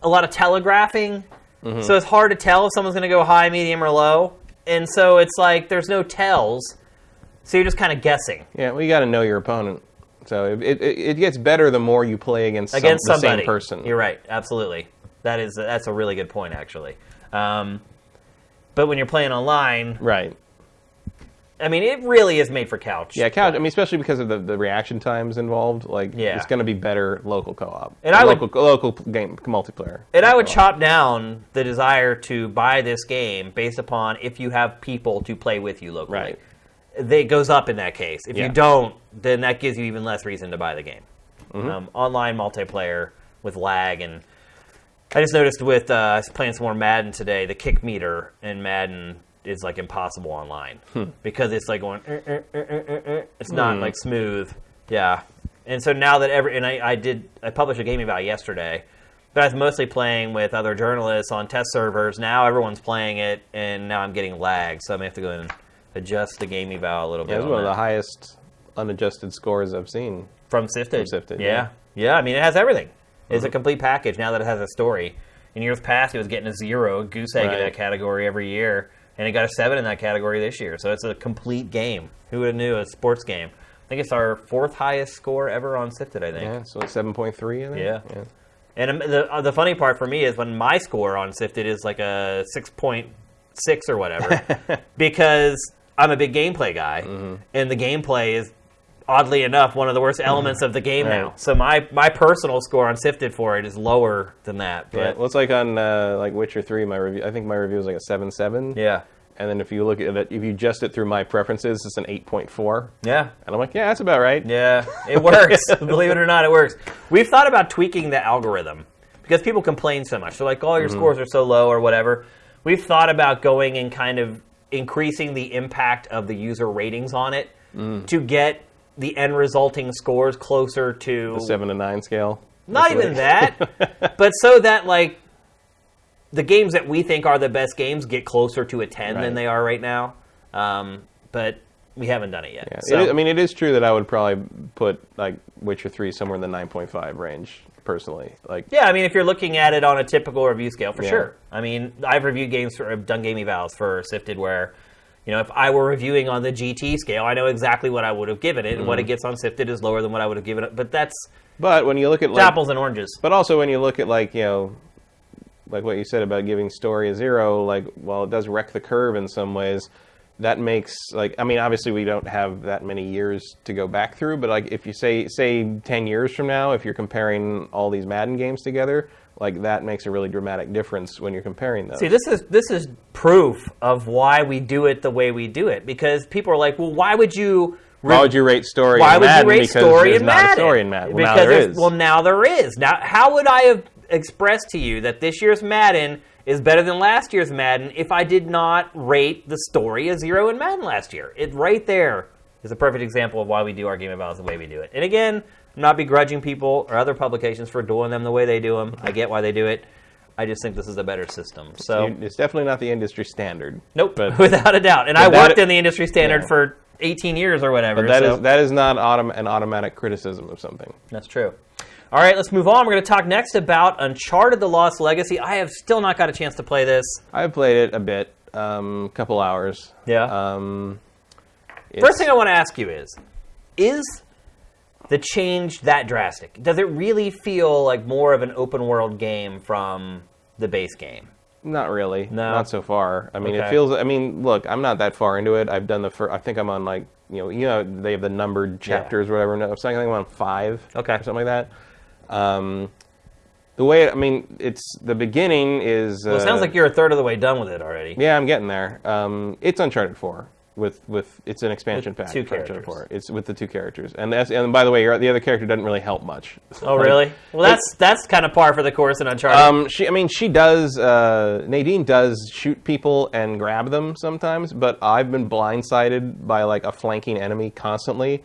a lot of telegraphing. Mm-hmm. So it's hard to tell if someone's going to go high, medium, or low. And so it's like there's no tells. So you're just kind of guessing. Yeah, well, you got to know your opponent. So it gets better the more you play against the same person. You're right. Absolutely. That's a really good point, actually. But when you're playing online... Right. I mean, it really is made for couch. Yeah, couch. I mean, especially because of the reaction times involved. Like, it's going to be better local co-op. And local game multiplayer. And I would chop down the desire to buy this game based upon if you have people to play with you locally. Right. It goes up in that case. If you don't, then that gives you even less reason to buy the game. Mm-hmm. Online multiplayer with lag, and I just noticed with I was playing some more Madden today, the kick meter in Madden is like impossible online because it's like going. It's not like smooth. Yeah, and so now that I published a game eval yesterday, but I was mostly playing with other journalists on test servers. Now everyone's playing it, and now I'm getting lag, so I may have to go and adjust the game eval a little bit. Yeah, it's one of the highest unadjusted scores I've seen from Sifted. Yeah. I mean, it has everything. It's a complete package now that it has a story. In years past, it was getting a 0, a goose egg in that category every year, and it got a 7 in that category this year. So it's a complete game. Who would have knew a sports game? I think it's our 4th highest score ever on Sifted, I think. Yeah, so it's 7.3 in there? Yeah. And the funny part for me is when my score on Sifted is like a 6.6 or whatever, because I'm a big gameplay guy, and the gameplay is, oddly enough, one of the worst elements of the game now. So my personal score on Sifted for it is lower than that. But well, it's like on like Witcher 3, my review. I think my review is like a 7.7. Yeah. And then if you look at it, if you adjust it through my preferences, it's an 8.4. Yeah. And I'm like, yeah, that's about right. Yeah, it works. Believe it or not, it works. We've thought about tweaking the algorithm because people complain so much. They're like, oh, your scores are so low or whatever. We've thought about going and kind of increasing the impact of the user ratings on it to get the end resulting scores closer to... The 7 to 9 scale? Not even that, but so that, like, the games that we think are the best games get closer to a 10 than they are right now. But we haven't done it yet. Yeah. So. It is true that I would probably put, like, Witcher 3 somewhere in the 9.5 range, personally. Like, yeah, I mean, if you're looking at it on a typical review scale, for sure. I mean, I've reviewed games, I've done game evals for Sifted where... You know, if I were reviewing on the GT scale, I know exactly what I would have given it, and what it gets on Sifted is lower than what I would have given it. But that's when you look at like, apples and oranges. But also when you look at like like what you said about giving story a 0, like while it does wreck the curve in some ways, that makes like I mean obviously we don't have that many years to go back through, but like if you say 10 years from now, if you're comparing all these Madden games together. Like that makes a really dramatic difference when you're comparing those. See, this is proof of why we do it the way we do it. Because people are like, well, why would you rate story in Madden? Why would you rate story in Madden? Not a story in Madden. Well, now there is. Well, now there is. Now, how would I have expressed to you that this year's Madden is better than last year's Madden if I did not rate the story a 0 in Madden last year? It right there is a perfect example of why we do our game evals the way we do it. And again, I'm not begrudging people or other publications for doing them the way they do them. I get why they do it. I just think this is a better system. So it's definitely not the industry standard. Nope, but, without a doubt. And I worked in the industry standard for 18 years or whatever. But that is not an automatic criticism of something. That's true. All right, let's move on. We're going to talk next about Uncharted: The Lost Legacy. I have still not got a chance to play this. I've played it a bit, couple hours. Yeah. First thing I want to ask you is the change that drastic? Does it really feel like more of an open world game from the base game? Not really. No? Not so far. I mean, It feels... I mean, look, I'm not that far into it. I've done I think I'm on, like, you know, they have the numbered chapters or whatever. No, I think I'm on 5 or something like that. The way... I mean, the beginning is... Well, it sounds like you're a third of the way done with it already. Yeah, I'm getting there. It's Uncharted 4. It's an expansion pack. 2 characters. It's with the 2 characters, and by the way, the other character doesn't really help much. Oh, really? Well, that's kind of par for the course in Uncharted. She does. Nadine does shoot people and grab them sometimes, but I've been blindsided by like a flanking enemy constantly,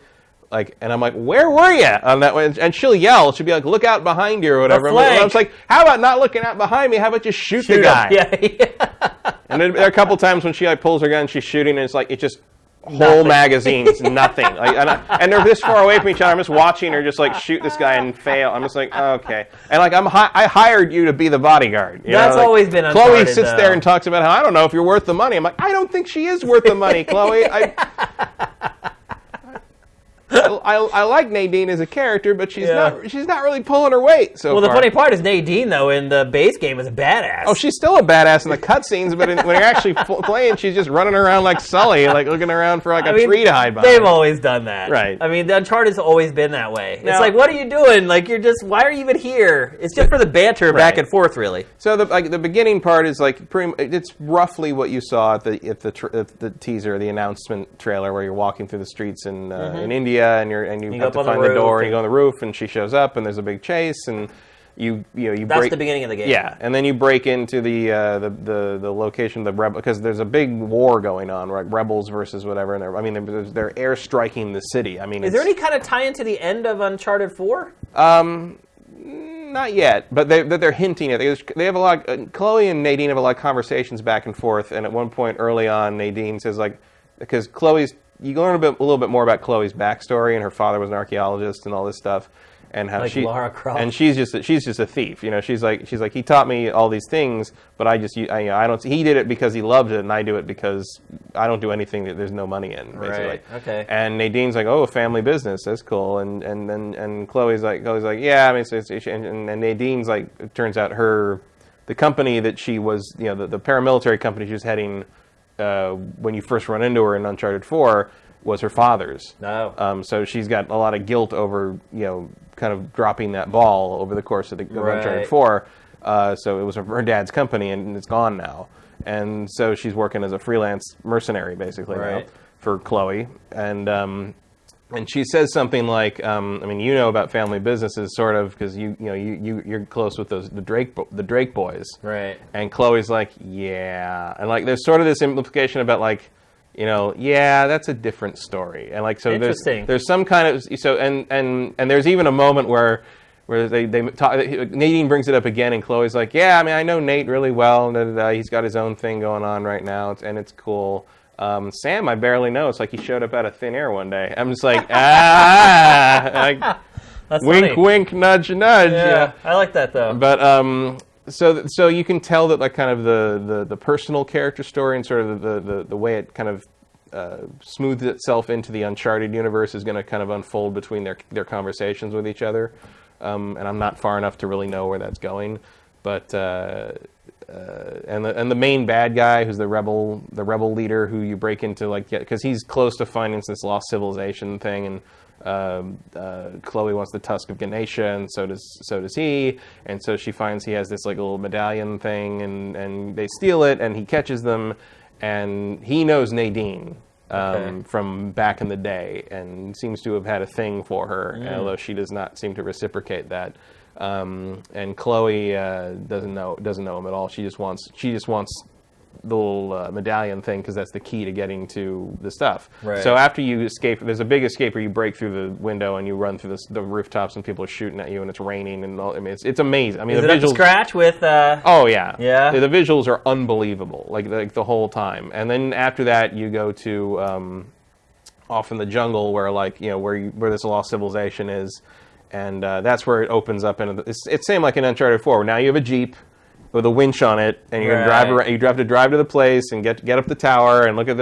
Like, and I'm like, where were you on that one? And she'll yell. She'll be like, look out behind you or whatever. And I'm like, how about not looking out behind me? How about just shoot the guy? Yeah. And there are a couple times when she like pulls her gun, she's shooting, and it's like it just whole magazines, nothing. Like, and they're this far away from each other. I'm just watching her just like shoot this guy and fail. I'm just like, okay. And like I hired you to be the bodyguard. That's always been Uncharted. Chloe sits there and talks about how I don't know if you're worth the money. I'm like, I don't think she is worth the money, Chloe. I like Nadine as a character, but she's not really pulling her weight so far. Well, the funny part is Nadine, though, in the base game is a badass. Oh, she's still a badass in the cutscenes, but when you're actually playing, she's just running around like Sully, like looking around for like a tree to hide behind. They've always done that. Right. I mean, the Uncharted's always been that way. It's like, what are you doing? Like, why are you even here? It's just for the banter back and forth, really. So the beginning part is like, it's roughly what you saw at the teaser, the announcement trailer, where you're walking through the streets in India, and you have to find the door, and you go on the roof, and she shows up, and there's a big chase, and you That's the beginning of the game. Yeah, and then you break into the location of the rebel, because there's a big war going on, right? Rebels versus whatever, and they're air striking the city. I mean, is there any kind of tie-in to the end of Uncharted 4? Not yet, but they're hinting at it. They have a lot. Chloe and Nadine have a lot of conversations back and forth, and at one point early on, Nadine says like, because you learn a little bit more about Chloe's backstory, and her father was an archaeologist and all this stuff, and how like Lara Croft. And she's just a thief. She's like he taught me all these things, but I don't. He did it because he loved it, and I do it because I don't do anything that there's no money in. Basically. Right. Okay. And Nadine's like, oh, a family business, that's cool. And Chloe's like, yeah. I mean, and Nadine's like, it turns out the company that she was, the paramilitary company she was heading. When you first run into her in Uncharted 4, was her father's. No. So she's got a lot of guilt over, kind of dropping that ball over the course of Uncharted 4. So it was her dad's company, and it's gone now. And so she's working as a freelance mercenary, basically, now for Chloe. And she says something like, about family businesses, sort of, because you're close with the Drake boys, right? And Chloe's like, yeah, and like there's sort of this implication about like, yeah, that's a different story, and like so there's some kind of and there's even a moment where they talk. Nadine brings it up again, and Chloe's like, yeah, I know Nate really well, and he's got his own thing going on right now, and it's cool. Sam, I barely know. It's like he showed up out of thin air one day. I'm just like, like, that's wink, funny. wink, nudge, nudge. Yeah, I like that though. But so you can tell that like kind of the personal character story and sort of the way it kind of smooths itself into the Uncharted universe is going to kind of unfold between their conversations with each other. And I'm not far enough to really know where that's going, but. And the main bad guy, who's the rebel leader, who you break into because he's close to finding this lost civilization thing, and Chloe wants the tusk of Ganesha, and so does he, and so she finds he has this like little medallion thing, and they steal it, and he catches them, and he knows Nadine from back in the day, and seems to have had a thing for her, although she does not seem to reciprocate that. And Chloe doesn't know him at all. She just wants the little medallion thing because that's the key to getting to the stuff. Right. So after you escape, there's a big escape where you break through the window and you run through the rooftops and people are shooting at you and it's raining and all. I mean, it's amazing. I mean, is the it visuals. Up to scratch with? Oh yeah. Yeah. The visuals are unbelievable. Like the whole time. And then after that, you go to off in the jungle where where this lost civilization is. And that's where it opens up. It's same like in Uncharted 4. Where now you have a Jeep with a winch on it, and you're gonna drive around. You have to drive to the place and get up the tower and look at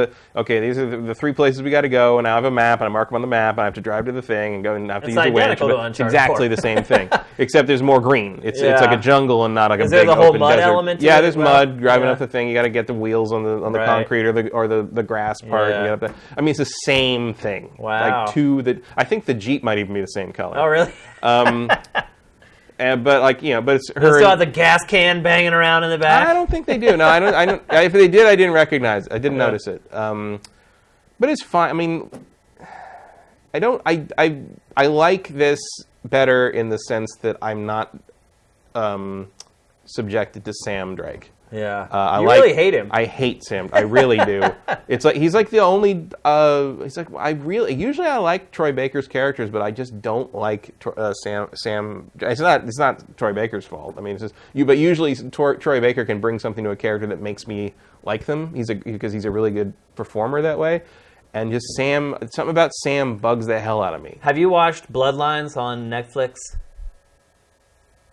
these are the three places we got to go. And I have a map, and I mark them on the map, and I have to drive to the thing and go and I have to use a winch. It's exactly the same thing, except there's more green. It's like a jungle and not like a big open desert. Is there the whole mud element to it? Yeah, there's mud. Driving up the thing, you got to get the wheels on the concrete or the grass part. Yeah. And it's the same thing. Wow. I think the Jeep might even be the same color. Oh, really? But it's her. They still have the gas can banging around in the back. I don't think they do. No, I don't. If they did, I didn't recognize it. I didn't notice it. But it's fine. I mean, I don't. I like this better in the sense that I'm not subjected to Sam Drake. Yeah, you really hate him. I hate Sam. I really do. It's like he's like the only. He's like usually I like Troy Baker's characters, but I just don't like Sam. It's not Troy Baker's fault. I mean, it's just But usually Troy Baker can bring something to a character that makes me like them. Because he's a really good performer that way. And just something about Sam bugs the hell out of me. Have you watched Bloodlines on Netflix?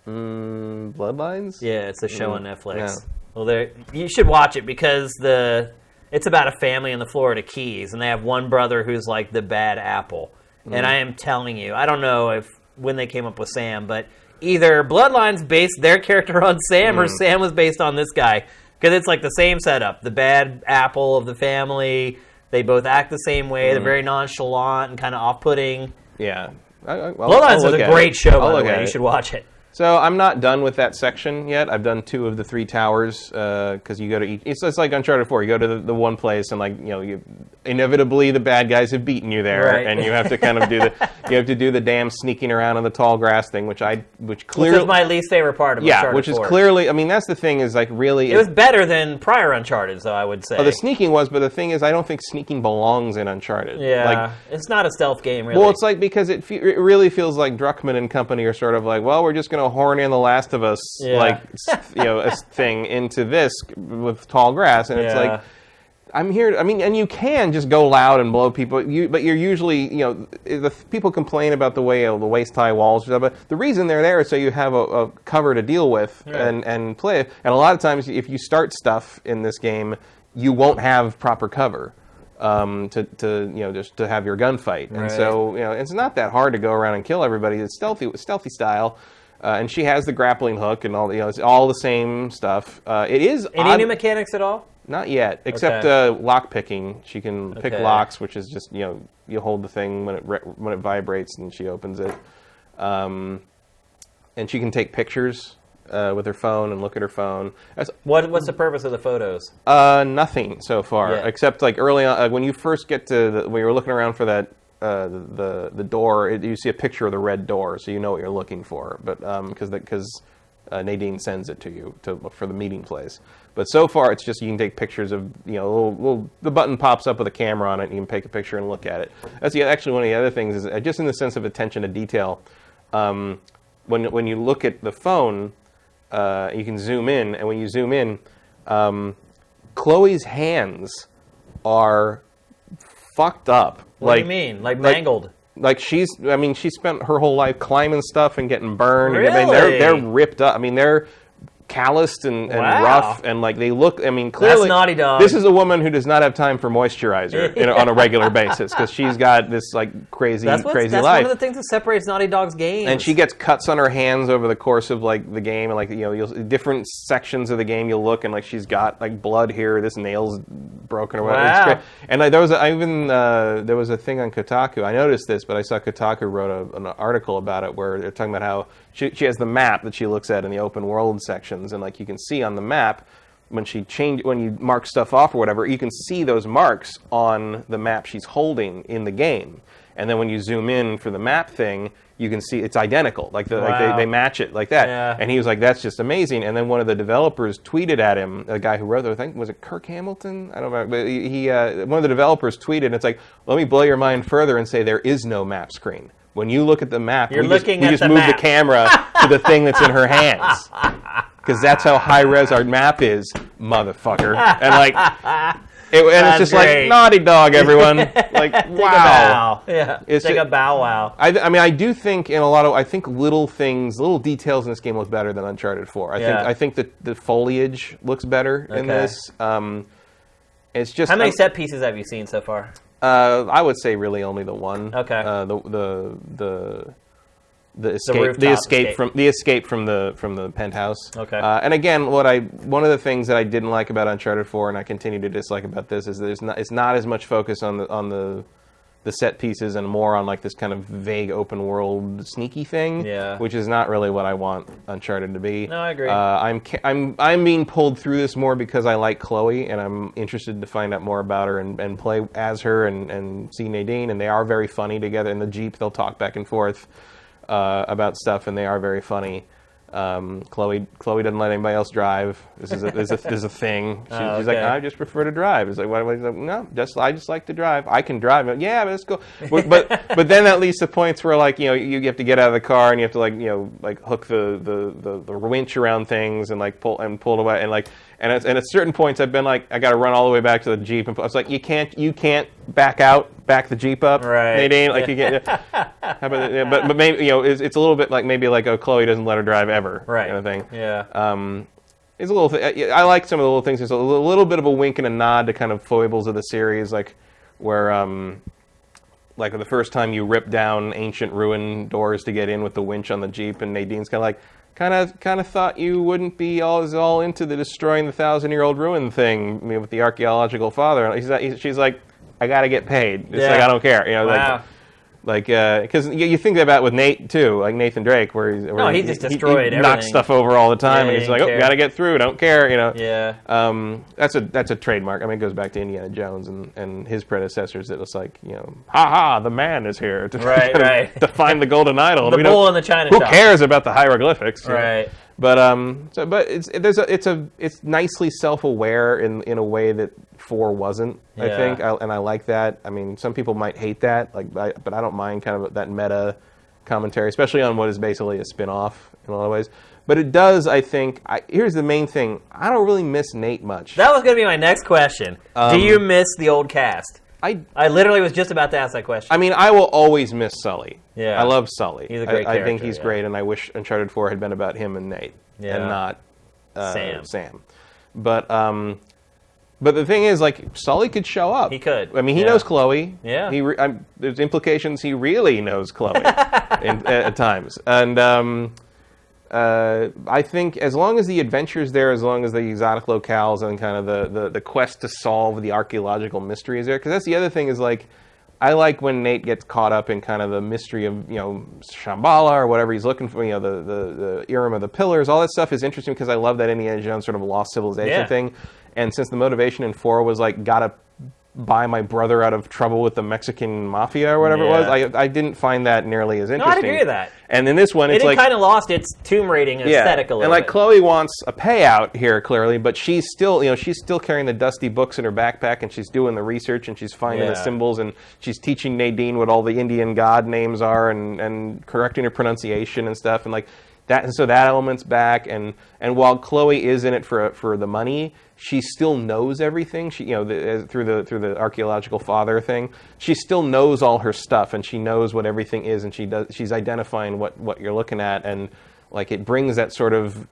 Bloodlines? Yeah, it's a show on Netflix. No. Well, you should watch it because it's about a family in the Florida Keys, and they have one brother who's like the bad apple. And I am telling you, I don't know when they came up with Sam, but either Bloodlines based their character on Sam or Sam was based on this guy. Because it's like the same setup. The bad apple of the family. They both act the same way. They're very nonchalant and kind of off-putting. Yeah. Bloodlines is a great show, by the way. You should watch it. So I'm not done with that section yet. I've done 2 of the 3 towers because you go to each. It's like Uncharted 4. You go to the one place and inevitably the bad guys have beaten you there, and you have to kind of do the damn sneaking around on the tall grass thing, which clearly is my least favorite part of Uncharted 4. Which is clearly. I mean, that's the thing is like really. It was better than prior Uncharted, though I would say. Oh, the sneaking was, but the thing is, I don't think sneaking belongs in Uncharted. Yeah, it's not a stealth game, really. Well, it's like because it really feels like Druckmann and company are sort of like, well, we're just going to horn in the Last of Us a thing into this with tall grass, and it's like I'm here. I mean, and you can just go loud and blow people, but you're usually the people complain about the way the waist high walls, but the reason they're there is so you have a cover to deal with and play. And a lot of times, if you start stuff in this game, you won't have proper cover. Just to have your gunfight, and so it's not that hard to go around and kill everybody. It's stealthy style. And she has the grappling hook and all. It's all the same stuff. It is any new mechanics at all? Not yet, except lock picking. She can pick locks, which is just you hold the thing when it vibrates and she opens it. And she can take pictures with her phone and look at her phone. What's the purpose of the photos? Nothing so far, except like early on when you first get to when you're looking around for that. The door, you see a picture of the red door, so you know what you're looking for. But because Nadine sends it to you for the meeting place. But so far, it's just you can take pictures of the button pops up with a camera on it, and you can take a picture and look at it. That's actually one of the other things is just in the sense of attention to detail. When you look at the phone, you can zoom in, and when you zoom in, Chloe's hands are fucked up. What do you mean? Like mangled? Like she spent her whole life climbing stuff and getting burned. Really? I mean, they're ripped up. I mean, they're calloused and rough, and like they look. I mean, clearly, that's Naughty Dog. This is a woman who does not have time for moisturizer on a regular basis because she's got this like crazy life. That's one of the things that separates Naughty Dog's games. And she gets cuts on her hands over the course of like the game, and like different sections of the game you'll look and like she's got like blood here. This nail's broken or whatever. Wow. It's great. And like, there was a thing on Kotaku. I noticed this, but I saw Kotaku wrote an article about it where they're talking about how she has the map that she looks at in the open world sections, and like you can see on the map when you mark stuff off or whatever, you can see those marks on the map she's holding in the game. And then when you zoom in for the map thing, you can see it's identical. Like they match it like that. Yeah. And he was like, "That's just amazing." And then one of the developers tweeted at him, the guy who wrote it, I think was it Kirk Hamilton? I don't know, but he one of the developers tweeted, and it's like, "Let me blow your mind further and say there is no map screen. When you look at the map, we just move the camera to the thing that's in her hands." Because that's how high res our map is, motherfucker. And like, it's just great. like Naughty Dog, everyone. Like, wow. Take a bow. Yeah. Take a bow wow. I mean, I do think little things, little details in this game look better than Uncharted 4. I think that the foliage looks better in this. It's just how many set pieces have you seen so far? I would say really only the one. Okay. The escape from the penthouse. Okay. And again, one of the things that I didn't like about Uncharted 4, and I continue to dislike about this, is that it's not as much focus on the set pieces and more on like this kind of vague open world sneaky thing. Yeah. Which is not really what I want Uncharted to be. No, I agree. I'm being pulled through this more because I like Chloe and I'm interested to find out more about her and play as her and see Nadine, and they are very funny together in the Jeep. They'll talk back and forth about stuff, and they are very funny. Chloe doesn't let anybody else drive. This is a thing. She's like, I just prefer to drive. It's like, why? Like, no, I just like to drive. I can drive. Yeah, but let's go. But then that leads to points where like you have to get out of the car and you have to like hook the winch around things and like pull away and at certain points I've been like I got to run all the way back to the Jeep and I was like you can't back the Jeep up, right? Nadine, like you can't. But maybe it's a little bit like maybe like Chloe doesn't let her drive ever, right? Kind of thing. Yeah. It's a little. I like some of the little things. There's a little bit of a wink and a nod to kind of foibles of the series, like where like the first time you rip down ancient ruin doors to get in with the winch on the Jeep, and Nadine's kind of thought you wouldn't be all into the destroying the 1,000-year-old ruin thing with the archaeological father. And she's like, I got to get paid. It's like I don't care, Wow. Like because you think about with Nate too, like Nathan Drake, where he just destroyed everything. Knocks stuff over all the time, and he's like, got to get through, don't care, Yeah. That's a trademark. I mean, it goes back to Indiana Jones and his predecessors. It was like, ha, the man is here to to find the golden idol. The bull in the china shop. Who cares about the hieroglyphics? Right. But it's nicely self-aware in a way that 4 wasn't. Yeah. I think, and I like that. I mean, some people might hate that, but I don't mind kind of that meta commentary, especially on what is basically a spin-off in a lot of ways. But it does, I think. Here's the main thing: I don't really miss Nate much. That was going to be my next question. Do you miss the old cast? I literally was just about to ask that question. I mean, I will always miss Sully. Yeah. I love Sully. He's a great character. I think he's great, and I wish Uncharted 4 had been about him and Nate, and not Sam. But the thing is, like, Sully could show up. He could. I mean, he knows Chloe. Yeah. There's implications he really knows Chloe at times. And I think as long as the adventure's there, as long as the exotic locales and kind of the quest to solve the archaeological mystery is there, because that's the other thing is, like, I like when Nate gets caught up in kind of the mystery of, Shambhala or whatever he's looking for, the Urim of the Pillars. All that stuff is interesting because I love that Indiana Jones sort of lost civilization thing. And since the motivation in 4 was like, gotta buy my brother out of trouble with the Mexican mafia or whatever it was, I didn't find that nearly as interesting. No, I'd agree with that. And in this one, it's like... It kind of lost its Tomb Raiding aesthetic a little bit. And like Chloe wants a payout here, clearly, but she's still, she's still carrying the dusty books in her backpack, and she's doing the research, and she's finding the symbols, and she's teaching Nadine what all the Indian god names are, and correcting her pronunciation and stuff, and like that. And so that element's back, and while Chloe is in it for the money, she still knows everything. She, through the archaeological father thing, she still knows all her stuff, and she knows what everything is, and she's identifying what you're looking at, and like it brings that sort of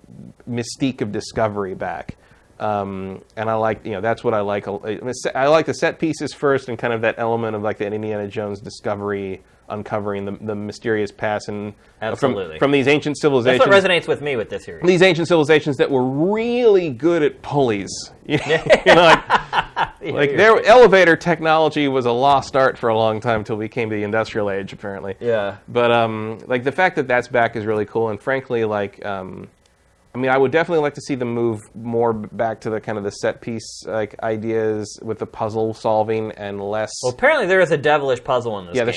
mystique of discovery back. And I like, that's what I like. I like the set pieces first, and kind of that element of like that Indiana Jones discovery, uncovering the mysterious past and from these ancient civilizations. That's what resonates with me with this series. These ancient civilizations that were really good at pulleys. Like their elevator technology was a lost art for a long time till we came to the industrial age, apparently. Yeah. But like the fact that that's back is really cool, and frankly, like. I mean, I would definitely like to see them move more back to the kind of the set piece like ideas with the puzzle solving and less. Well, apparently there is a devilish puzzle in this game. The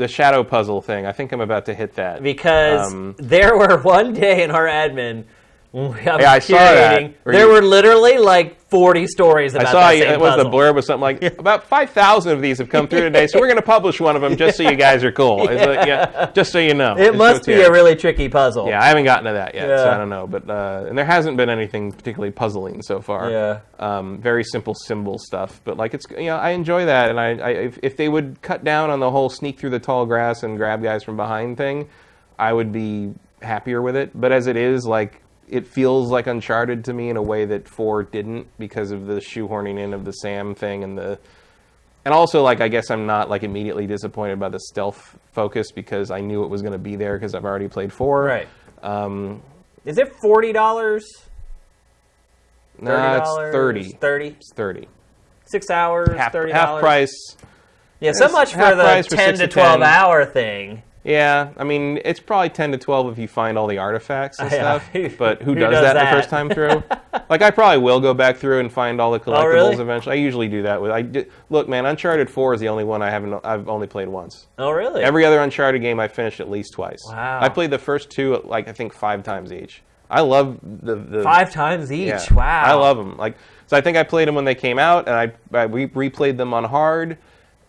shadow puzzle thing. I think I'm about to hit that because there were one day in our admin. I saw that. There were literally like 40 stories about that same puzzle. It was the blurb was something like, about 5,000 of these have come through today, so we're going to publish one of them just so you guys are cool. Just so you know. It must be a really tricky puzzle. Yeah, I haven't gotten to that yet, so I don't know. But and there hasn't been anything particularly puzzling so far. Yeah. Very simple symbol stuff, but like it's I enjoy that, and if they would cut down on the whole sneak through the tall grass and grab guys from behind thing, I would be happier with it. But as it is, like. It feels like Uncharted to me in a way that 4 didn't because of the shoehorning in of the Sam thing and also like I guess I'm not like immediately disappointed by the stealth focus because I knew it was going to be there because I've already played 4. Right. Is it $40? No, it's 30. 30. It's 30. 6 hours. $30. Half price. Yeah, so much for the 10 to 12 hour thing. Yeah, I mean, it's probably 10 to 12 if you find all the artifacts and stuff, but who does that the first time through? Like, I probably will go back through and find all the collectibles eventually. I usually do that. Look, man, Uncharted 4 is the only one I've only played once. Oh, really? Every other Uncharted game I finished at least twice. Wow. I played the first two, like, I think 5 times each. I love the 5 times each? Yeah, wow. I love them. Like, so I think I played them when they came out, and I replayed them on hard.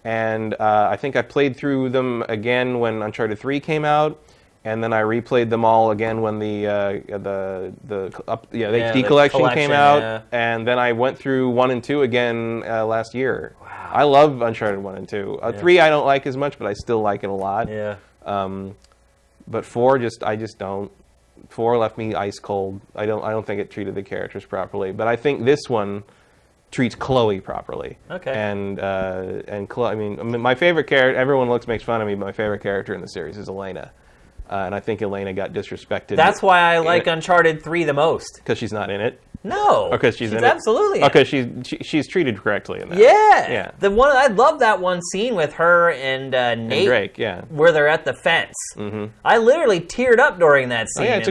And I think I played through them again when Uncharted 3 came out, and then I replayed them all again when the HD collection came out, and then I went through 1 and 2 again last year. Wow. I love Uncharted 1 and 2. 3 I don't like as much, but I still like it a lot. Yeah. But 4 I just don't. 4 left me ice cold. I don't think it treated the characters properly. But I think this one treats Chloe properly. Okay. And Chloe, I mean, my favorite character, everyone makes fun of me, but my favorite character in the series is Elena. And I think Elena got disrespected. That's why I like Uncharted 3 the most. Because she's not in it? No. Because she's in it? Absolutely Okay, she's treated correctly in that. Yeah. I love that one scene with her and Nate. And Drake, yeah. Where they're at the fence. Mm-hmm. I literally teared up during that scene. It's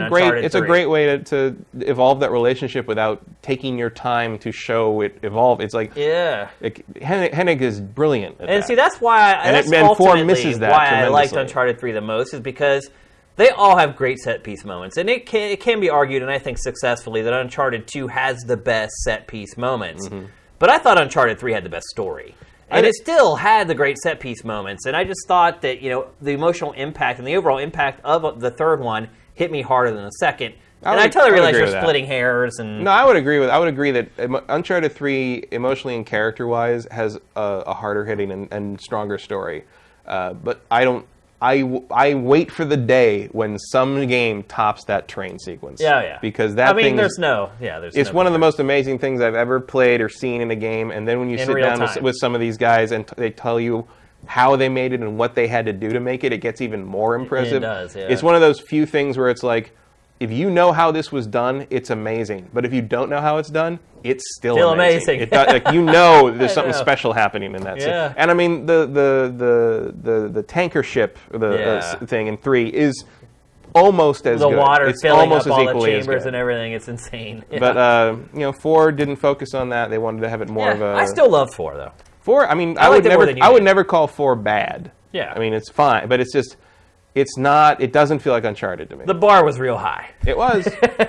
a great way to evolve that relationship without taking your time to show it evolve. It's like Hennig is brilliant at that. See, that's why and 4 misses that why I liked Uncharted 3 the most, is because they all have great set-piece moments. And it can be argued, and I think successfully, that Uncharted 2 has the best set-piece moments. Mm-hmm. But I thought Uncharted 3 had the best story. And it still had the great set-piece moments. And I just thought that, the emotional impact and the overall impact of the third one hit me harder than the second. I totally realize you're splitting hairs. No, I would agree that Uncharted 3, emotionally and character-wise, has a harder-hitting and stronger story. But I wait for the day when some game tops that train sequence. Yeah. Because that thing it's one of the most amazing things I've ever played or seen in a game. And then when you sit down with some of these guys and they tell you how they made it and what they had to do to make it, it gets even more impressive. It does, yeah. It's one of those few things where it's like, if you know how this was done, it's amazing. But if you don't know how it's done, it's still amazing. There's something special happening in that scene. And I mean, the tanker ship thing in 3 is almost as good. The water it's filling almost up as all the chambers as good. And everything. It's insane. Yeah. But 4 didn't focus on that. They wanted to have it more of a. I still love 4 though. 4. I mean, I would never call 4 bad. Yeah. I mean, it's fine, but it's just. It's not. It doesn't feel like Uncharted to me. The bar was real high. It was.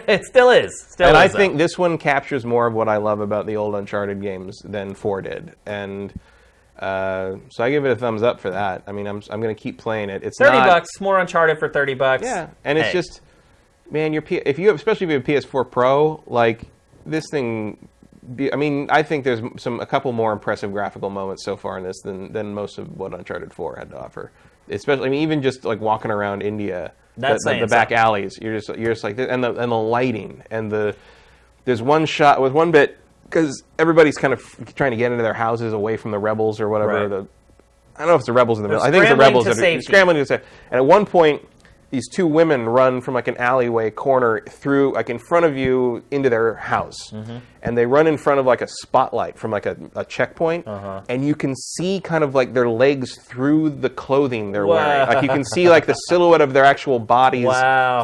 It still is. I think this one captures more of what I love about the old Uncharted games than 4 did, and so I give it a thumbs up for that. I mean, I'm going to keep playing it. It's $30 more Uncharted for $30. Yeah, and it's just, man, especially if you have a PS4 Pro, like this thing. I mean, I think there's a couple more impressive graphical moments so far in this than most of what Uncharted 4 had to offer. Especially, I mean, even just like walking around India, the back alleys, you're just like, and the lighting and there's one shot with one bit because everybody's kind of trying to get into their houses away from the rebels or whatever. Right. I don't know if it's the rebels in the middle. I think it's the rebels that are scrambling to safety. And at one point, these 2 women run from like an alleyway corner through, like in front of you, into their house. Mm-hmm. And they run in front of like a spotlight from like a checkpoint. Uh-huh. And you can see kind of like their legs through the clothing they're wearing. Like you can see like the silhouette of their actual bodies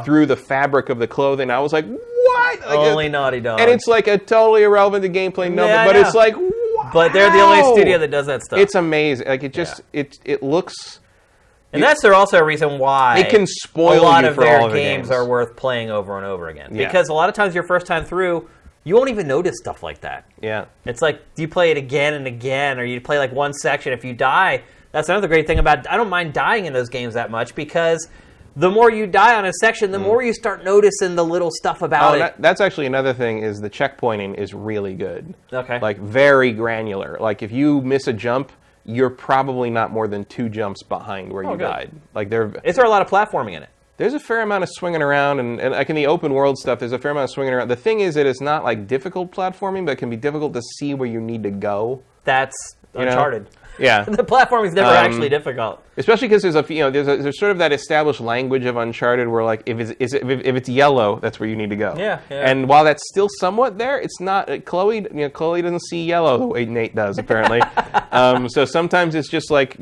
through the fabric of the clothing. I was like, what? Like, only Naughty Dog. And it's like a totally irrelevant to gameplay number, but it's like, wow. But they're the only studio that does that stuff. It's amazing. Like it just, it looks... And that's also a reason why it can spoil a lot of their games are worth playing over and over again. Yeah. Because a lot of times your first time through, you won't even notice stuff like that. Yeah. It's like you play it again and again, or you play like one section. If you die, that's another great thing about I don't mind dying in those games that much because the more you die on a section, the more you start noticing the little stuff about it. That's actually another thing is the checkpointing is really good. Okay. Like very granular. Like if you miss a jump, you're probably not more than 2 jumps behind where you died. Like is there a lot of platforming in it? There's a fair amount of swinging around, and like in the open world stuff, there's a fair amount of swinging around. The thing is that it's not like difficult platforming, but it can be difficult to see where you need to go. That's Uncharted. Yeah. The platforming's never actually difficult. Especially because there's sort of that established language of Uncharted where like if it's yellow, that's where you need to go. Yeah. And while that's still somewhat there, it's not. Chloe doesn't see yellow the way Nate does apparently. So sometimes it's just like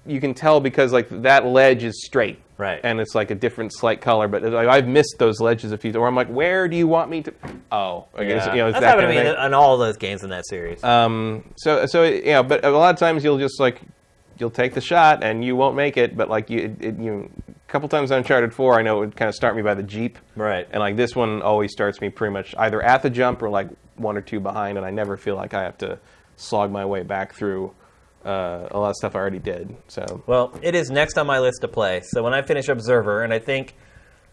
you can tell because like that ledge is straight. Right. And it's like a different slight color, but like, I've missed those ledges a few times where I'm like, where do you want me to? Oh, I guess, Yeah. you know, it's That's that happened kind to of me thing. in all those games in that series. So you know, but a lot of times you'll just like, you'll take the shot and you won't make it, but like you a couple times on Uncharted 4, I know it would kind of start me by the Jeep. Right. And like this one always starts me pretty much either at the jump or like one or two behind, and I never feel like I have to slog my way back through a lot of stuff I already did. So well, it is next on my list to play. So when I finish Observer, and I think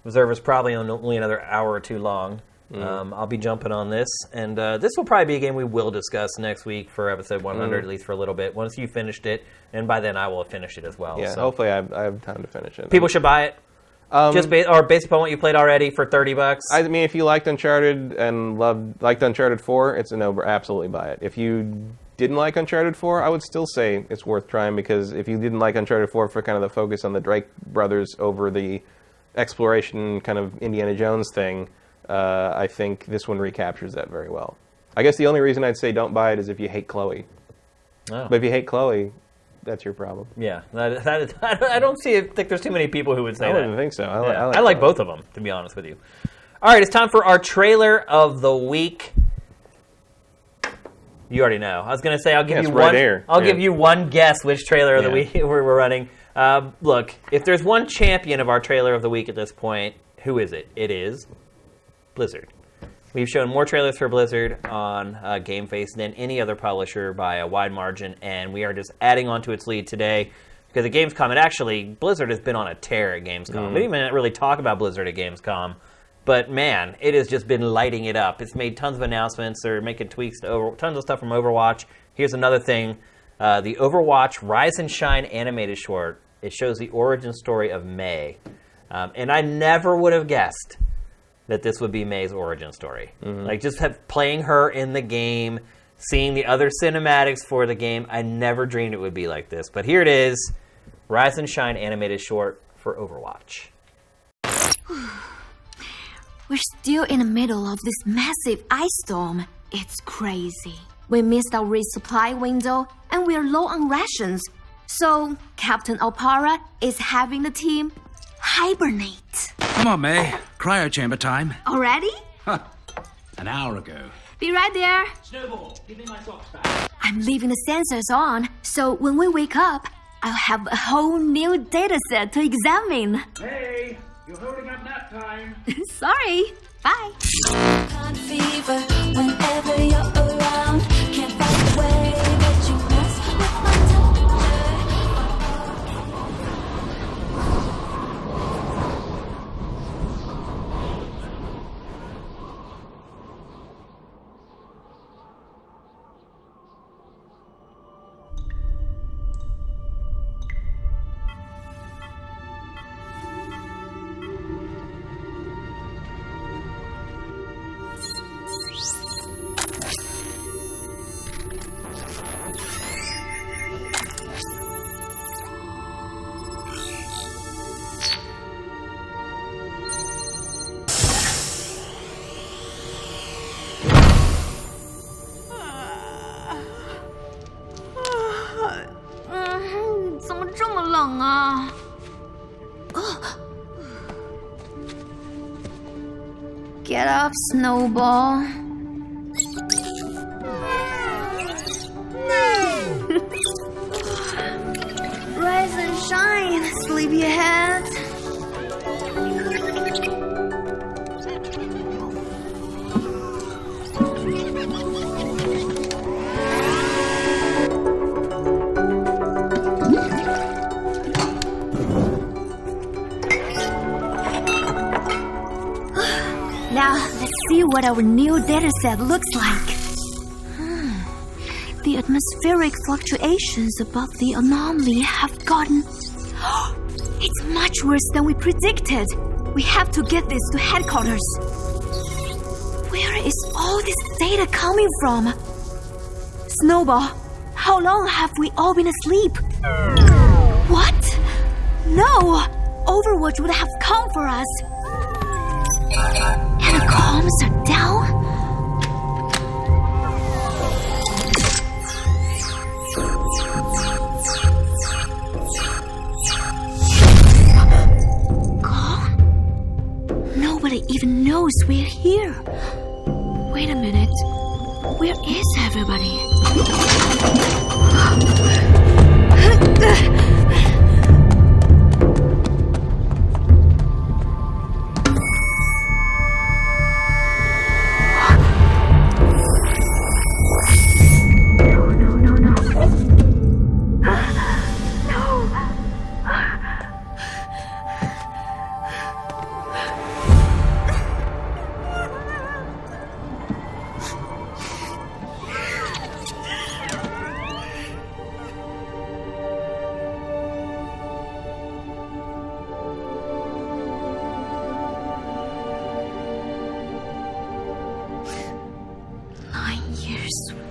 Observer's probably only another hour or two long, I'll be jumping on this. And this will probably be a game we will discuss next week for episode 100, at least for a little bit, once you finished it. And by then I will have finished it as well. yeah, so. hopefully I have time to finish it. People should buy it. Just based upon what you played already for $30. I mean, if you liked Uncharted and liked Uncharted 4, it's a no-brainer. Absolutely buy it. If you didn't like Uncharted 4, I would still say it's worth trying, because if you didn't like Uncharted 4 for kind of the focus on the Drake brothers over the exploration kind of Indiana Jones thing, I think this one recaptures that very well. I guess the only reason I'd say don't buy it is if you hate Chloe. Oh. But if you hate Chloe, that's your problem. Yeah, I don't think there's too many people who would say I that. wouldn't think so. I like both of them, to be honest with you. All right, it's time for our trailer of the week. You already know. I was going to say I'll give you it's one. right here. I'll give you one guess which trailer of the Yeah. week we're running. Look, if there's one champion of our trailer of the week at this point, who is it? It is Blizzard. We've shown more trailers for Blizzard on GameFace than any other publisher by a wide margin, and we are just adding on to its lead today because at Gamescom, Blizzard has been on a tear at Gamescom. We didn't even really talk about Blizzard at Gamescom, but man, it has just been lighting it up. It's made tons of announcements. They're making tweaks to tons of stuff from Overwatch. Here's another thing. The Overwatch Rise and Shine animated short. It shows the origin story of Mei. And I never would have guessed that this would be Mei's origin story. Like, just playing her in the game, seeing the other cinematics for the game, I never dreamed it would be like this. But here it is, Rise and Shine animated short for Overwatch. We're still in the middle of this massive ice storm. It's crazy. We missed our resupply window, and we're low on rations. So, Captain Alpara is having the team hibernate. Come on, May. Cryo chamber time. Already? An hour ago. Be right there. Snowball, give me my socks back. I'm leaving the sensors on, so when we wake up, I'll have a whole new data set to examine. May, you're holding up nap time. Sorry. Bye. Fever whenever you're around. Can't find a way that you mess with my temperature. Get up, Snowball. Rise and shine, sleepyhead. Now, let's see what our new dataset looks like. The atmospheric fluctuations above the anomaly have gotten... It's much worse than we predicted. We have to get this to headquarters. Where is all this data coming from? Snowball, how long have we all been asleep? What? No! Overwatch would have come for us. And the comms are down? knows we're here. Wait a minute. Where is everybody?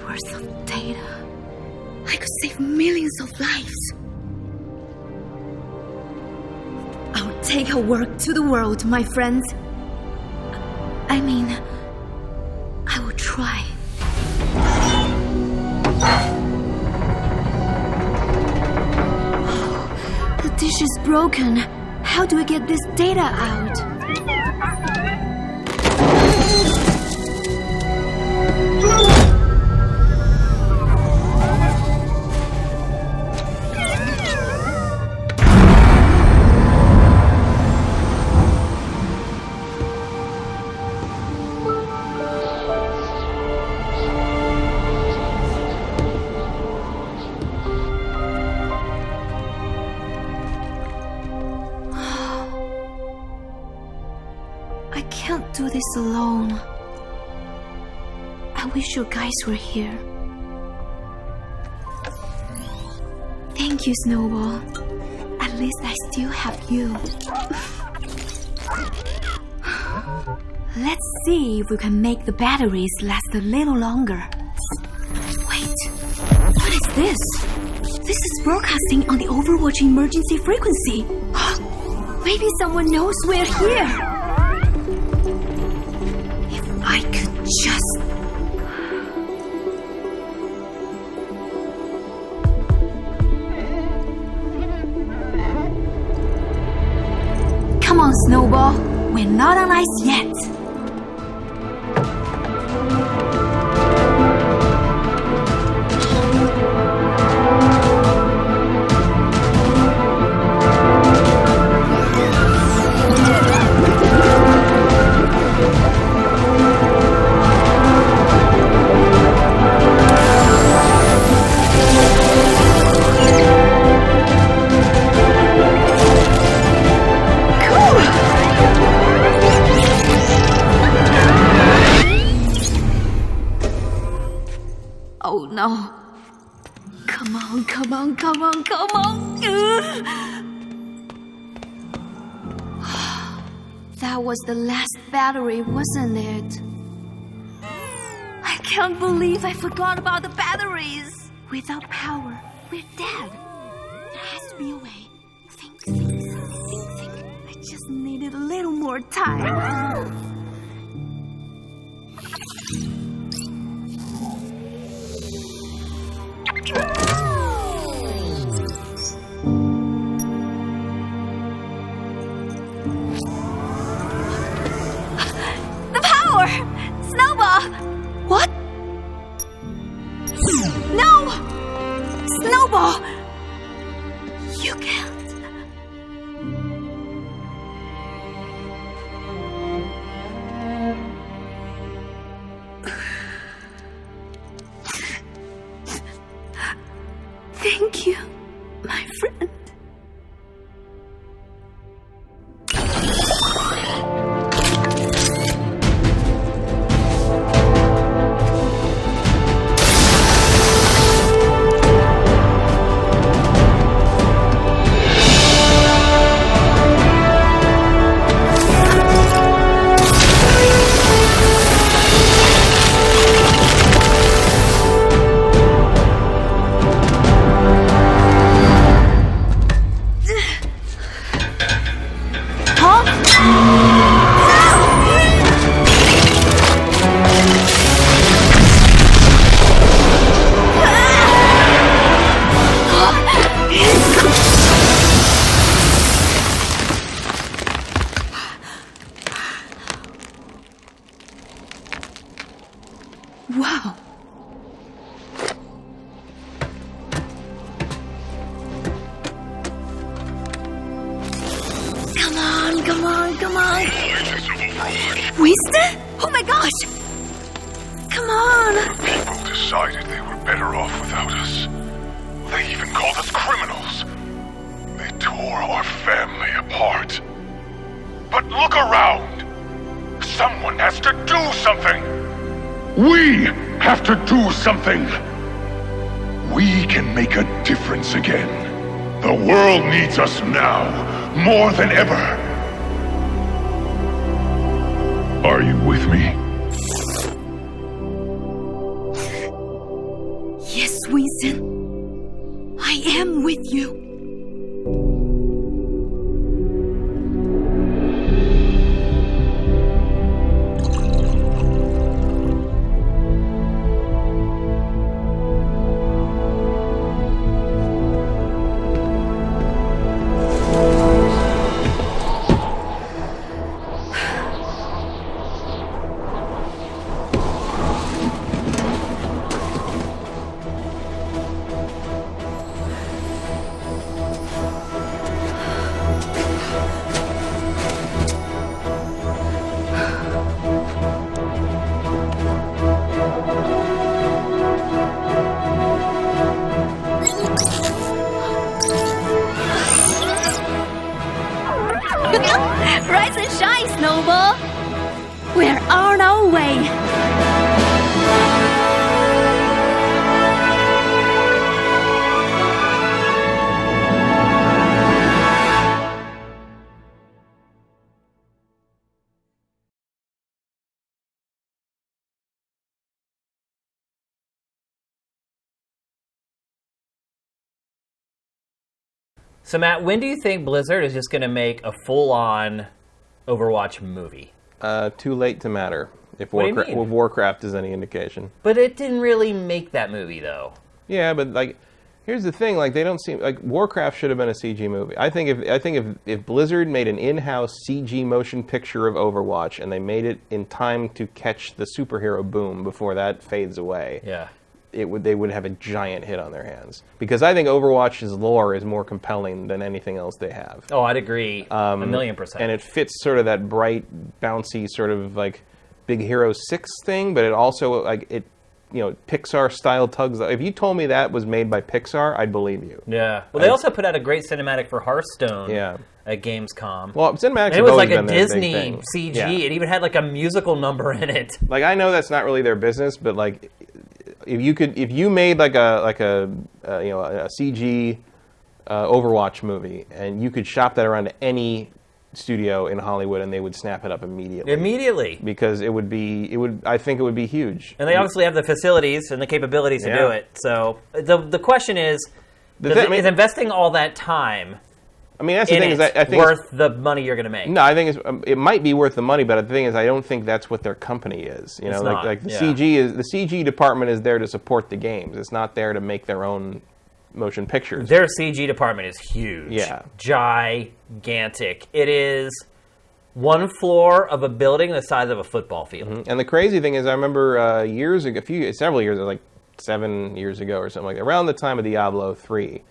Worth of data. I could save millions of lives. I'll take our work to the world, my friends. I mean, I will try. Oh, the dish is broken. How do I get this data out? I can't do this alone. I wish you guys were here. Thank you, Snowball. At least I still have you. Let's see if we can make the batteries last a little longer. Wait, what is this? This is broadcasting on the Overwatch emergency frequency. Maybe someone knows we're here. I could just... Come on, Snowball. We're not on ice yet. Oh no. Come on, come on, come on, come on. That was the last battery, wasn't it? I can't believe I forgot about the batteries. Without power, we're dead. There has to be a way. Think. I just needed a little more time. The power! Snowball! What? No! Snowball! You can't. Thank you, my friend. Come on, come on. Winston? Oh my gosh! Come on. People decided they were better off without us. They even called us criminals. They tore our family apart. But look around. Someone has to do something. We have to do something. We can make a difference again. The world needs us now, more than ever. Are you with me? Yes, Winston. I am with you. Rise and shine, Snowball! We're on our way! So, Matt, when do you think Blizzard is just going to make a full-on Overwatch movie? Too late to matter, if What do you mean? Warcraft is any indication. But it didn't really make that movie, though. Yeah, but like, here's the thing: like, they don't seem like Warcraft should have been a CG movie. I think if Blizzard made an in-house CG motion picture of Overwatch and they made it in time to catch the superhero boom before that fades away, Yeah. they would have a giant hit on their hands. Because I think Overwatch's lore is more compelling than anything else they have. Oh, I'd agree. 1,000,000%. And it fits sort of that bright, bouncy sort of like Big Hero 6 thing, but it also like it, Pixar style tugs. If you told me that was made by Pixar, I'd believe you. Yeah. Well, they also put out a great cinematic for Hearthstone at Gamescom. Well, cinematics And it was have like always a been their big Disney thing. CG. Yeah. It even had like a musical number in it. Like, I know that's not really their business, but like, if you made like a CG Overwatch movie and you could shop that around to any studio in Hollywood and they would snap it up immediately. Because I think it would be huge. And they obviously have the facilities and the capabilities to do it. So the question is, is investing all that time I mean, that's the thing, is I think worth the money you're going to make? No, I think it might be worth the money, but the thing is, I don't think that's what their company is. It's not. Like the CG department is there to support the games. It's not there to make their own motion pictures. Their CG department is huge. Yeah. Gigantic. It is one floor of a building the size of a football field. Mm-hmm. And the crazy thing is, I remember several years, like 7 years ago or something like that, around the time of Diablo 3,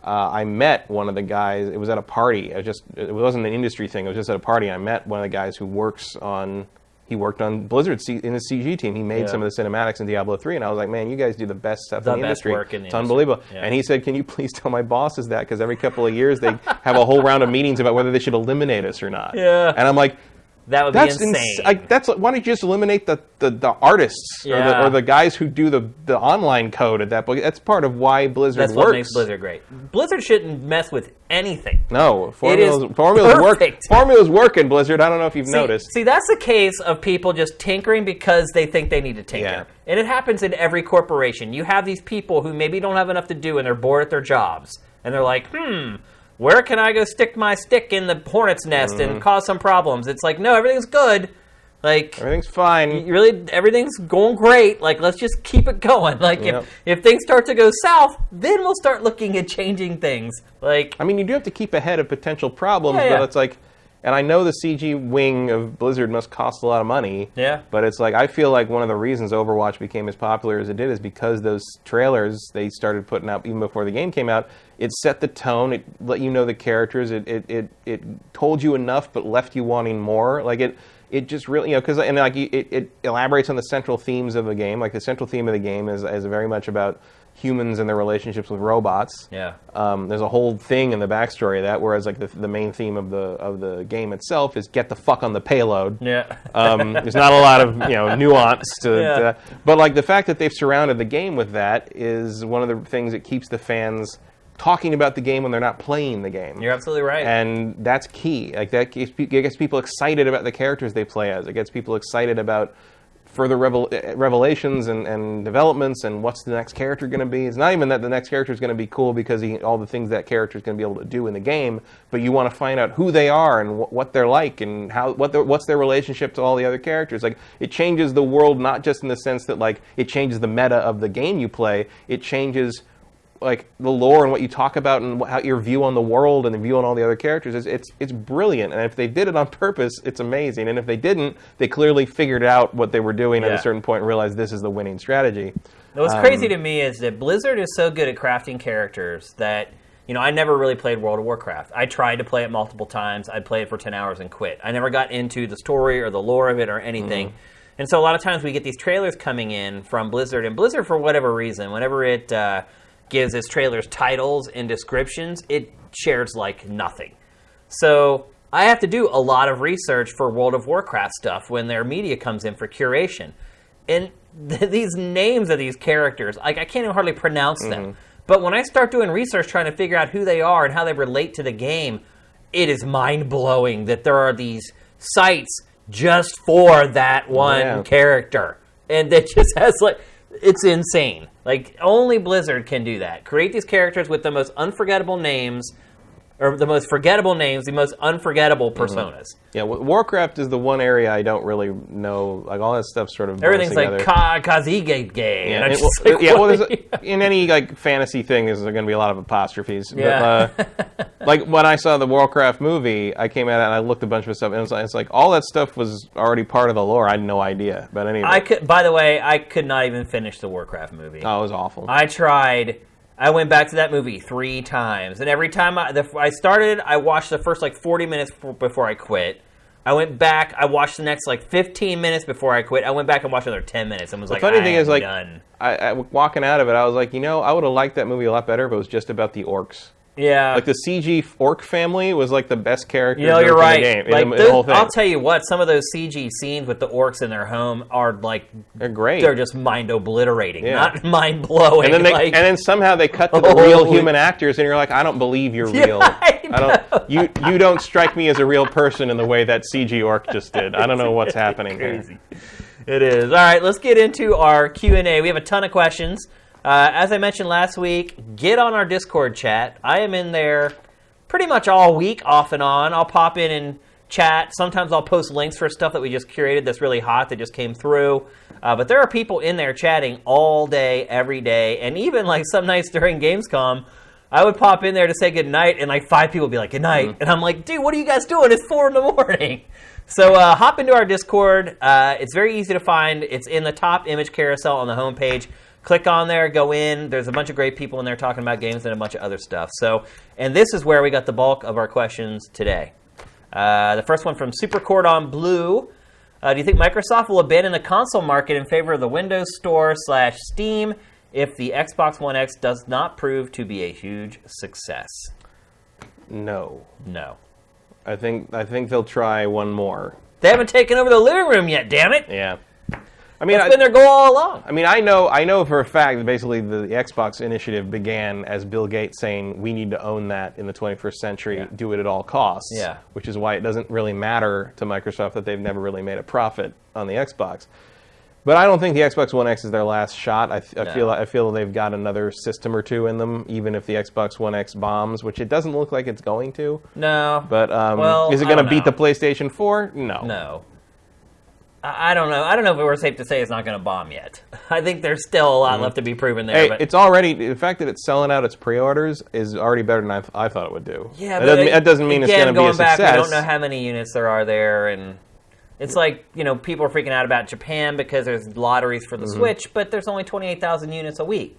I met one of the guys. It was at a party. It wasn't an industry thing. It was just at a party. I met one of the guys who worked on Blizzard in his CG team. He made some of the cinematics in Diablo 3, and I was like, man, you guys do the best stuff in the industry. Work in the it's unbelievable. Yeah. And he said, can you please tell my bosses that? Because every couple of years they have a whole round of meetings about whether they should eliminate us or not. Yeah. And I'm like, that would be insane. Why don't you just eliminate the artists or the guys who do the online code at that point? That's part of why Blizzard works. That's what makes Blizzard great. Blizzard shouldn't mess with anything. No, formula's working, Blizzard. I don't know if you've noticed. See, that's the case of people just tinkering because they think they need to tinker. Yeah. And it happens in every corporation. You have these people who maybe don't have enough to do and they're bored at their jobs. And they're like, where can I go stick my stick in the hornet's nest and cause some problems? It's like, no, everything's good. Like, everything's fine. Everything's going great. Like, let's just keep it going. Like, if things start to go south, then we'll start looking at changing things. Like, I mean, you do have to keep ahead of potential problems, but it's like, And I know the CG wing of Blizzard must cost a lot of money. Yeah. But it's like, I feel like one of the reasons Overwatch became as popular as it did is because those trailers they started putting out even before the game came out, it set the tone, it let you know the characters, it told you enough but left you wanting more. Like it just really, because it elaborates on the central themes of the game. Like the central theme of the game is very much about humans and their relationships with robots. Yeah. There's a whole thing in the backstory of that, whereas like the main theme of the game itself is get the fuck on the payload. Yeah. There's not a lot of nuance to Yeah. but like the fact that they've surrounded the game with that is one of the things that keeps the fans talking about the game when they're not playing the game. You're absolutely right. And that's key. Like that gets people excited about the characters they play as. It gets people excited about further revelations and developments and what's the next character going to be. It's not even that the next character is going to be cool because all the things that character is going to be able to do in the game, but you want to find out who they are and what they're like and what's their relationship to all the other characters. Like it changes the world not just in the sense that like it changes the meta of the game you play. It changes like the lore and what you talk about and how your view on the world and the view on all the other characters it's brilliant. And if they did it on purpose, it's amazing. And if they didn't, they clearly figured out what they were doing at a certain point and realized this is the winning strategy. What's crazy to me is that Blizzard is so good at crafting characters that, I never really played World of Warcraft. I tried to play it multiple times. I'd play it for 10 hours and quit. I never got into the story or the lore of it or anything. And so a lot of times we get these trailers coming in from Blizzard, and Blizzard, for whatever reason, whenever it gives its trailers titles and descriptions, it shares like nothing. So I have to do a lot of research for World of Warcraft stuff when their media comes in for curation. And these names of these characters, like I can't even hardly pronounce them. But when I start doing research trying to figure out who they are and how they relate to the game, it is mind-blowing that there are these sites just for that one character. And that just has like, it's insane. Like, only Blizzard can do that. Create these characters with the most unforgettable names, or the most forgettable names, the most unforgettable personas. Yeah, Warcraft is the one area I don't really know. Like, all that stuff's sort of everything's like Kazigege. Yeah, in any like fantasy thing, there's going to be a lot of apostrophes. Yeah. But, like when I saw the Warcraft movie, I came at it and I looked a bunch of stuff, and it's like all that stuff was already part of the lore. I had no idea. But anyway, by the way, I could not even finish the Warcraft movie. Oh, it was awful. I tried. I went back to that movie 3 times, and every time I started, I watched the first like 40 minutes before I quit. I went back, I watched the next like 15 minutes before I quit. I went back and watched another 10 minutes and was like, funny thing is, like, done. I walking out of it, I was like, I would have liked that movie a lot better if it was just about the orcs. Yeah. Like the CG orc family was like the best character you're right. in the game. Like in the whole thing. I'll tell you what, some of those CG scenes with the orcs in their home are like, they're great. They're just mind obliterating, not mind blowing. And then somehow they cut to the real human actors, and you're like, I don't believe you're real. I don't. You don't strike me as a real person in the way that CG orc just did. I don't know what's happening here. It is. All right, let's get into our Q&A. We have a ton of questions. As I mentioned last week, get on our Discord chat. I am in there pretty much all week, off and on. I'll pop in and chat. Sometimes I'll post links for stuff that we just curated that's really hot that just came through. But there are people in there chatting all day, every day. And even like some nights during Gamescom, I would pop in there to say goodnight, and like 5 people would be like, good night. And I'm like, dude, what are you guys doing? It's 4 a.m. So hop into our Discord. It's very easy to find. It's in the top image carousel on the homepage. Click on there, go in. There's a bunch of great people in there talking about games and a bunch of other stuff. So, and this is where we got the bulk of our questions today. The first one from Super Cordon Blue. Do you think Microsoft will abandon the console market in favor of the Windows Store / Steam if the Xbox One X does not prove to be a huge success? No. I think they'll try one more. They haven't taken over the living room yet, damn it. Yeah. I mean, that's been their goal all along. I mean, I know for a fact that basically the Xbox initiative began as Bill Gates saying we need to own that in the 21st century, do it at all costs. Yeah. Which is why it doesn't really matter to Microsoft that they've never really made a profit on the Xbox. But I don't think the Xbox One X is their last shot. I feel they've got another system or two in them, even if the Xbox One X bombs, which it doesn't look like it's going to. No. But is it going to beat the PlayStation 4? No. I don't know. I don't know if we're safe to say it's not going to bomb yet. I think there's still a lot left to be proven there. Hey, but it's already the fact that it's selling out its pre-orders is already better than I thought it would do. Yeah, that doesn't mean it's going to be a success. Back, we don't know how many units there are there, and it's like people are freaking out about Japan because there's lotteries for the Switch, but there's only 28,000 units a week,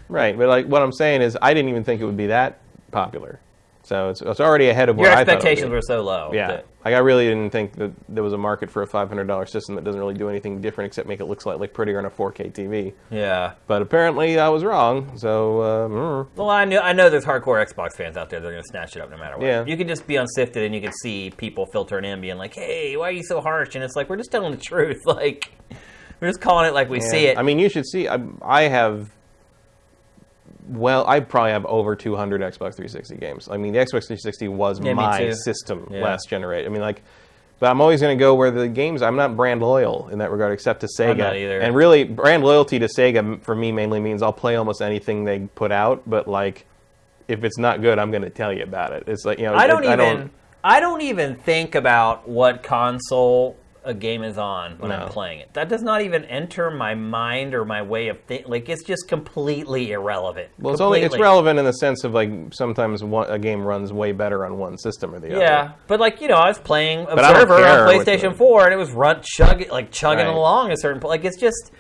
Right, but like what I'm saying is, I didn't even think it would be that popular. So it's already ahead of where your I thought it would expectations be. were so low. Yeah, like I really didn't think that there was a market for a $500 system that doesn't really do anything different except make it look like prettier on a 4K TV. Yeah. But apparently I was wrong. So well, I know there's hardcore Xbox fans out there that are going to snatch it up no matter what. Yeah. You can just be unsifted and you can see people filtering in being like, "Hey, why are you so harsh?" And it's like, we're just telling the truth. Like, we're just calling it like we see it. I mean, you should see. I have. Well, I probably have over 200 Xbox 360 games. I mean, the Xbox 360 was my system last generation. I mean, but I'm always going to go where the games. I'm not brand loyal in that regard, except to Sega. I'm not either. And really, brand loyalty to Sega for me mainly means I'll play almost anything they put out. But like, if it's not good, I'm going to tell you about it. It's like I don't even think about what console a game is on when I'm playing it. That does not even enter my mind or my way of thinking. Like, it's just completely irrelevant. Well, it's relevant in the sense of like sometimes a game runs way better on one system or the other. Yeah, but like I was playing Observer on PlayStation 4 and it was chugging along a certain point. Like, it's just.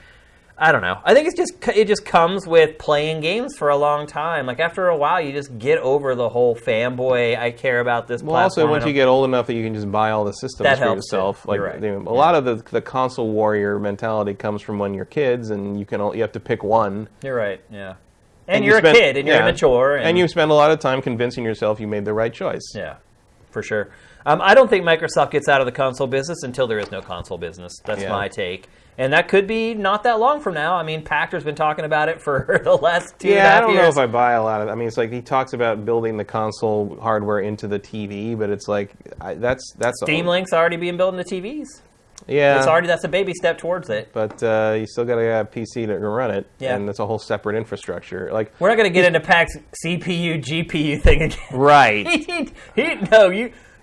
I don't know. I think it just comes with playing games for a long time. Like, after a while, you just get over the whole fanboy, I care about this platform. Well, also, once you get old enough that you can just buy all the systems for yourself. Like, right. A lot of the console warrior mentality comes from when you're kids, and you have to pick one. You're right, yeah. And you're a kid, and you're immature. And you spend a lot of time convincing yourself you made the right choice. Yeah, for sure. I don't think Microsoft gets out of the console business until there is no console business. That's my take. And that could be not that long from now. I mean, Pachter's been talking about it for the last 2.5 years. Yeah, I don't know if I buy a lot of it. I mean, it's like he talks about building the console hardware into the TV, but it's like, that's Steam Link's already being built into TVs. Yeah. That's a baby step towards it. But you still got to have a PC to run it, and it's a whole separate infrastructure. Like, we're not going to get into Pac's CPU, GPU thing again. Right.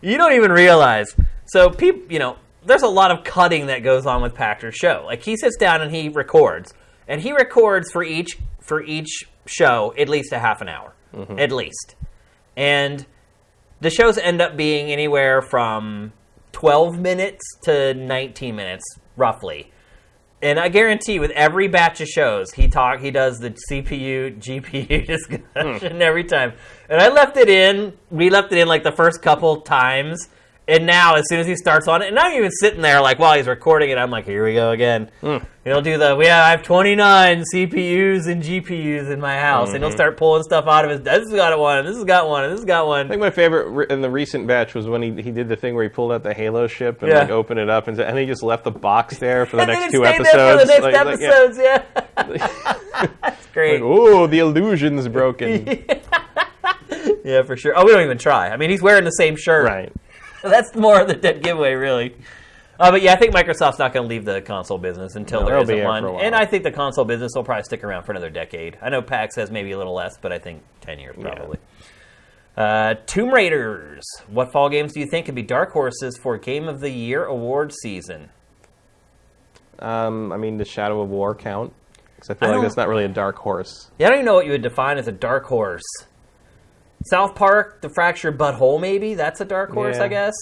You don't even realize. So, people, there's a lot of cutting that goes on with Pachter's show. Like, he sits down and he records. And he records for each show at least a half an hour. Mm-hmm. At least. And the shows end up being anywhere from 12 minutes to 19 minutes, roughly. And I guarantee with every batch of shows, he does the CPU, GPU discussion every time. And we left it in like the first couple times. And now, as soon as he starts on it, and I'm even sitting there like while he's recording it, I'm like, here we go again. He'll do I have 29 CPUs and GPUs in my house, and he'll start pulling stuff out of his. This has got one, and this has got one, and this has got one. I think my favorite in the recent batch was when he did the thing where he pulled out the Halo ship and opened it up, and he just left the box there for the next 2 episodes. There for the next episodes, yeah. That's great. Ooh, the illusion's broken. Yeah, for sure. Oh, we don't even try. I mean, he's wearing the same shirt. Right. That's more of the dead giveaway, really. But yeah, I think Microsoft's not going to leave the console business until there isn't one. And I think the console business will probably stick around for another decade. I know PAX says maybe a little less, but I think 10 years probably. Yeah. Tomb Raiders. What fall games do you think could be dark horses for Game of the Year award season? I mean, does Shadow of War count? Because I feel like that's not really a dark horse. Yeah, I don't even know what you would define as a dark horse. South Park, The Fractured Butthole, maybe? That's a dark horse, I guess?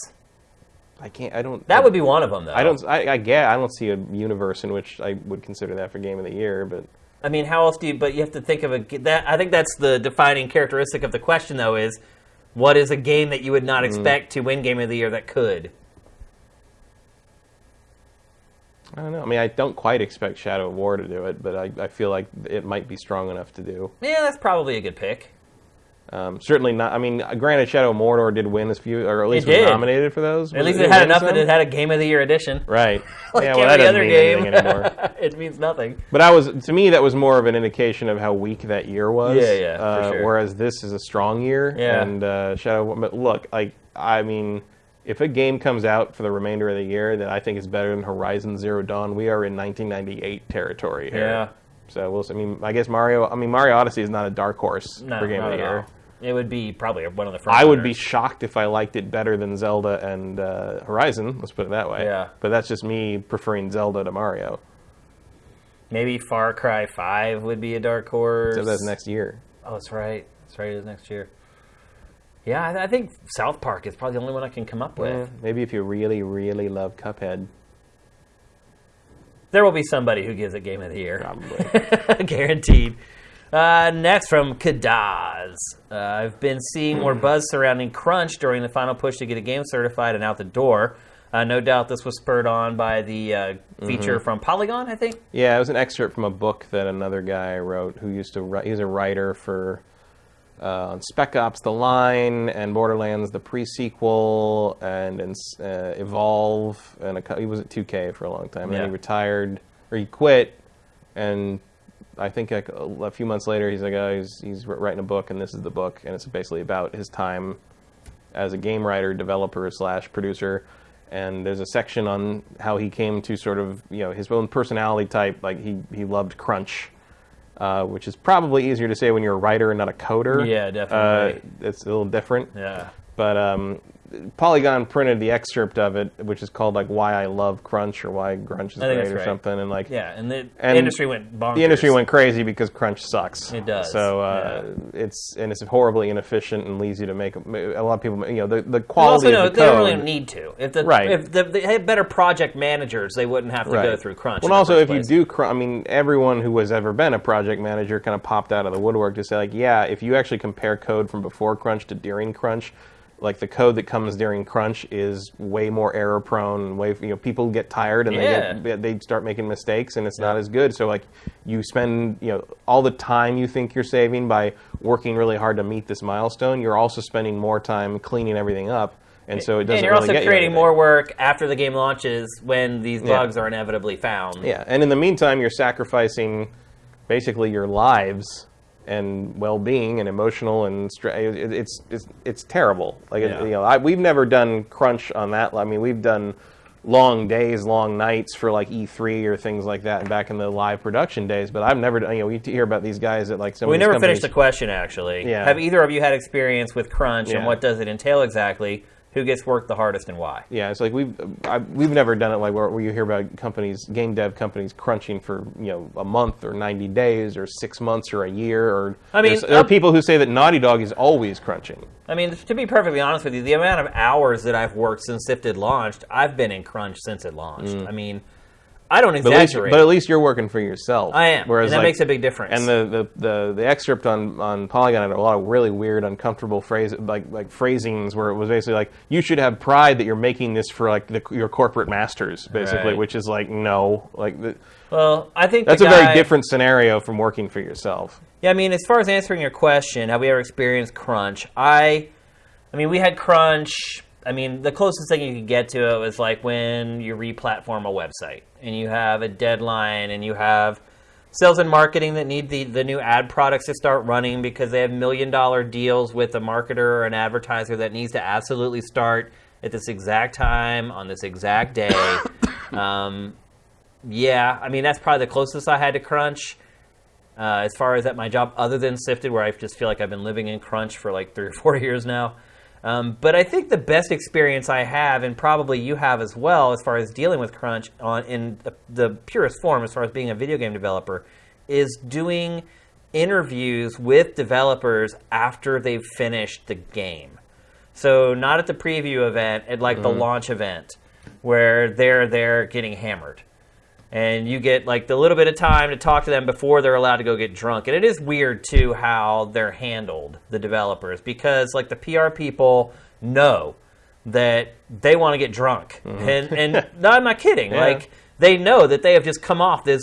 That would be one of them, though. I don't see a universe in which I would consider that for Game of the Year, but... I mean, how else but you have to think of I think that's the defining characteristic of the question, though, is what is a game that you would not expect to win Game of the Year that could? I don't know. I mean, I don't quite expect Shadow of War to do it, but I feel like it might be strong enough to do. Yeah, that's probably a good pick. Certainly not. I mean, granted, Shadow of Mordor did win a few, or at least was nominated for those. At least it had enough that it had a Game of the Year edition. Right. Like that doesn't mean anything anymore. It means nothing. But to me, that was more of an indication of how weak that year was. Yeah, for sure. Whereas this is a strong year. Yeah. And Shadow. But look, I mean, if a game comes out for the remainder of the year that I think is better than Horizon Zero Dawn, we are in 1998 territory here. Yeah. So I guess Mario Odyssey is not a dark horse for Game of the Year. It would be probably one of the front I would be runners. shocked if I liked it better than Zelda and Horizon. Let's put it that way. Yeah. But that's just me preferring Zelda to Mario. Maybe Far Cry 5 would be a dark horse. So that's next year. Oh, that's right. That's right. It is next year. Yeah, I think South Park is probably the only one I can come up with. Maybe if you really, really love Cuphead. There will be somebody who gives it Game of the Year. Probably. Guaranteed. Next from Kadaz. I've been seeing more buzz surrounding Crunch during the final push to get a game certified and out the door. No doubt this was spurred on by the feature from Polygon, I think. Yeah, it was an excerpt from a book that another guy wrote who used to write. He was a writer for on Spec Ops: The Line and Borderlands: The Pre-Sequel and Evolve. And he was at 2K for a long time. And then he retired, or he quit, and I think a few months later he's like, he's writing a book, and this is the book, and it's basically about his time as a game writer, developer / producer. And there's a section on how he came to sort of, his own personality type. Like he loved crunch, which is probably easier to say when you're a writer and not a coder. Yeah, definitely. It's a little different. Yeah. But Polygon printed the excerpt of it, which is called like "Why I Love Crunch" or "Why Grunge is Great" or something. And like, and the industry went bonkers. The industry went crazy because crunch sucks. It does. So it's horribly inefficient and lazy to make. A lot of people, the quality of the code. They don't really need to. If they had better project managers, they wouldn't have to go through crunch. Well, also if you do, everyone who has ever been a project manager kind of popped out of the woodwork to say like, yeah, if you actually compare code from before crunch to during crunch. Like the code that comes during crunch is way more error prone. People get tired and they start making mistakes, and it's not as good. So like you spend all the time you think you're saving by working really hard to meet this milestone. You're also spending more time cleaning everything up, and so it doesn't. And you're really also creating more work after the game launches when these bugs are inevitably found. Yeah, and in the meantime, you're sacrificing basically your lives and well-being and emotional and it's terrible. Like we've never done crunch on that. I mean, we've done long days, long nights for like E3 or things like that, and back in the live production days. But I've never done. We hear about these guys that like some. We never finished the question actually. Yeah. Have either of you had experience with crunch, and what does it entail exactly? Who gets worked the hardest and why? Yeah, it's like we've never done it like where you hear about game dev companies crunching for a month or 90 days or 6 months or a year. Or there are people who say that Naughty Dog is always crunching. I mean, to be perfectly honest with you, the amount of hours that I've worked since Sifted launched, I've been in crunch since it launched. I mean, I don't exaggerate. But at least you're working for yourself. I am, and that makes a big difference. And the excerpt on Polygon had a lot of really weird, uncomfortable phrasings where it was basically like, you should have pride that you're making this for like your corporate masters, basically, which is like, no. Well, I think that's a very different scenario from working for yourself. Yeah, I mean, as far as answering your question, have we ever experienced crunch? I mean, we had crunch. I mean, the closest thing you could get to it was like when you re-platform a website and you have a deadline and you have sales and marketing that need the new ad products to start running because they have $1 million deals with a marketer or an advertiser that needs to absolutely start at this exact time on this exact day. Yeah, I mean, that's probably the closest I had to crunch. As far as at my job, other than Sifted, where I just feel like I've been living in crunch for like 3 or 4 years now. But I think the best experience I have, and probably you have as well, as far as dealing with crunch in the purest form, as far as being a video game developer, is doing interviews with developers after they've finished the game. So not at the preview event, at like the launch event, where they're there getting hammered. And you get like the little bit of time to talk to them before they're allowed to go get drunk. And it is weird, too, how they're handled, the developers, because like the PR people know that they want to get drunk. And no, I'm not kidding. Yeah. Like they know that they have just come off this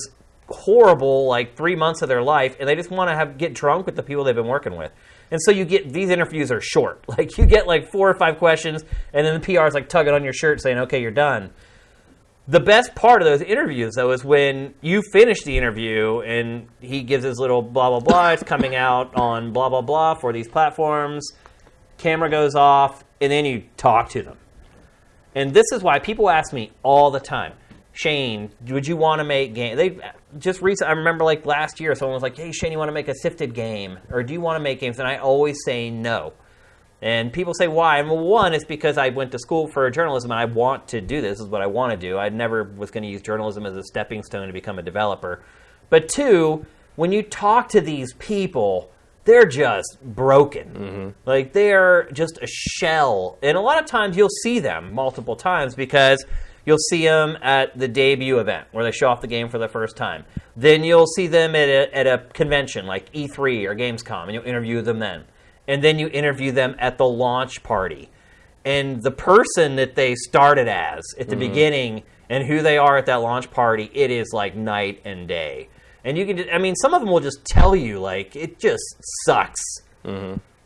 horrible like 3 months of their life, and they just want to get drunk with the people they've been working with. And so you get, these interviews are short. Like you get like 4 or 5 questions, and then the PR is like tugging on your shirt saying, okay, you're done. The best part of those interviews, though, is when you finish the interview and he gives his little blah, blah, blah. It's coming out on blah, blah, blah for these platforms. Camera goes off, and then you talk to them. And this is why people ask me all the time, Shane, would you want to make games? just recent, I remember like last year, someone was like, hey, Shane, you want to make a Sifted game? Or do you want to make games? And I always say no. And people say, why? And well, one, it's because I went to school for journalism and I want to do this. This is what I want to do. I never was going to use journalism as a stepping stone to become a developer. But two, when you talk to these people, they're just broken. Like, they're just a shell. And a lot of times you'll see them multiple times because you'll see them at the debut event where they show off the game for the first time. Then you'll see them at a convention like E3 or Gamescom, and you'll interview them then. And then you interview them at the launch party. And the person that they started as at the beginning and who they are at that launch party, it is like night and day. And you can, I mean, some of them will just tell you, like, it just sucks.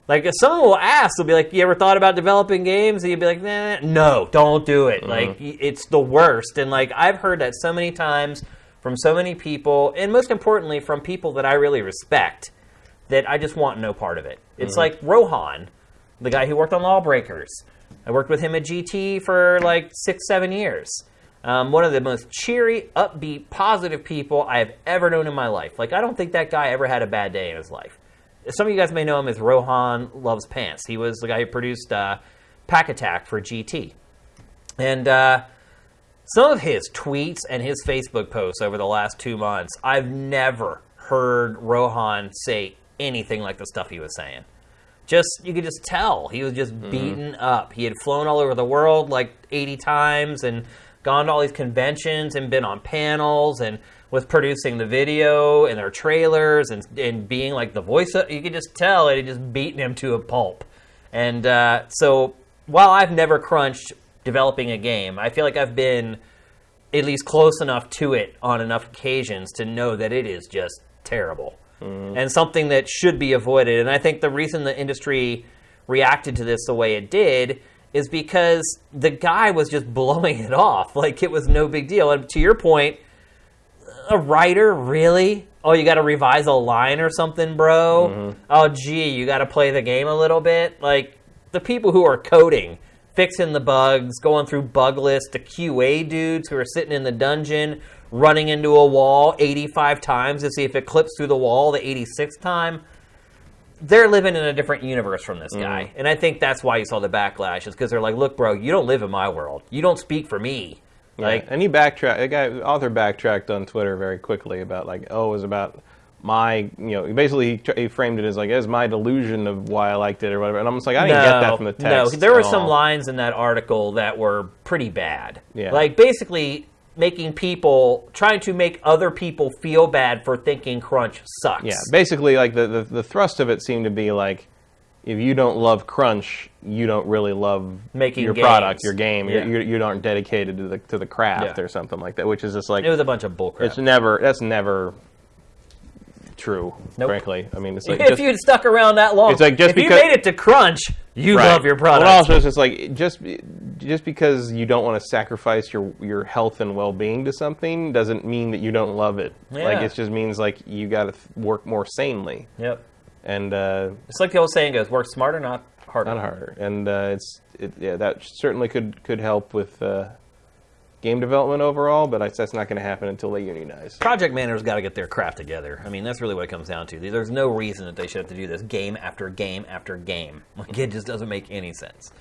Like, if someone will ask, they'll be like, you ever thought about developing games? And you'd be like, nah, no, don't do it. Like, it's the worst. And, like, I've heard that so many times from so many people, and most importantly, from people that I really respect, that I just want no part of it. It's like Rohan, the guy who worked on Lawbreakers. I worked with him at GT for, like, 6-7 years. One of the most cheery, upbeat, positive people I have ever known in my life. Like, I don't think that guy ever had a bad day in his life. Some of you guys may know him as Rohan Loves Pants. He was the guy who produced Pack Attack for GT. And some of his tweets and his Facebook posts over the last 2 months, I've never heard Rohan say anything like the stuff he was saying. You could just tell. He was just beaten up. He had flown all over the world like 80 times and gone to all these conventions and been on panels and was producing the video and their trailers and being like the voice of, you could just tell it had just beaten him to a pulp. And so while I've never crunched developing a game, I feel like I've been at least close enough to it on enough occasions to know that it is just terrible and something that should be avoided. And I think the reason the industry reacted to this the way it did is because the guy was just blowing it off like it was no big deal. And to your point, a writer, really? Oh, you got to revise a line or something, bro? Oh, gee, you got to play the game a little bit? Like, the people who are coding, fixing the bugs, going through bug lists, the QA dudes who are sitting in the dungeon, running into a wall 85 times to see if it clips through the wall the 86th time, they're living in a different universe from this guy. And I think that's why you saw the backlash, is because they're like, look, bro, you don't live in my world. You don't speak for me. Like, and he backtracked. The author backtracked on Twitter very quickly about like, oh, it was about my, basically he framed it as like, as my delusion of why I liked it or whatever. And I'm just like, I didn't get that from the text. No, there were some lines in that article that were pretty bad. Yeah. Like, basically trying to make other people feel bad for thinking crunch sucks. Yeah, basically, like the thrust of it seemed to be like, if you don't love crunch, you don't really love making your games. Product, your game. Yeah. You aren't dedicated to the craft or something like that, which is just like, it was a bunch of bullcrap. That's never true. Nope. Frankly, I mean, it's like if you'd stuck around that long, it's like if you made it to crunch, you love your product. Well, also, it's just like just because you don't want to sacrifice your health and well-being to something doesn't mean that you don't love it. Yeah. Like, it just means like you got to work more sanely. Yep. And it's like the old saying goes: work smarter, not harder. Not harder. And that certainly could help with game development overall, but that's not going to happen until they unionize. Project managers got to get their crap together. I mean, that's really what it comes down to. There's no reason that they should have to do this game after game after game. Like, it just doesn't make any sense.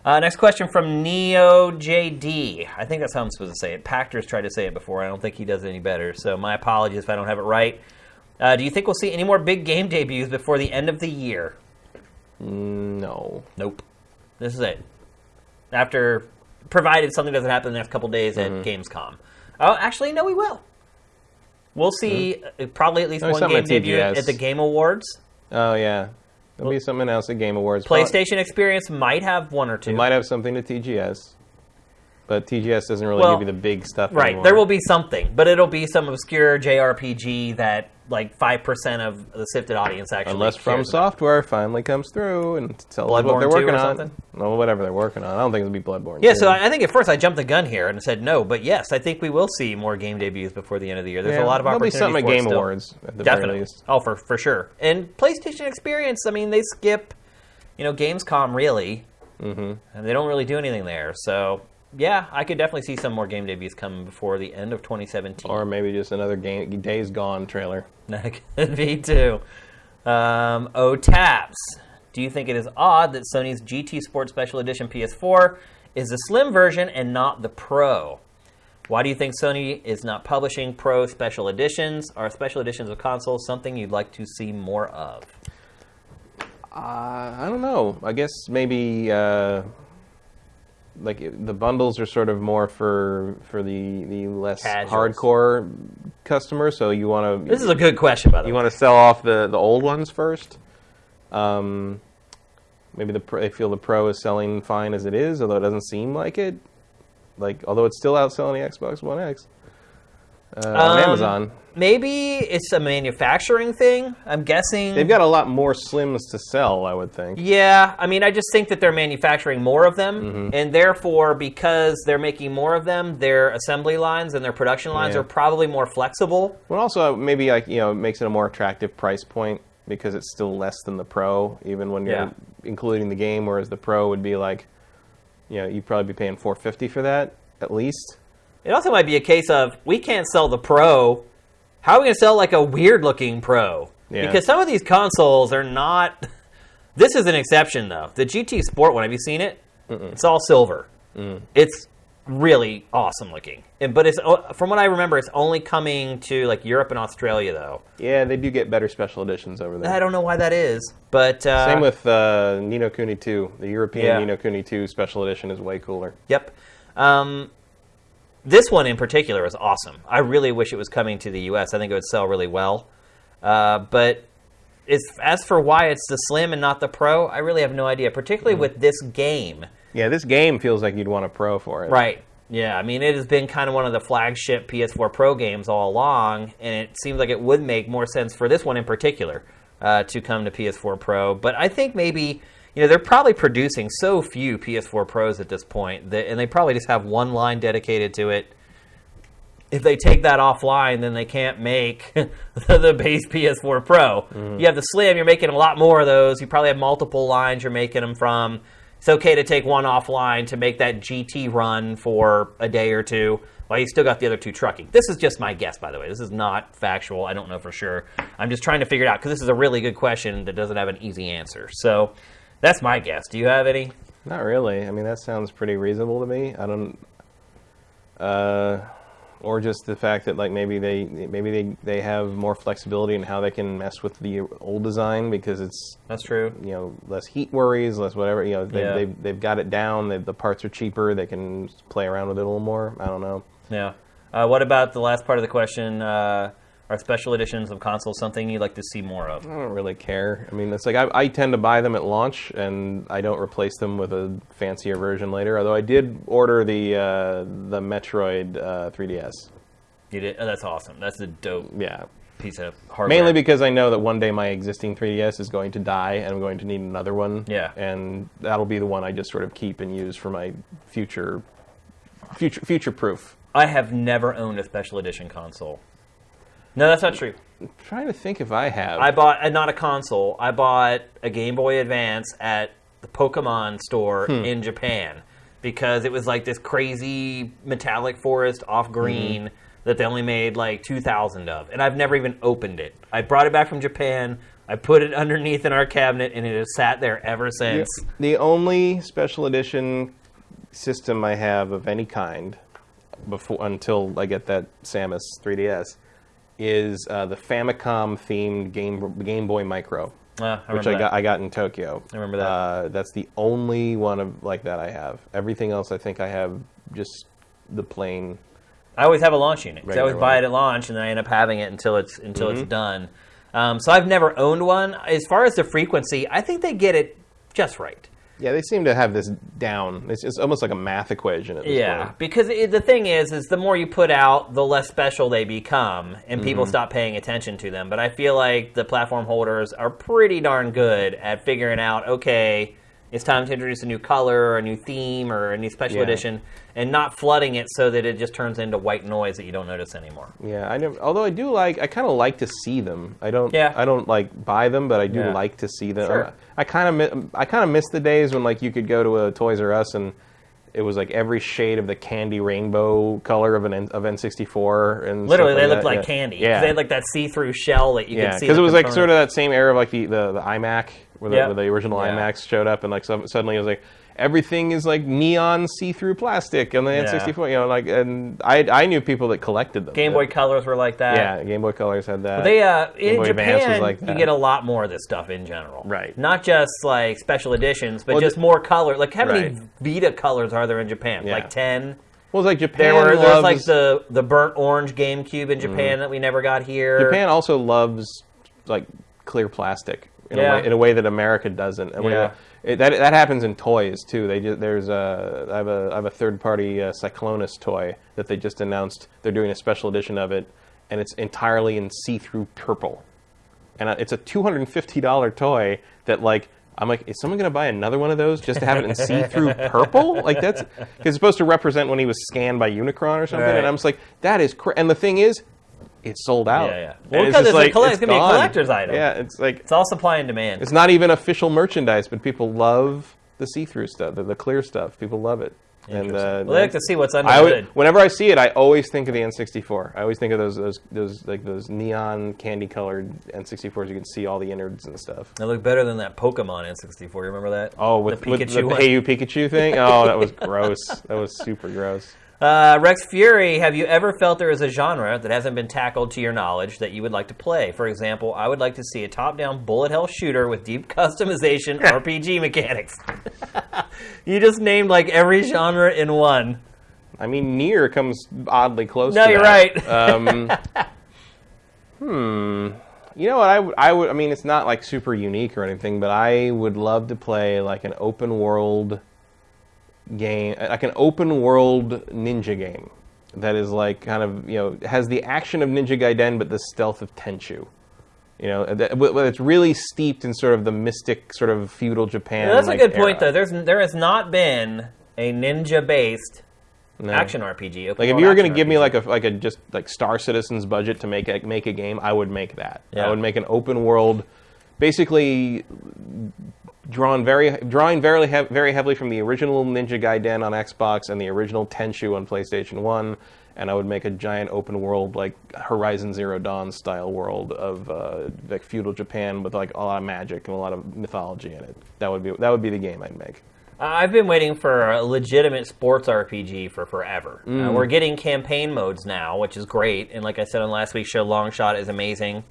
Next question from Neo JD. I think that's how I'm supposed to say it. Pactor's tried to say it before. I don't think he does it any better, so my apologies if I don't have it right. Do you think we'll see any more big game debuts before the end of the year? No. Nope. This is it. Provided something doesn't happen in the next couple days at Gamescom. Oh, actually, no, we will. We'll see probably at least one game debut at the Game Awards. Oh, yeah. There'll be something else at Game Awards. PlayStation Experience might have one or two. It might have something at TGS. But TGS doesn't really give you the big stuff anymore. There will be something, but it'll be some obscure JRPG that like 5% of the Sifted audience actually Unless From Software finally comes through and tells us what they're working on. No, whatever they're working on. I don't think it'll be Bloodborne 2. So I think at first I jumped the gun here and said no, but yes, I think we will see more game debuts before the end of the year. There's a lot of opportunities. There'll be something at Game Awards at the very least. Oh, for sure. And PlayStation Experience, I mean, they skip, Gamescom really, and they don't really do anything there. So yeah, I could definitely see some more game debuts coming before the end of 2017. Or maybe just another Days Gone trailer. That could be too. Taps. Do you think it is odd that Sony's GT Sport Special Edition PS4 is the slim version and not the Pro? Why do you think Sony is not publishing Pro Special Editions? Are Special Editions of consoles something you'd like to see more of? I don't know. I guess maybe the bundles are sort of more for the less Casuals. hardcore customer. So you want to. This is a good question, by the way. You want to sell off the old ones first. Maybe they feel the Pro is selling fine as it is, although it doesn't seem like it. Although it's still outselling the Xbox One X on Amazon. Maybe it's a manufacturing thing. I'm guessing They've got a lot more Slims to sell, I would think. Yeah, I mean, I just think that they're manufacturing more of them, and therefore, because they're making more of them, their assembly lines and their production lines are probably more flexible. Well, also maybe it makes it a more attractive price point because it's still less than the Pro, even when you're including the game. Whereas the Pro would be you'd probably be paying $450 for that at least. It also might be a case of we can't sell the Pro. How are we going to sell a weird-looking Pro? Yeah. Because some of these consoles are not... This is an exception, though. The GT Sport one, have you seen it? It's all silver. It's really awesome looking. But it's from what I remember, it's only coming to Europe and Australia, though. Yeah, they do get better special editions over there. I don't know why that is, but... Same with Ni no Kuni 2. The European Ni no Kuni 2 special edition is way cooler. Yep. This one in particular is awesome. I really wish it was coming to the U.S. I think it would sell really well. But as for why it's the Slim and not the Pro, I really have no idea, particularly with this game. Yeah, this game feels like you'd want a Pro for it. Right. Yeah, I mean, it has been kind of one of the flagship PS4 Pro games all along, and it seems like it would make more sense for this one in particular to come to PS4 Pro. But I think maybe... they're probably producing so few PS4 Pros at this point, and they probably just have one line dedicated to it. If they take that offline, then they can't make the base PS4 Pro. You have the Slim, you're making a lot more of those. You probably have multiple lines you're making them from. It's okay to take one offline to make that GT run for a day or two, while you still got the other two trucking. This is just my guess, by the way. This is not factual. I don't know for sure. I'm just trying to figure it out, because this is a really good question that doesn't have an easy answer. So... that's my guess. Do you have any? Not really. I mean, that sounds pretty reasonable to me. I don't, or just the fact that maybe they have more flexibility in how they can mess with the old design because it's that's true. Less heat worries, less whatever. They've got it down. The parts are cheaper. They can play around with it a little more. I don't know. Yeah. What about the last part of the question? Are special editions of consoles something you'd like to see more of? I don't really care. I mean, it's I tend to buy them at launch, and I don't replace them with a fancier version later. Although I did order the Metroid 3DS. You did? Oh, that's awesome. That's a dope piece of hardware. Mainly because I know that one day my existing 3DS is going to die, and I'm going to need another one. Yeah. And that'll be the one I just sort of keep and use for my future proof. I have never owned a special edition console. No, that's not true. I'm trying to think if I have. I bought, not a console, I bought a Game Boy Advance at the Pokemon store in Japan because it was this crazy metallic forest off green that they only made 2,000 of. And I've never even opened it. I brought it back from Japan, I put it underneath in our cabinet, and it has sat there ever since. The only special edition system I have of any kind until I get that Samus 3DS is the Famicom-themed Game Boy Micro, which I got in Tokyo. I remember that. That's the only one like that I have. Everything else, I think I have just the plain. I always have a launch unit. I always buy one. it at launch, and then I end up having it until it's done. So I've never owned one. As far as the frequency, I think they get it just right. Yeah, they seem to have this down. It's almost like a math equation at this point. Because the thing is the more you put out, the less special they become, and people stop paying attention to them. But I feel like the platform holders are pretty darn good at figuring out, okay, it's time to introduce a new color or a new theme or a new special edition, and not flooding it so that it just turns into white noise that you don't notice anymore. Yeah, although I kind of like to see them. I don't buy them, but I do like to see them. Sure. I kind of miss the days when you could go to a Toys R Us and It was like every shade of the candy rainbow color of N64, and literally they stuff looked that. like candy. Yeah, They had like that see-through shell that you could see. because it was like components. sort of that same era of like the iMac, where the original Yeah. iMacs showed up, and like suddenly it was like everything is like neon see-through plastic on the N64. You know, like, and I knew people that collected them. Game Boy Colors were like that. Yeah, Game Boy Colors had that. They Game in Boy Advance was Japan, like that. you get a lot more of this stuff in general. Right. Not just like special editions, but Well, just more color. Like how many Right. Vita colors are there in Japan? Yeah. Like 10. Well, it's like Japan There's loves... like the burnt orange GameCube in Japan that we never got here. Japan also loves like clear plastic in a way that America doesn't. And that happens in toys too. I have a third-party Cyclonus toy that they just announced. They're doing a special edition of it, and it's entirely in see-through purple. And it's a $250 toy that, like, I'm like, is someone going to buy another one of those just to have it in see-through purple? Like, that's because it's supposed to represent when he was scanned by Unicron or something. Right. And I'm just like, that is and the thing is, it's sold out. Yeah. And Well, it's because just it's going to be a gone. collector's item. Yeah, it's like It's all supply and demand. it's not even official merchandise, but people love the see-through stuff, the clear stuff. People love it. And Well, they like to see what's under the I hood. whenever I see it, I always think of the N64. I always think of those neon candy-colored N64s. You can see all the innards and stuff. They look better than that Pokemon N64. You remember that? Oh, with the one? Hey You Pikachu thing? Oh, that was gross. That was super gross. Rex Fury, have you ever felt there is a genre that hasn't been tackled to your knowledge that you would like to play? For example, I would like to see a top-down bullet hell shooter with deep customization RPG mechanics. You just named like every genre in one. I mean, Nier comes oddly close No, to you're that. right. You know what? I would. I mean, it's not like super unique or anything, but I would love to play like an open world game, like an open world ninja game that is like kind of, you know, has the action of Ninja Gaiden but the stealth of Tenchu. You know, it's really steeped in sort of the mystic sort of feudal Japan. Now, that's a good point, era. though. There has not been a ninja-based No. action RPG. Like if you were going to give me like a just like Star Citizen's budget to make a game, I would make that. Yeah. I would make an open world, basically drawing very heavily from the original Ninja Gaiden on Xbox and the original Tenchu on PlayStation 1, and I would make a giant open world like Horizon Zero Dawn style world of like feudal Japan with like a lot of magic and a lot of mythology in it. That would be the game I'd make. I've been waiting for a legitimate sports RPG for forever. We're getting campaign modes now, which is great. And like I said on last week's show, Longshot is amazing.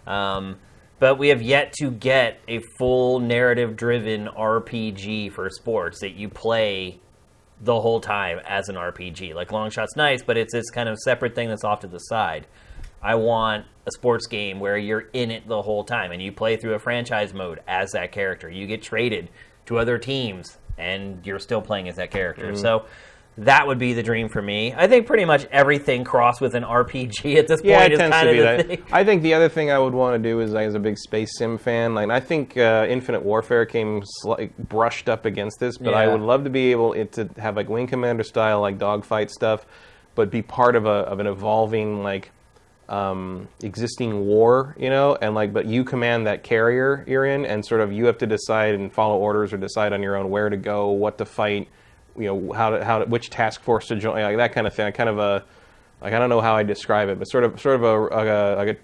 But we have yet to get a full narrative-driven RPG for sports that you play the whole time as an RPG. Like Longshot's nice, but it's this kind of separate thing that's off to the side. I want a sports game where you're in it the whole time and you play through a franchise mode as that character. You get traded to other teams and you're still playing as that character. So that would be the dream for me. I think pretty much everything crossed with an RPG at this point is kind of the thing. I think the other thing I would want to do is, as a big space sim fan, like I think Infinite Warfare came brushed up against this, but I would love to be able to have like Wing Commander style like dogfight stuff, but be part of an evolving like existing war, you know, and like, but you command that carrier you're in, and sort of you have to decide and follow orders or decide on your own where to go, what to fight, you know, which task force to join, like that kind of thing. Kind of a, like I don't know how I describe it, but sort of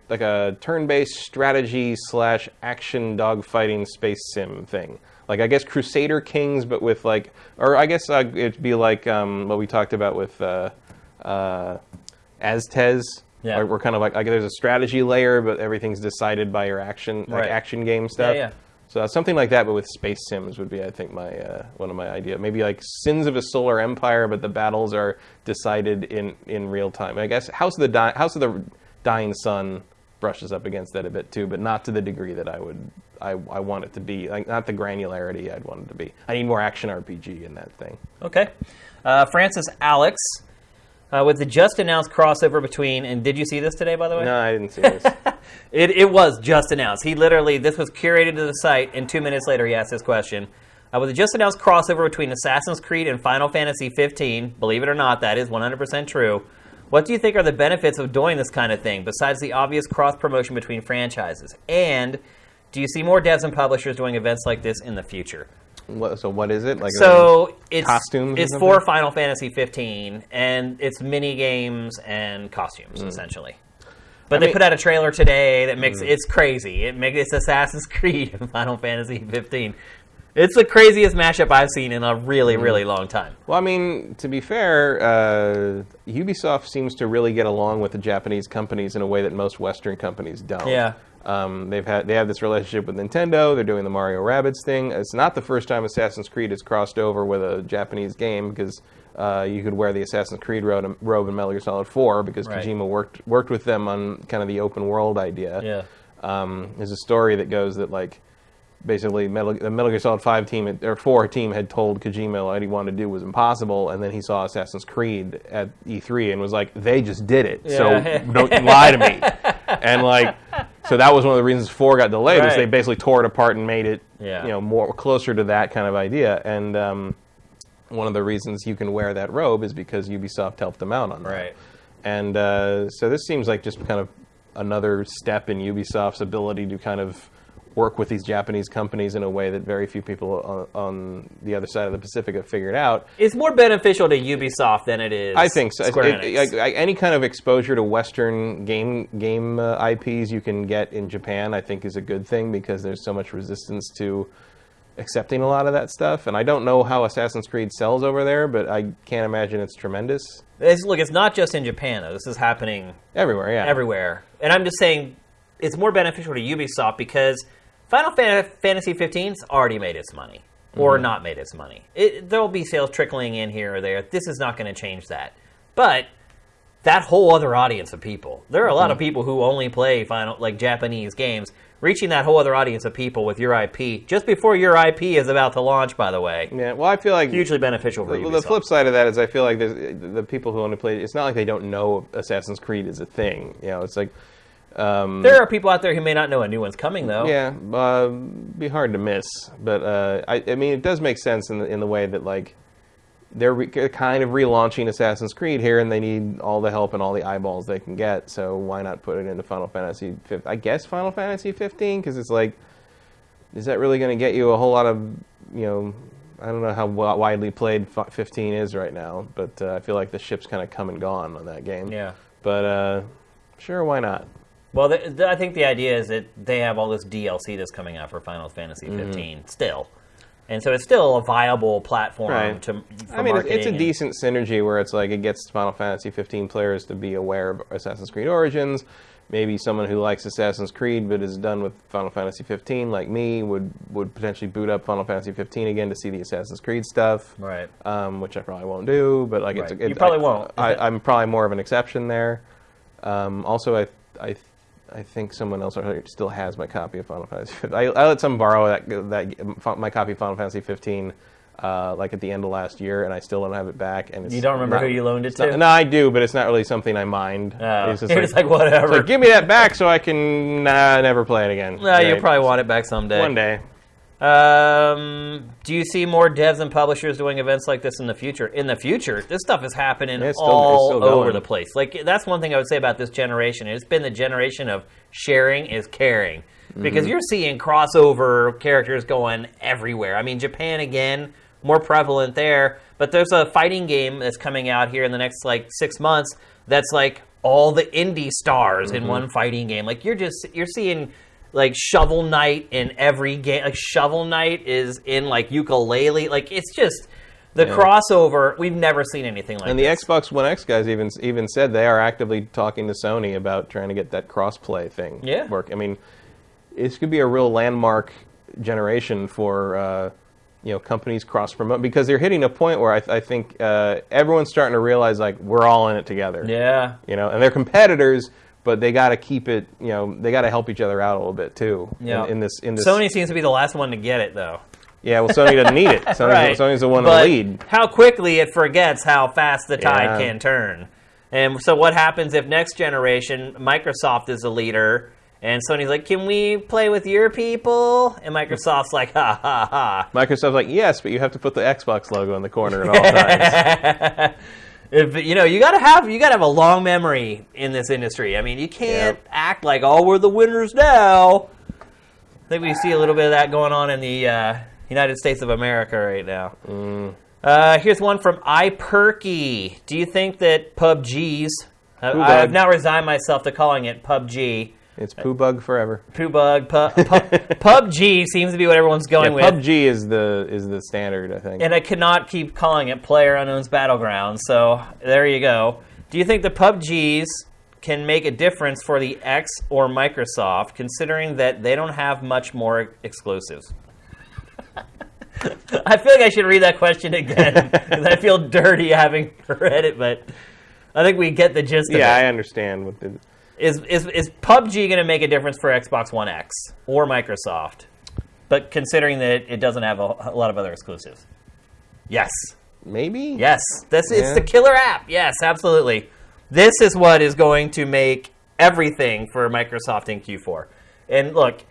a turn-based strategy / action dogfighting space sim thing. Like I guess Crusader Kings, but with like, or I guess it'd be like what we talked about with Aztez. Yeah. We're kind of like there's a strategy layer, but everything's decided by your action, like Right. action game stuff. Yeah. So something like that, but with space sims would be, I think, my one of my ideas. Maybe like Sins of a Solar Empire, but the battles are decided in real time. I guess House of the Dying Sun brushes up against that a bit too, but not to the degree that I want it to be. Like not the granularity I'd want it to be. I need more action RPG in that thing. Okay. Francis Alex, with the just announced crossover between, and did you see this today, by the way? No, I didn't see this. It was just announced. This was curated to the site, and 2 minutes later he asked this question. With the just announced crossover between Assassin's Creed and Final Fantasy 15, believe it or not, that is 100% true. What do you think are the benefits of doing this kind of thing, besides the obvious cross-promotion between franchises? And do you see more devs and publishers doing events like this in the future? So what is it? Like it's costumes? It's for Final Fantasy 15, and it's mini games and costumes essentially. But they put out a trailer today that makes it's crazy. It's Assassin's Creed in Final Fantasy 15. It's the craziest mashup I've seen in a really, really long time. Well, I mean, to be fair, Ubisoft seems to really get along with the Japanese companies in a way that most Western companies don't. Yeah. They have this relationship with Nintendo. They're doing the Mario Rabbids thing. It's not the first time Assassin's Creed has crossed over with a Japanese game, because you could wear the Assassin's Creed robe in Metal Gear Solid 4 because Kojima worked with them on kind of the open world idea. Yeah. There's a story that goes that like basically the Metal Gear Solid 5 team or 4 team had told Kojima what he wanted to do was impossible, and then he saw Assassin's Creed at E3 and was like, they just did it, so don't lie to me. And like, so that was one of the reasons 4 got delayed, is they basically tore it apart and made it more closer to that kind of idea. And one of the reasons you can wear that robe is because Ubisoft helped them out on that. Right. And so this seems like just kind of another step in Ubisoft's ability to kind of work with these Japanese companies in a way that very few people on the other side of the Pacific have figured out. It's more beneficial to Ubisoft than it is, I think so. Square Enix. Any kind of exposure to Western game IPs you can get in Japan, I think, is a good thing, because there's so much resistance to accepting a lot of that stuff. And I don't know how Assassin's Creed sells over there, but I can't imagine it's tremendous. It's not just in Japan, though. This is happening everywhere, everywhere. And I'm just saying it's more beneficial to Ubisoft because Final Fantasy 15's already made its money, or not made its money. There'll be sales trickling in here or there. This is not going to change that. But that whole other audience of people, there are a lot of people who only play Japanese games. Reaching that whole other audience of people with your IP just before your IP is about to launch, by the way. Yeah, well, I feel like hugely beneficial for Ubisoft. The flip side of that is I feel like the people who only play, it's not like they don't know Assassin's Creed is a thing. It's like there are people out there who may not know a new one's coming, though. Yeah, be hard to miss. But I mean, it does make sense in the way that like they're kind of relaunching Assassin's Creed here, and they need all the help and all the eyeballs they can get. So why not put it into Final Fantasy 15? I guess Final Fantasy 15, because it's like, is that really going to get you a whole lot of, I don't know how widely played 15 is right now, but I feel like the ship's kind of come and gone on that game. Yeah. But sure, why not? Well, I think the idea is that they have all this DLC that's coming out for Final Fantasy 15 still. And so it's still a viable platform for marketing. It's a decent synergy where it's like it gets Final Fantasy 15 players to be aware of Assassin's Creed Origins. Maybe someone who likes Assassin's Creed but is done with Final Fantasy 15, like me, would potentially boot up Final Fantasy 15 again to see the Assassin's Creed stuff. Right. Which I probably won't do, but like you probably won't. I'm probably more of an exception there. Also, I think someone else still has my copy of Final Fantasy 15. I let someone borrow my copy of Final Fantasy 15 like at the end of last year, and I still don't have it back. And you don't remember who you loaned it to? No, I do, but it's not really something I mind. It's like whatever. It's like, give me that back so I can never play it again. No, you'll probably want it back someday. One day. Do you see more devs and publishers doing events like this in the future? In the future, this stuff is happening all over the place. Like, that's one thing I would say about this generation. It's been the generation of sharing is caring. Because you're seeing crossover characters going everywhere. I mean, Japan, again, more prevalent there. But there's a fighting game that's coming out here in the next, 6 months that's, all the indie stars in one fighting game. Like, you're seeing Shovel Knight in every game. Like, Shovel Knight is in Ukulele. It's just the crossover. We've never seen anything like this. And the Xbox One X guys even said they are actively talking to Sony about trying to get that cross-play thing work. I mean, this could be a real landmark generation for companies cross-promote, because they're hitting a point where I think everyone's starting to realize we're all in it together. Yeah. And they're competitors, but they got to keep it. They got to help each other out a little bit too. Yeah. In this. Sony seems to be the last one to get it, though. Yeah. Well, Sony doesn't need it. Sony's the one in the lead. How quickly it forgets how fast the tide can turn. And so, what happens if next generation Microsoft is the leader? And Sony's like, can we play with your people? And Microsoft's like, ha, ha, ha. Microsoft's like, yes, but you have to put the Xbox logo in the corner at all times. You gotta have a long memory in this industry. I mean, you can't act like, we're the winners now. I think we see a little bit of that going on in the United States of America right now. Here's one from iPerky. Do you think that PUBG's... I've now resigned myself to calling it PUBG. It's poo bug forever. Poo bug. PUBG seems to be what everyone's going with. PUBG is the standard, I think. And I cannot keep calling it PlayerUnknown's Battlegrounds. So there you go. Do you think the PUBGs can make a difference for the X or Microsoft, considering that they don't have much more exclusives? I feel like I should read that question again because I feel dirty having read it, but I think we get the gist of it. Yeah, I understand what the... Is PUBG going to make a difference for Xbox One X or Microsoft? But considering that it doesn't have a lot of other exclusives. Yes. Maybe? Yes. It's the killer app. Yes, absolutely. This is what is going to make everything for Microsoft in Q4. And look,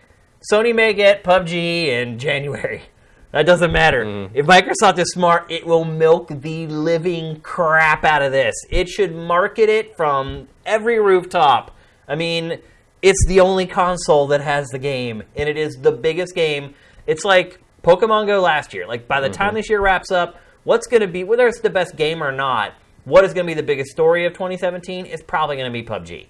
Sony may get PUBG in January. That doesn't matter. If Microsoft is smart, it will milk the living crap out of this. It should market it from every rooftop. I mean, it's the only console that has the game, and it is the biggest game. It's like Pokemon Go last year. Like, by the time this year wraps up, what's going to be, whether it's the best game or not, what is going to be the biggest story of 2017 is probably going to be PUBG.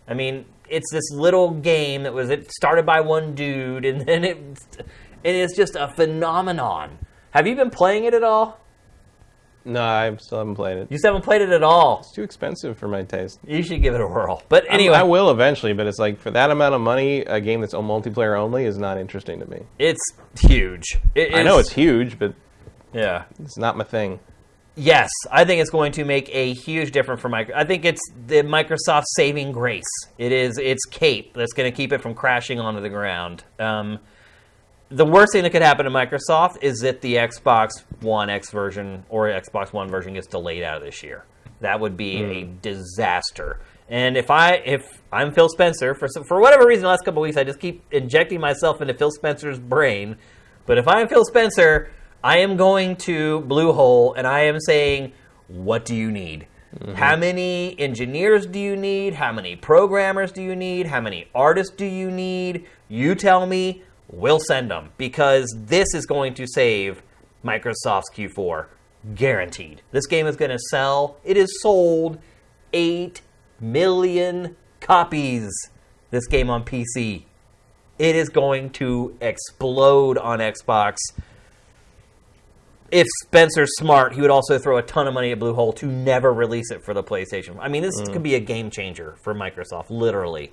I mean, it's this little game that it started by one dude, and then it is just a phenomenon. Have you been playing it at all? No, I still haven't played it. You still haven't played it at all? It's too expensive for my taste. You should give it a whirl. But anyway. I will eventually, but it's like, for that amount of money, a game that's multiplayer only is not interesting to me. It's huge. I know it's huge, but yeah, it's not my thing. Yes, I think it's going to make a huge difference for Microsoft. I think it's the Microsoft saving grace. It's cape that's going to keep it from crashing onto the ground. The worst thing that could happen to Microsoft is that the Xbox One X version or Xbox One version gets delayed out of this year. That would be a disaster. And if I'm Phil Spencer, for whatever reason, the last couple of weeks I just keep injecting myself into Phil Spencer's brain. But if I'm Phil Spencer, I am going to Bluehole and I am saying, what do you need? How many engineers do you need? How many programmers do you need? How many artists do you need? You tell me. We'll send them, because this is going to save Microsoft's Q4. Guaranteed. This game is going to sell. It has sold 8 million copies, this game on PC. It is going to explode on Xbox. If Spencer's smart, he would also throw a ton of money at Bluehole to never release it for the PlayStation. I mean, this could be a game changer for Microsoft, literally.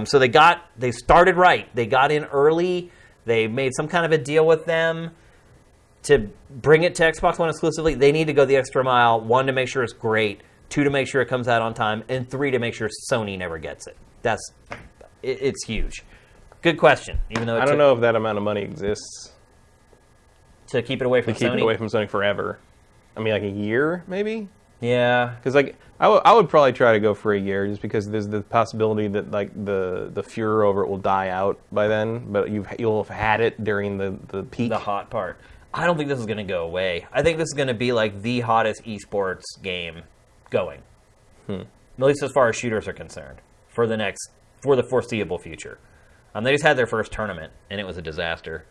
So they started right. They got in early. They made some kind of a deal with them to bring it to Xbox One exclusively. They need to go the extra mile. 1, to make sure it's great. 2, to make sure it comes out on time. And 3, to make sure Sony never gets it. It's huge. Good question. Even though I don't know if that amount of money exists to keep it away from Sony. To keep it away from Sony forever. I mean, like a year, maybe? Yeah. Because like I would probably try to go for a year, just because there's the possibility that like the furor over it will die out by then, but you'll have had it during the peak. The hot part. I don't think this is going to go away. I think this is going to be like the hottest esports game going. At least as far as shooters are concerned, for the foreseeable future. They just had their first tournament, and it was a disaster.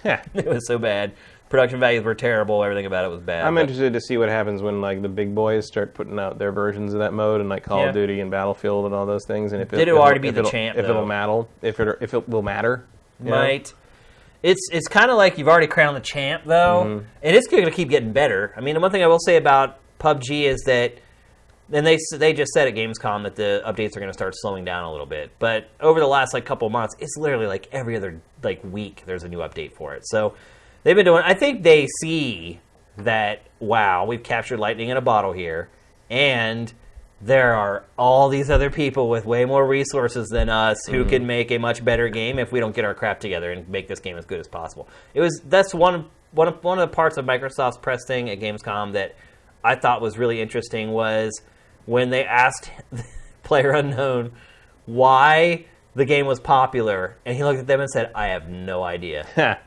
It was so bad. Production values were terrible. Everything about it was bad. I'm interested to see what happens when like the big boys start putting out their versions of that mode, and like Call of Duty and Battlefield and all those things. And if it'll already be the champ, if it'll matter. Might. It's kind of like you've already crowned the champ, though, and it's going to keep getting better. I mean, the one thing I will say about PUBG is that, and they just said at Gamescom that the updates are going to start slowing down a little bit. But over the last like couple months, it's literally like every other like week there's a new update for it. So they've been doing. I think they see that, wow, we've captured lightning in a bottle here, and there are all these other people with way more resources than us who can make a much better game if we don't get our crap together and make this game as good as possible. That's one of the parts of Microsoft's press thing at Gamescom that I thought was really interesting, was when they asked PlayerUnknown why the game was popular, and he looked at them and said, I have no idea.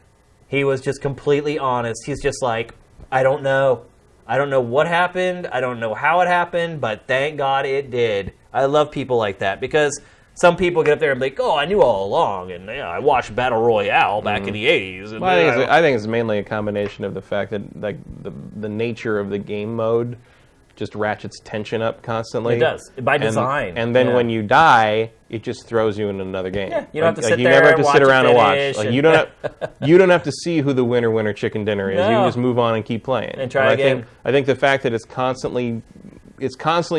He was just completely honest. He's just like, I don't know. I don't know what happened. I don't know how it happened, but thank God it did. I love people like that, because some people get up there and be like, "Oh, I knew all along," and I watched Battle Royale back in the '80s. And, Well, I think it's mainly a combination of the fact that like the nature of the game mode just ratchets tension up constantly. It does by design. And then when you die, it just throws you in another game. Yeah, you don't have to sit you there never have to and sit watch around it and watch. finish Like and- you don't have to see who the winner chicken dinner is. You No. can just move on and keep playing. And try again. I think the fact that it's constantly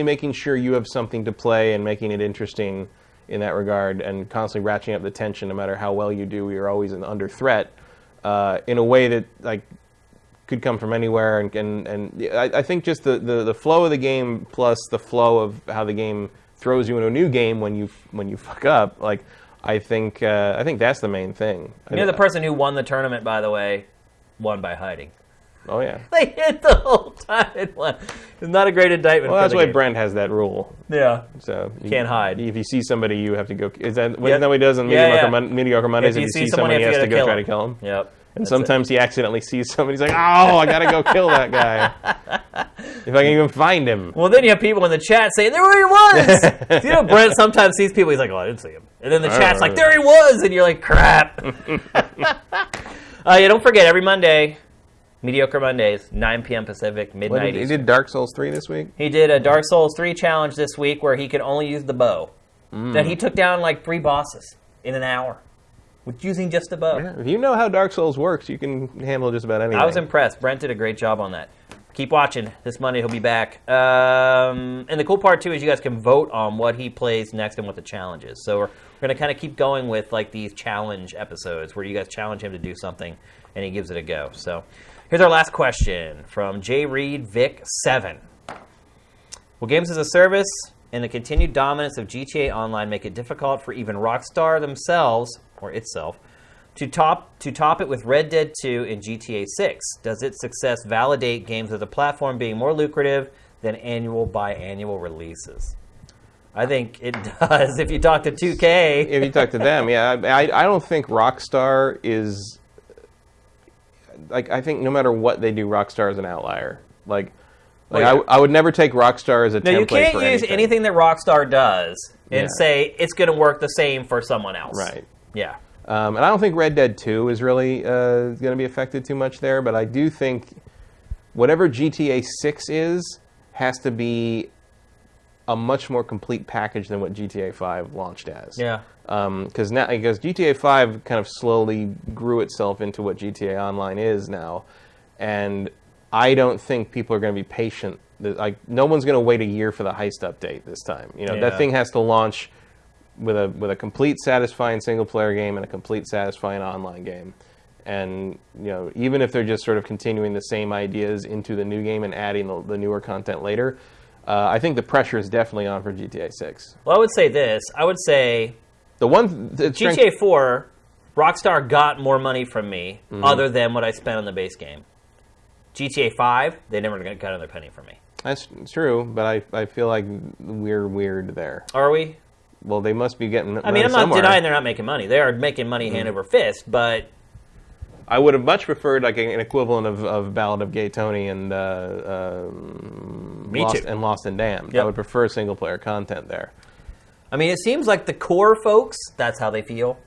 making sure you have something to play and making it interesting in that regard, and constantly ratcheting up the tension. No matter how well you do, you're always under threat in a way that like could come from anywhere. And I think just the flow of the game plus the flow of how the game throws you into a new game when you fuck up. Like I think that's the main thing. You know, the person who won the tournament, by the way, won by hiding. Oh yeah. They hid the whole time and won. It's not a great indictment. Well, for that's the why game. Brent has that rule. Yeah. So you Can't hide. If you see somebody, you have to go. Isn't that Yep. what he does on Yeah, Mediocre Mondays? If you see someone, he has to go try to kill him. Yep. And sometimes he accidentally sees somebody. He's like, "Oh, I gotta go kill that guy if I can even find him." Well, then you have people in the chat saying, "There he was." You know, Brent sometimes sees people. He's like, "Oh, I didn't see him." And then the chat's like, "There he was," and you're like, "Crap." Yeah, don't forget every Monday. Mediocre Mondays, 9 p.m. Pacific, midnight. He did Dark Souls 3 this week? He did a Dark Souls 3 challenge this week where he could only use the bow. That he took down like 3 bosses in an hour with using just the bow. Yeah, if you know how Dark Souls works, you can handle just about anything. I was impressed. Brent did a great job on that. Keep watching. This Monday he'll be back. And the cool part, too, is you guys can vote on what he plays next and what the challenge is. So we're going to kind of keep going with like these challenge episodes where you guys challenge him to do something and he gives it a go. So here's our last question from J. Reed Vic 7. Will games as a service and the continued dominance of GTA Online make it difficult for even Rockstar themselves, or itself, to top it with Red Dead 2 and GTA 6? Does its success validate games as a platform being more lucrative than annual biannual releases? I think it does if you talk to 2K. If you talk to them, yeah. I don't think Rockstar is... Like, I think no matter what they do, Rockstar is an outlier. I would never take Rockstar as a template for anything. No, you can't use anything that Rockstar does and say it's going to work the same for someone else. Right. Yeah. And I don't think Red Dead 2 is really going to be affected too much there, but I do think whatever GTA 6 is has to be a much more complete package than what GTA 5 launched as. Yeah. Because GTA 5 kind of slowly grew itself into what GTA Online is now, and I don't think people are going to be patient. Like, no one's going to wait a year for the heist update this time. You know, that thing has to launch with a complete satisfying single player game and a complete satisfying online game. And you know, even if they're just sort of continuing the same ideas into the new game and adding the newer content later, I think the pressure is definitely on for GTA 6. Well, I would say this. I would say GTA 4, Rockstar got more money from me other than what I spent on the base game. GTA 5, they never got another penny from me. That's true, but I feel like we're weird there. Are we? Well, they must be getting money I mean, I'm not somewhere. denying they're not making money. They are making money hand over fist, but... I would have much preferred like an equivalent of Ballad of Gay Tony and Lost and Damned. Yep. I would prefer single-player content there. I mean, it seems like the core folks, that's how they feel.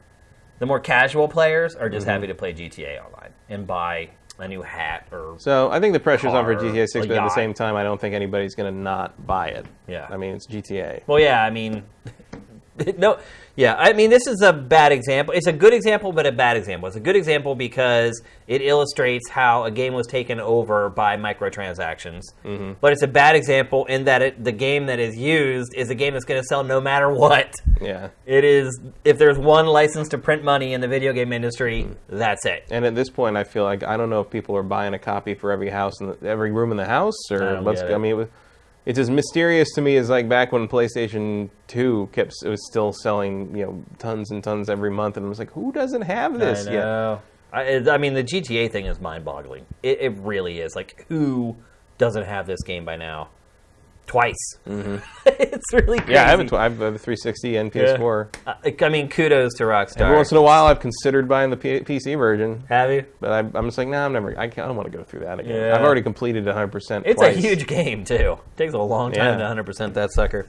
The more casual players are just happy to play GTA Online and buy a new hat or... So I think the pressure's on for car, GTA 6, a but at the yacht. same time, I don't think anybody's going to not buy it. Yeah. I mean, it's GTA. Well, yeah, I mean... No, yeah, I mean, this is a bad example. It's a good example, but a bad example. It's a good example because it illustrates how a game was taken over by microtransactions. But it's a bad example in that the game that is used is a game that's going to sell no matter what. Yeah. It is, if there's one license to print money in the video game industry, that's it. And at this point, I feel like I don't know if people are buying a copy for every house, every room in the house, or I don't get it. I mean, it's as mysterious to me as like back when PlayStation 2 it was still selling tons and tons every month, and I was like, who doesn't have this I yet? know. I mean, the GTA thing is mind-boggling. It really is. Like, who doesn't have this game by now? Twice. It's really crazy. Yeah, I have a 360 and PS4. I mean, kudos to Rockstar. Every once in a while, I've considered buying the PC version. Have you? But I'm just like, nah, I don't want to go through that again. Yeah. I've already completed 100% It's twice. a huge game, too. It takes a long time to 100% that sucker.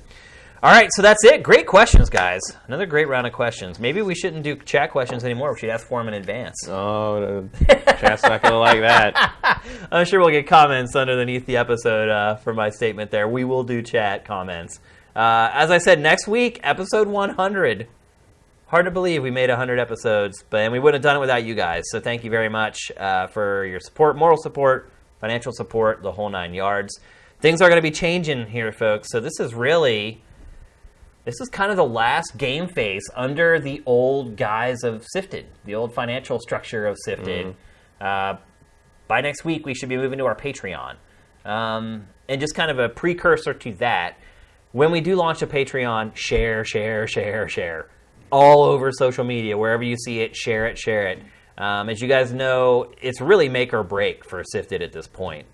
All right, so that's it. Great questions, guys. Another great round of questions. Maybe we shouldn't do chat questions anymore. We should ask for them in advance. Oh, chat's not going to like that. I'm sure we'll get comments underneath the episode for my statement there. We will do chat comments. As I said, next week, episode 100. Hard to believe we made 100 episodes, and we wouldn't have done it without you guys. So thank you very much for your support, moral support, financial support, the whole 9 yards. Things are going to be changing here, folks. So this is kind of the last GameFace under the old guise of Sifted, the old financial structure of Sifted. By next week, we should be moving to our Patreon. And just kind of a precursor to that, when we do launch a Patreon, share. All over social media, wherever you see it, share it. As you guys know, it's really make or break for Sifted at this point.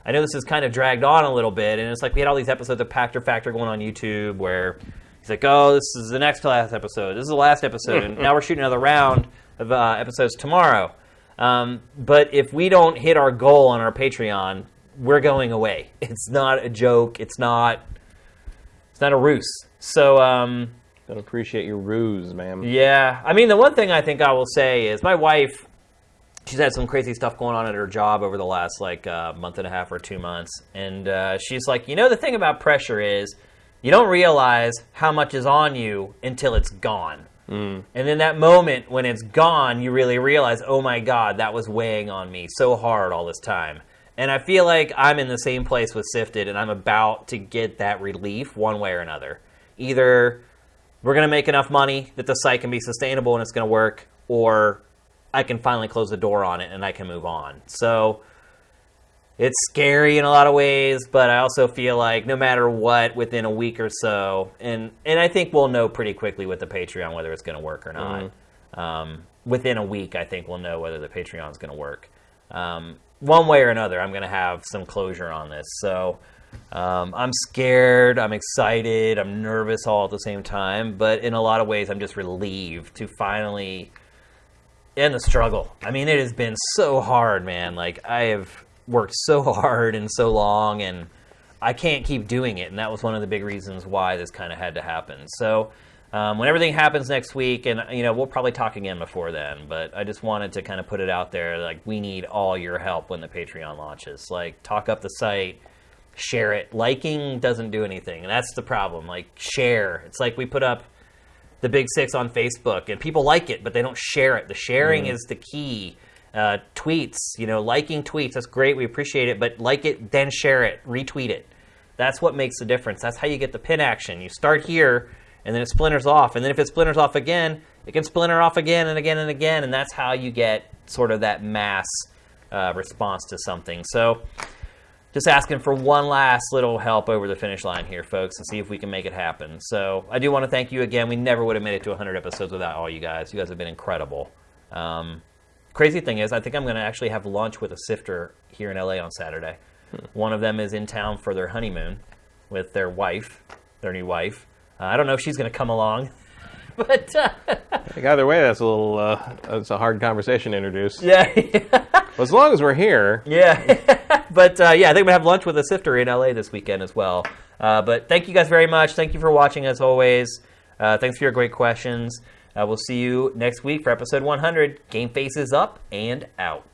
I know this has kind of dragged on a little bit, and it's like we had all these episodes of Pactor Factor going on YouTube where he's like, oh, this is the next last episode. This is the last episode, and now we're shooting another round of episodes tomorrow. But if we don't hit our goal on our Patreon, we're going away. It's not a joke. It's not a ruse. So, Don't appreciate your ruse, man. yeah. I mean, the one thing I think I will say is my wife, she's had some crazy stuff going on at her job over the last, month and a half or 2 months. And she's like, the thing about pressure is you don't realize how much is on you until it's gone. And in that moment when it's gone, you really realize, oh my God, that was weighing on me so hard all this time. And I feel like I'm in the same place with Sifted, and I'm about to get that relief one way or another. Either we're going to make enough money that the site can be sustainable and it's going to work, or I can finally close the door on it and I can move on. So it's scary in a lot of ways, but I also feel like no matter what, within a week or so, and I think we'll know pretty quickly with the Patreon whether it's going to work or not. Within a week, I think we'll know whether the Patreon is going to work. One way or another, I'm going to have some closure on this. So I'm scared, I'm excited, I'm nervous all at the same time, but in a lot of ways, I'm just relieved to finally end the struggle. I mean, it has been so hard, man. Like, I have worked so hard and so long, and I can't keep doing it, and that was one of the big reasons why this kind of had to happen. So when everything happens next week, and we'll probably talk again before then, but I just wanted to kind of put it out there, like, we need all your help when the Patreon launches. Like, talk up the site, share it. Liking doesn't do anything, and that's the problem. Like, share. It's like we put up the Big Six on Facebook, and people like it, but they don't share it. The sharing is the key. Tweets, liking tweets, that's great, we appreciate it, but like it, then share it, retweet it. That's what makes the difference. That's how you get the pin action. You start here, and then it splinters off, and then if it splinters off again, it can splinter off again and again and again, and that's how you get sort of that mass response to something. So just asking for one last little help over the finish line here, folks, and see if we can make it happen. So I do want to thank you again. We never would have made it to 100 episodes without all you guys. You guys have been incredible. Crazy thing is, I think I'm going to actually have lunch with a sifter here in LA on Saturday. One of them is in town for their honeymoon with their wife, their new wife. I don't know if she's going to come along, but Either way, that's it's a hard conversation to introduce. yeah. Well, as long as we're here. Yeah. But I think I'm going to have lunch with a sifter in LA this weekend as well. But thank you guys very much. Thank you for watching as always. Thanks for your great questions. We'll see you next week for episode 100. GameFace is up and out.